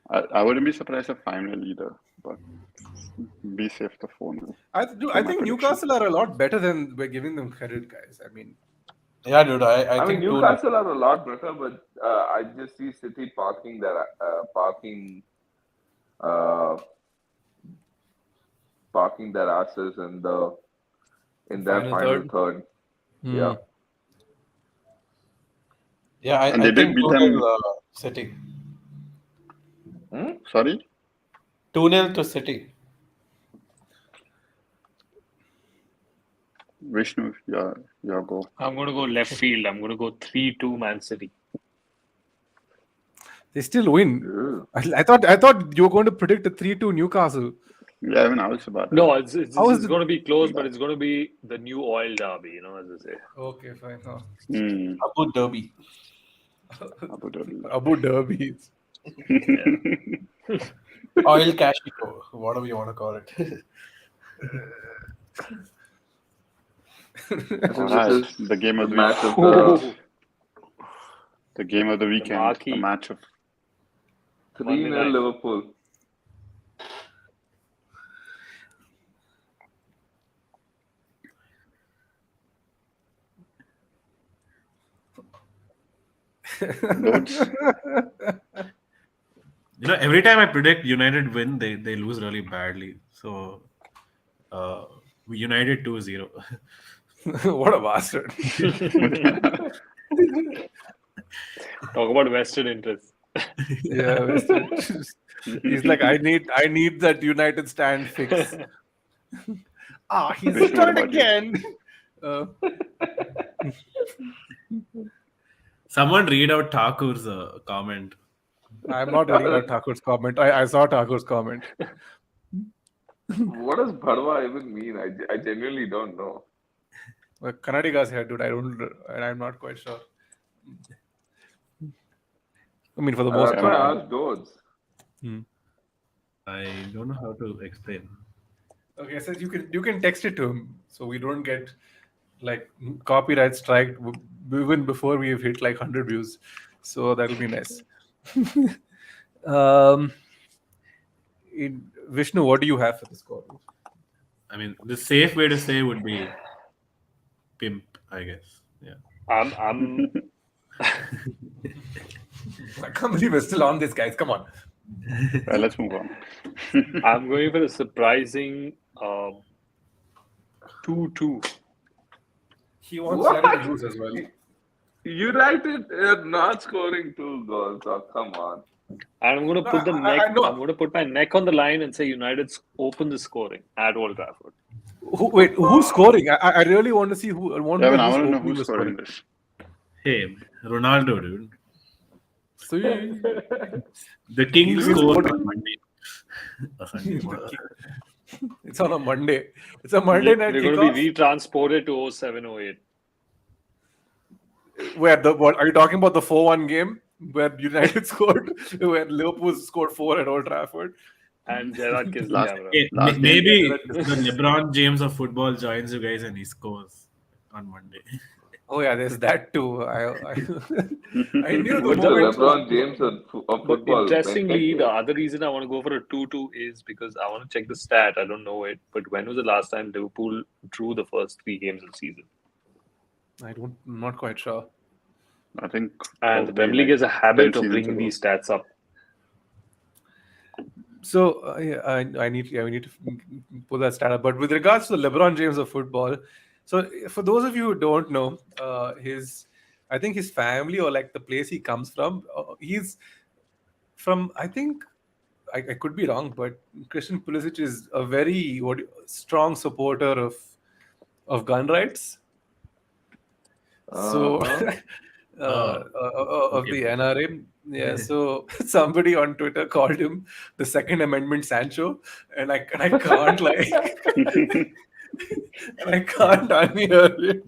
Speaker 5: I wouldn't be surprised if 5-0 either, but be safe to 4-0.
Speaker 1: I think Newcastle are a lot better than we're giving them credit, guys. I mean,
Speaker 7: Yeah, dude. I
Speaker 4: I mean,
Speaker 7: think
Speaker 4: Newcastle are a lot better, but I just see City parking their asses in their final third. Yeah.
Speaker 7: Yeah, I
Speaker 5: And they did
Speaker 7: think
Speaker 5: beat
Speaker 7: 2-0
Speaker 5: them.
Speaker 7: City.
Speaker 5: Sorry?
Speaker 7: 2-0 to City.
Speaker 5: Vishnu, your go.
Speaker 2: I'm going to go left field. I'm going to go 3-2 Man City.
Speaker 1: They still win. I thought you were going to predict a 3-2 Newcastle.
Speaker 5: Yeah, even I was about that.
Speaker 2: No, it's going to be close, but it's going to be the new oil derby, as they say.
Speaker 1: Okay, fine.
Speaker 7: Abu Dhabi.
Speaker 5: Abu Dhabi.
Speaker 1: Abu Dhabi.
Speaker 7: Oil Cashiko, whatever you want to call it.
Speaker 5: All right, the game of the
Speaker 4: match
Speaker 5: week.
Speaker 4: of
Speaker 5: The game of the weekend.
Speaker 2: marquee.
Speaker 5: The match of
Speaker 4: 3-0 Liverpool.
Speaker 5: Loads.
Speaker 3: Every time I predict United win, they lose really badly. So, United 2-0.
Speaker 1: What a bastard.
Speaker 2: Talk about vested interest.
Speaker 1: Yeah, he's like, I need that United stand fix. He's
Speaker 5: Vishnu,
Speaker 1: done it
Speaker 5: what about you?
Speaker 1: again.
Speaker 3: Someone read out Thakur's comment.
Speaker 1: I'm not reading out Thakur's comment. I saw Thakur's comment.
Speaker 4: What does Bhadwa even mean? I genuinely don't know.
Speaker 1: Well, Kannadiga's here, dude. I'm not quite sure. I mean, for the most
Speaker 4: That's why I
Speaker 1: part.
Speaker 4: asked Dodds.
Speaker 3: I don't know how to explain.
Speaker 1: Okay, so you can text it to him, so we don't get like copyright strike even before we've hit like 100 views. So that'll be nice. Vishnu, what do you have for the score?
Speaker 3: I mean, the safe way to say would be pimp, I guess. Yeah.
Speaker 2: I'm
Speaker 1: I can't believe we're still on this, guys. Come on.
Speaker 5: Let's move on.
Speaker 2: I'm going for a surprising 2-2.
Speaker 1: He wants
Speaker 4: What?
Speaker 1: United to lose as well.
Speaker 4: United are not scoring 2 goals. Oh, come on.
Speaker 2: And I'm going to
Speaker 1: No,
Speaker 2: put the neck.
Speaker 1: I know.
Speaker 2: I'm going to put my neck on the line and say United's open the scoring at Old Trafford.
Speaker 1: Who's scoring? I really want to see who. I want to
Speaker 5: Yeah,
Speaker 1: know
Speaker 5: I
Speaker 1: who's
Speaker 5: want to know
Speaker 1: opening
Speaker 5: who's
Speaker 1: the
Speaker 5: scoring
Speaker 1: scoring.
Speaker 5: this.
Speaker 3: Hey, Ronaldo, dude.
Speaker 1: See,
Speaker 3: The King
Speaker 1: He's
Speaker 3: scored
Speaker 1: scored.
Speaker 3: on Monday. Or Sunday.
Speaker 1: it's on a Monday. It's a Monday night
Speaker 2: They're going to be
Speaker 1: kickoff.
Speaker 2: retransported to 07-08.
Speaker 1: Where what are you talking about? The 4-1 game where United scored, where Liverpool scored 4 at Old Trafford.
Speaker 2: And Gerrard kills the
Speaker 5: Last-
Speaker 2: camera.
Speaker 3: Hey,
Speaker 5: Last
Speaker 3: maybe
Speaker 1: game.
Speaker 3: the LeBron James of football joins you guys and he scores on Monday.
Speaker 1: Oh yeah, there's that too. I knew the
Speaker 4: Who's the
Speaker 1: moment.
Speaker 4: LeBron James of
Speaker 2: But
Speaker 4: football?
Speaker 2: interestingly, the
Speaker 4: Venkat?
Speaker 2: other reason I want to go for a 2-2 is because I want to check the stat. I don't know it, but when was the last time Liverpool drew the first 3 games of the season?
Speaker 1: I'm not quite sure.
Speaker 5: I think.
Speaker 2: And the
Speaker 5: probably
Speaker 2: Premier League
Speaker 5: like
Speaker 2: has a habit
Speaker 5: 10
Speaker 2: of bringing
Speaker 5: seasons
Speaker 2: these stats up.
Speaker 1: So yeah, I need to pull that stat up. But with regards to the LeBron James of football, so for those of you who don't know, I think his family or like the place he comes from, he's from I think I could be wrong, but Christian Pulisic is a very strong supporter of gun rights. So of the NRA. Yeah, so somebody on Twitter called him the Second Amendment Sancho, and I can't like, and I can't unhear it.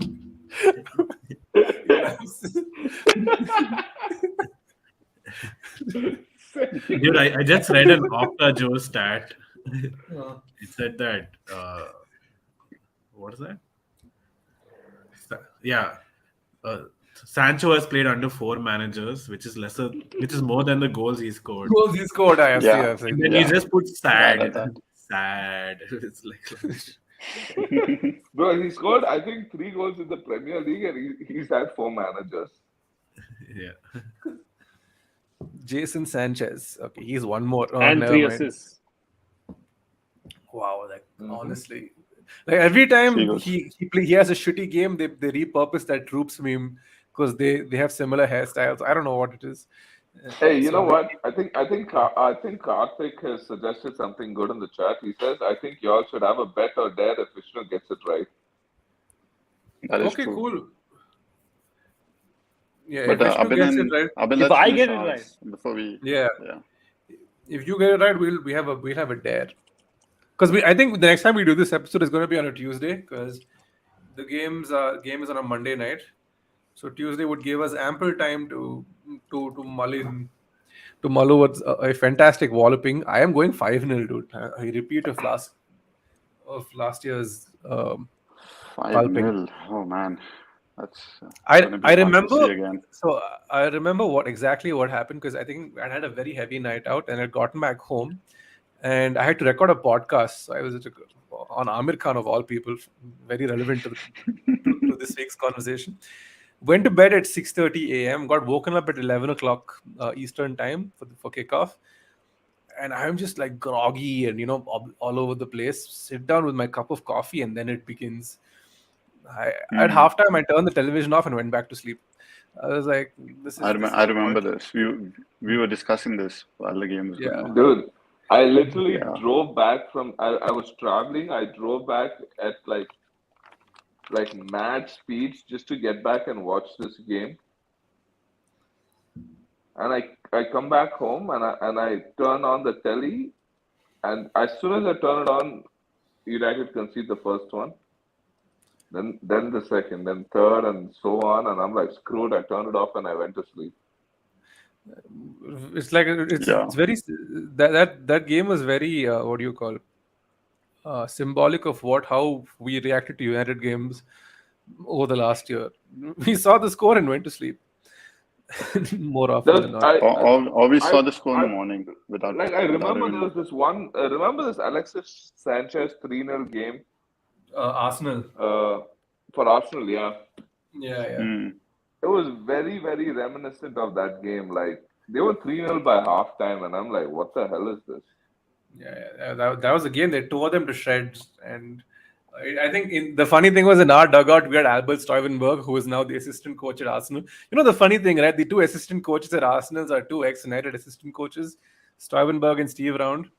Speaker 3: Dude, I just read an Opta Joe stat. It said that what is that? Yeah, Sancho has played under 4 managers, which is more than the goals he scored.
Speaker 1: Goals he scored, I have
Speaker 5: Yeah.
Speaker 1: seen.
Speaker 3: And then he just put sad.
Speaker 5: Yeah, that.
Speaker 3: Sad. It's like
Speaker 4: Bro, he scored, I think, 3 goals in the Premier League and he's had 4 managers.
Speaker 3: yeah.
Speaker 1: Jason Sanchez. Okay, he's one more. Oh,
Speaker 2: And
Speaker 1: never
Speaker 2: 3
Speaker 1: mind.
Speaker 2: assists.
Speaker 1: Wow, honestly, like every time
Speaker 5: Seagulls.
Speaker 1: he has a shitty game, they repurpose that Troops meme because they have similar hairstyles. I don't know what it is.
Speaker 4: Hey, you
Speaker 1: So
Speaker 4: know what? I think Karthik has suggested something good in the chat. He says, I think y'all should have a bet or dare if Vishnu gets it right.
Speaker 5: That is
Speaker 1: okay,
Speaker 5: true.
Speaker 1: cool. Yeah,
Speaker 5: But
Speaker 1: if Vishnu gets it right,
Speaker 5: Abhin,
Speaker 2: If
Speaker 5: let's
Speaker 2: I
Speaker 5: finish
Speaker 2: get it
Speaker 5: ours
Speaker 2: right.
Speaker 5: before we.
Speaker 1: yeah.
Speaker 5: Yeah.
Speaker 1: If you get it right, we'll have a dare. Because I think the next time we do this episode is going to be on a Tuesday because the game is on a Monday night. So Tuesday would give us ample time to mull over a fantastic walloping. I am going 5-0, dude. I repeat of last year's
Speaker 5: 5-0. Oh man, that's.
Speaker 1: I
Speaker 5: gonna be hard to
Speaker 1: remember.
Speaker 5: see again.
Speaker 1: So I remember what happened because I think I had a very heavy night out and I'd gotten back home and I had to record a podcast. So I was on Amir Khan of all people, very relevant to this week's conversation. Went to bed at 6:30 a.m. Got woken up at 11 o'clock Eastern time for kickoff, and I'm just like groggy and all over the place. Sit down with my cup of coffee and then it begins. At halftime, I turned the television off and went back to sleep. I was like, "This is."
Speaker 5: I remember this. We were discussing this while the game was going on.
Speaker 4: Dude, I literally drove back from. I was traveling. I drove back at like mad speeds just to get back and watch this game. And I come back home and I turn on the telly, and as soon as I turn it on, United concede the first one. Then the second, then third, and so on. And I'm like, screwed. I turned it off and I went to sleep.
Speaker 1: It's like it's very that game was very what do you call symbolic of how we reacted to United games over the last year. We saw the score and went to sleep more often than not.
Speaker 5: Or we saw the score in the morning without.
Speaker 4: Like I remember there was this one. Remember this Alexis Sanchez 3-0 game.
Speaker 1: Arsenal.
Speaker 4: For Arsenal, yeah.
Speaker 1: Yeah.
Speaker 5: Mm.
Speaker 4: It was very, very reminiscent of that game. Like They were 3-0 by halftime, and I'm like, what the hell is this?
Speaker 1: Yeah, that was a game. They tore them to shreds. And I think the funny thing was in our dugout, we had Albert Stuyvenberg, who is now the assistant coach at Arsenal. You know, the funny thing, right? The two assistant coaches at Arsenal are two ex-United assistant coaches, Stuyvenberg and Steve Round.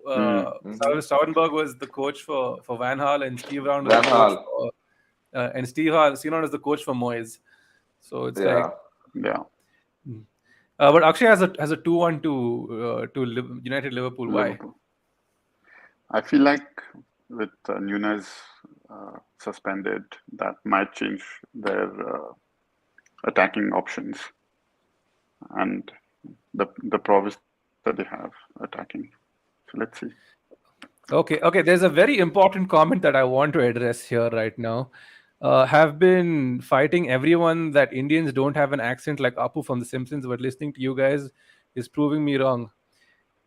Speaker 1: Stuyvenberg was the coach for Van Gaal, and Steve Round was
Speaker 4: Van
Speaker 1: the coach
Speaker 4: Gaal.
Speaker 1: for, and Steve Round is the coach for Moyes. So it's like,
Speaker 5: Yeah.
Speaker 1: but Akshay has a 2-1 to United Liverpool. Why?
Speaker 5: Liverpool. I feel like with Nunez suspended, that might change their attacking options and the prowess that they have attacking. So let's see.
Speaker 1: Okay. There's a very important comment that I want to address here right now. Have been fighting everyone that Indians don't have an accent like Apu from The Simpsons, but listening to you guys is proving me wrong.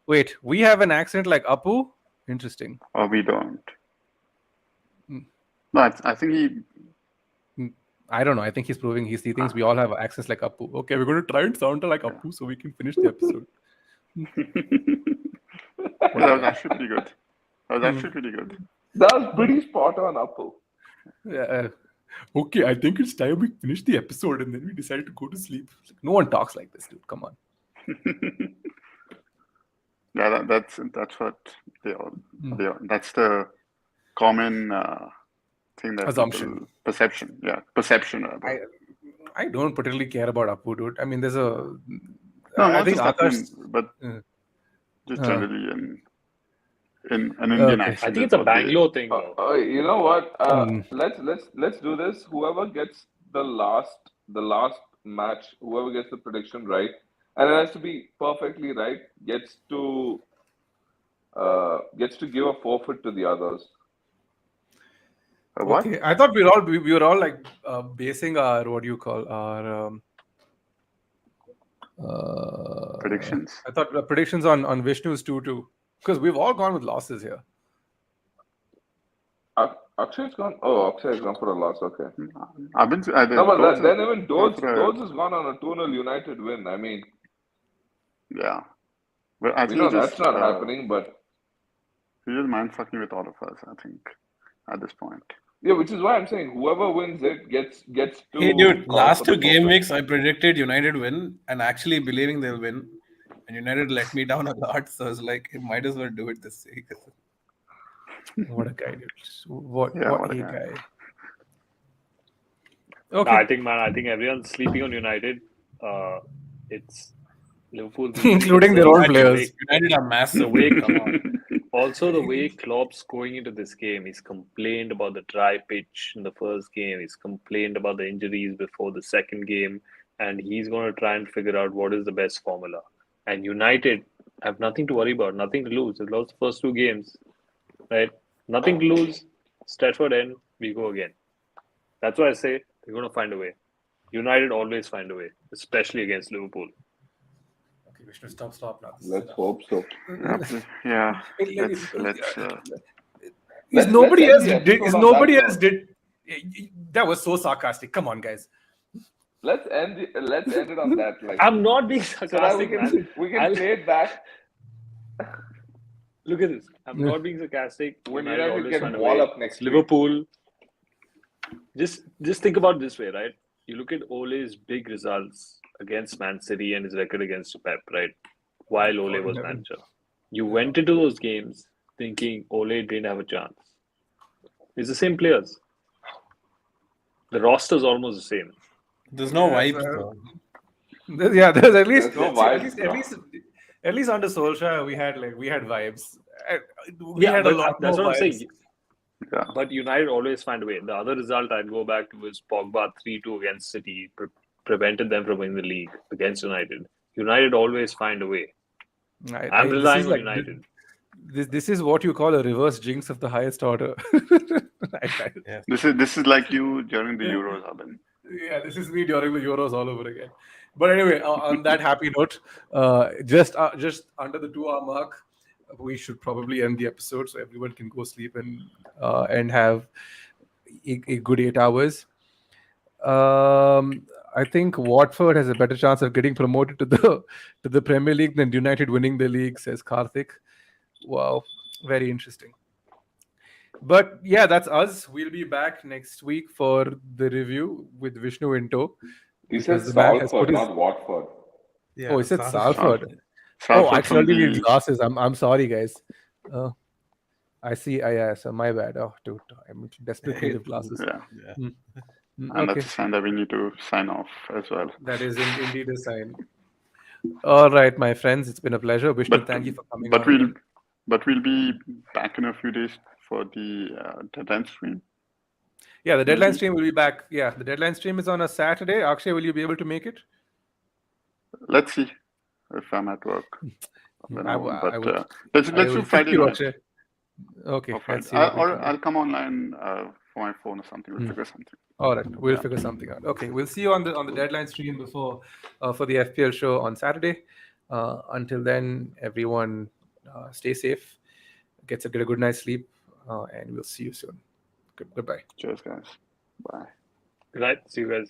Speaker 1: Wait, we have an accent like Apu? Interesting.
Speaker 5: Or we don't.
Speaker 1: Hmm.
Speaker 5: No, I think he.
Speaker 1: I don't know. I think he's proving he thinks we all have accents like Apu. Okay, we're going to try and sound like Apu so we can finish the episode.
Speaker 5: That was actually pretty good.
Speaker 4: That was pretty spot on, Apu.
Speaker 1: Yeah. Okay, I think it's time we finish the episode and then we decide to go to sleep. No one talks like this, dude. Come on.
Speaker 5: Yeah, that's what they all. That's the common thing that
Speaker 1: assumption.
Speaker 5: Perception. Yeah, perception.
Speaker 1: I don't particularly care about Apu, dude. I mean, there's a.
Speaker 5: No,
Speaker 1: I think
Speaker 5: Akash, but just generally in an Indian accent.
Speaker 2: I think it's a Bangalore thing.
Speaker 4: You know what? Let's do this. Whoever gets the last match, whoever gets the prediction right, and it has to be perfectly right, gets to give a forfeit to the others.
Speaker 5: What?
Speaker 1: Okay. I thought we were all like basing our our
Speaker 5: predictions.
Speaker 1: I thought predictions on Vishnu's 2-2 because we've all gone with losses here.
Speaker 4: Akshay's gone. Oh, Akshay's gone for a loss. Okay.
Speaker 5: I've been.
Speaker 4: No, but then even Dodge has gone on a 2-0 United win. I mean,
Speaker 5: yeah. But I think
Speaker 4: that's not happening. But
Speaker 5: he's just mind fucking with all of us. I think at this point.
Speaker 4: Yeah, which is why I'm saying whoever wins it gets to.
Speaker 7: Hey, dude! Last two game weeks, I predicted United win, and actually believing they'll win, and United let me down a lot. So I was like, it might as well do it this week.
Speaker 1: What a guy, dude! What a guy!
Speaker 2: Okay. I think everyone's sleeping on United. It's Liverpool,
Speaker 1: including their own players.
Speaker 7: United are massive.
Speaker 2: Come on. Also, the way Klopp's going into this game, he's complained about the dry pitch in the first game. He's complained about the injuries before the second game, and he's going to try and figure out what is the best formula. And United have nothing to worry about, nothing to lose. They lost the first two games, right? Nothing to lose. Stratford end, we go again. That's why I say they're going to find a way. United always find a way, especially against Liverpool.
Speaker 1: Okay, Vishnu, stop now.
Speaker 4: Let's hope so.
Speaker 5: Yeah.
Speaker 1: Nobody else did. That was so sarcastic. Come on, guys.
Speaker 4: Let's end it on that. Like,
Speaker 2: I'm not being sarcastic.
Speaker 4: So we can play it back.
Speaker 2: Look at this. I'm not being sarcastic.
Speaker 4: When United get wall up next
Speaker 2: Liverpool. Just think about it this way, right? You look at Ole's big results against Man City and his record against Pep, right? While Ole was manager. You went into those games thinking Ole didn't have a chance. It's the same players. The roster's almost the same.
Speaker 7: There's no vibes, though.
Speaker 1: There's at least
Speaker 4: no vibes.
Speaker 1: At least under Solskjaer, we had vibes.
Speaker 2: That's what I'm saying.
Speaker 5: Yeah.
Speaker 2: But United always find a way. The other result I'd go back to is Pogba 3-2 against City prevented them from winning the league against United. United always find a way. I'm relying on United.
Speaker 1: This is what you call a reverse jinx of the highest order.
Speaker 7: Yeah.
Speaker 5: This is like you during the Euros, Abin.
Speaker 1: Yeah, this is me during the Euros all over again. But anyway, on that happy note, just under the 2-hour mark, we should probably end the episode so everyone can go sleep and have a good 8 hours. I think Watford has a better chance of getting promoted to the Premier League than United winning the league, says Karthik. Wow, very interesting. But yeah, that's us. We'll be back next week for the review with Vishnu in tow.
Speaker 8: He said
Speaker 1: Because the man has
Speaker 8: Salford,
Speaker 1: put his...
Speaker 8: not Watford.
Speaker 3: Yeah,
Speaker 1: Oh, he said
Speaker 3: Salford.
Speaker 1: Salford. I
Speaker 5: Salford
Speaker 1: actually
Speaker 5: from
Speaker 1: need
Speaker 5: the
Speaker 1: glasses. I'm sorry, guys. I see. Yeah, so my bad. Oh, dude, I'm in desperate need of glasses.
Speaker 5: yeah,
Speaker 3: Yeah.
Speaker 5: and
Speaker 1: Okay,
Speaker 5: that's a sign that we need to sign off as well.
Speaker 1: that is indeed a sign. All right, my friends, it's been a pleasure. Vishnu,
Speaker 5: But
Speaker 1: thank you for coming
Speaker 5: but
Speaker 1: on
Speaker 5: we'll
Speaker 1: again.
Speaker 5: but we'll be back in a few days for the deadline stream.
Speaker 1: Yeah, the deadline
Speaker 5: maybe.
Speaker 1: stream will be back. Yeah, the deadline stream is on a Saturday. Akshay, will you be able to make it?
Speaker 5: Let's see if I'm at work. Then
Speaker 1: I would.
Speaker 5: let's
Speaker 1: I
Speaker 5: do
Speaker 1: will
Speaker 5: Friday
Speaker 1: pick you,
Speaker 5: night.
Speaker 1: Akshay. Okay,
Speaker 5: Or Friday.
Speaker 1: let's see what we
Speaker 5: Or
Speaker 1: can do.
Speaker 5: I'll come online for my phone or something. We'll figure something.
Speaker 1: All right, we'll
Speaker 5: Yeah.
Speaker 1: figure something out. Okay, we'll see you on the deadline stream before for the FPL show on Saturday. Until then, everyone stay safe, get a good night's sleep, and we'll see you soon. Goodbye.
Speaker 5: Cheers, guys. Bye.
Speaker 2: Right. See you guys.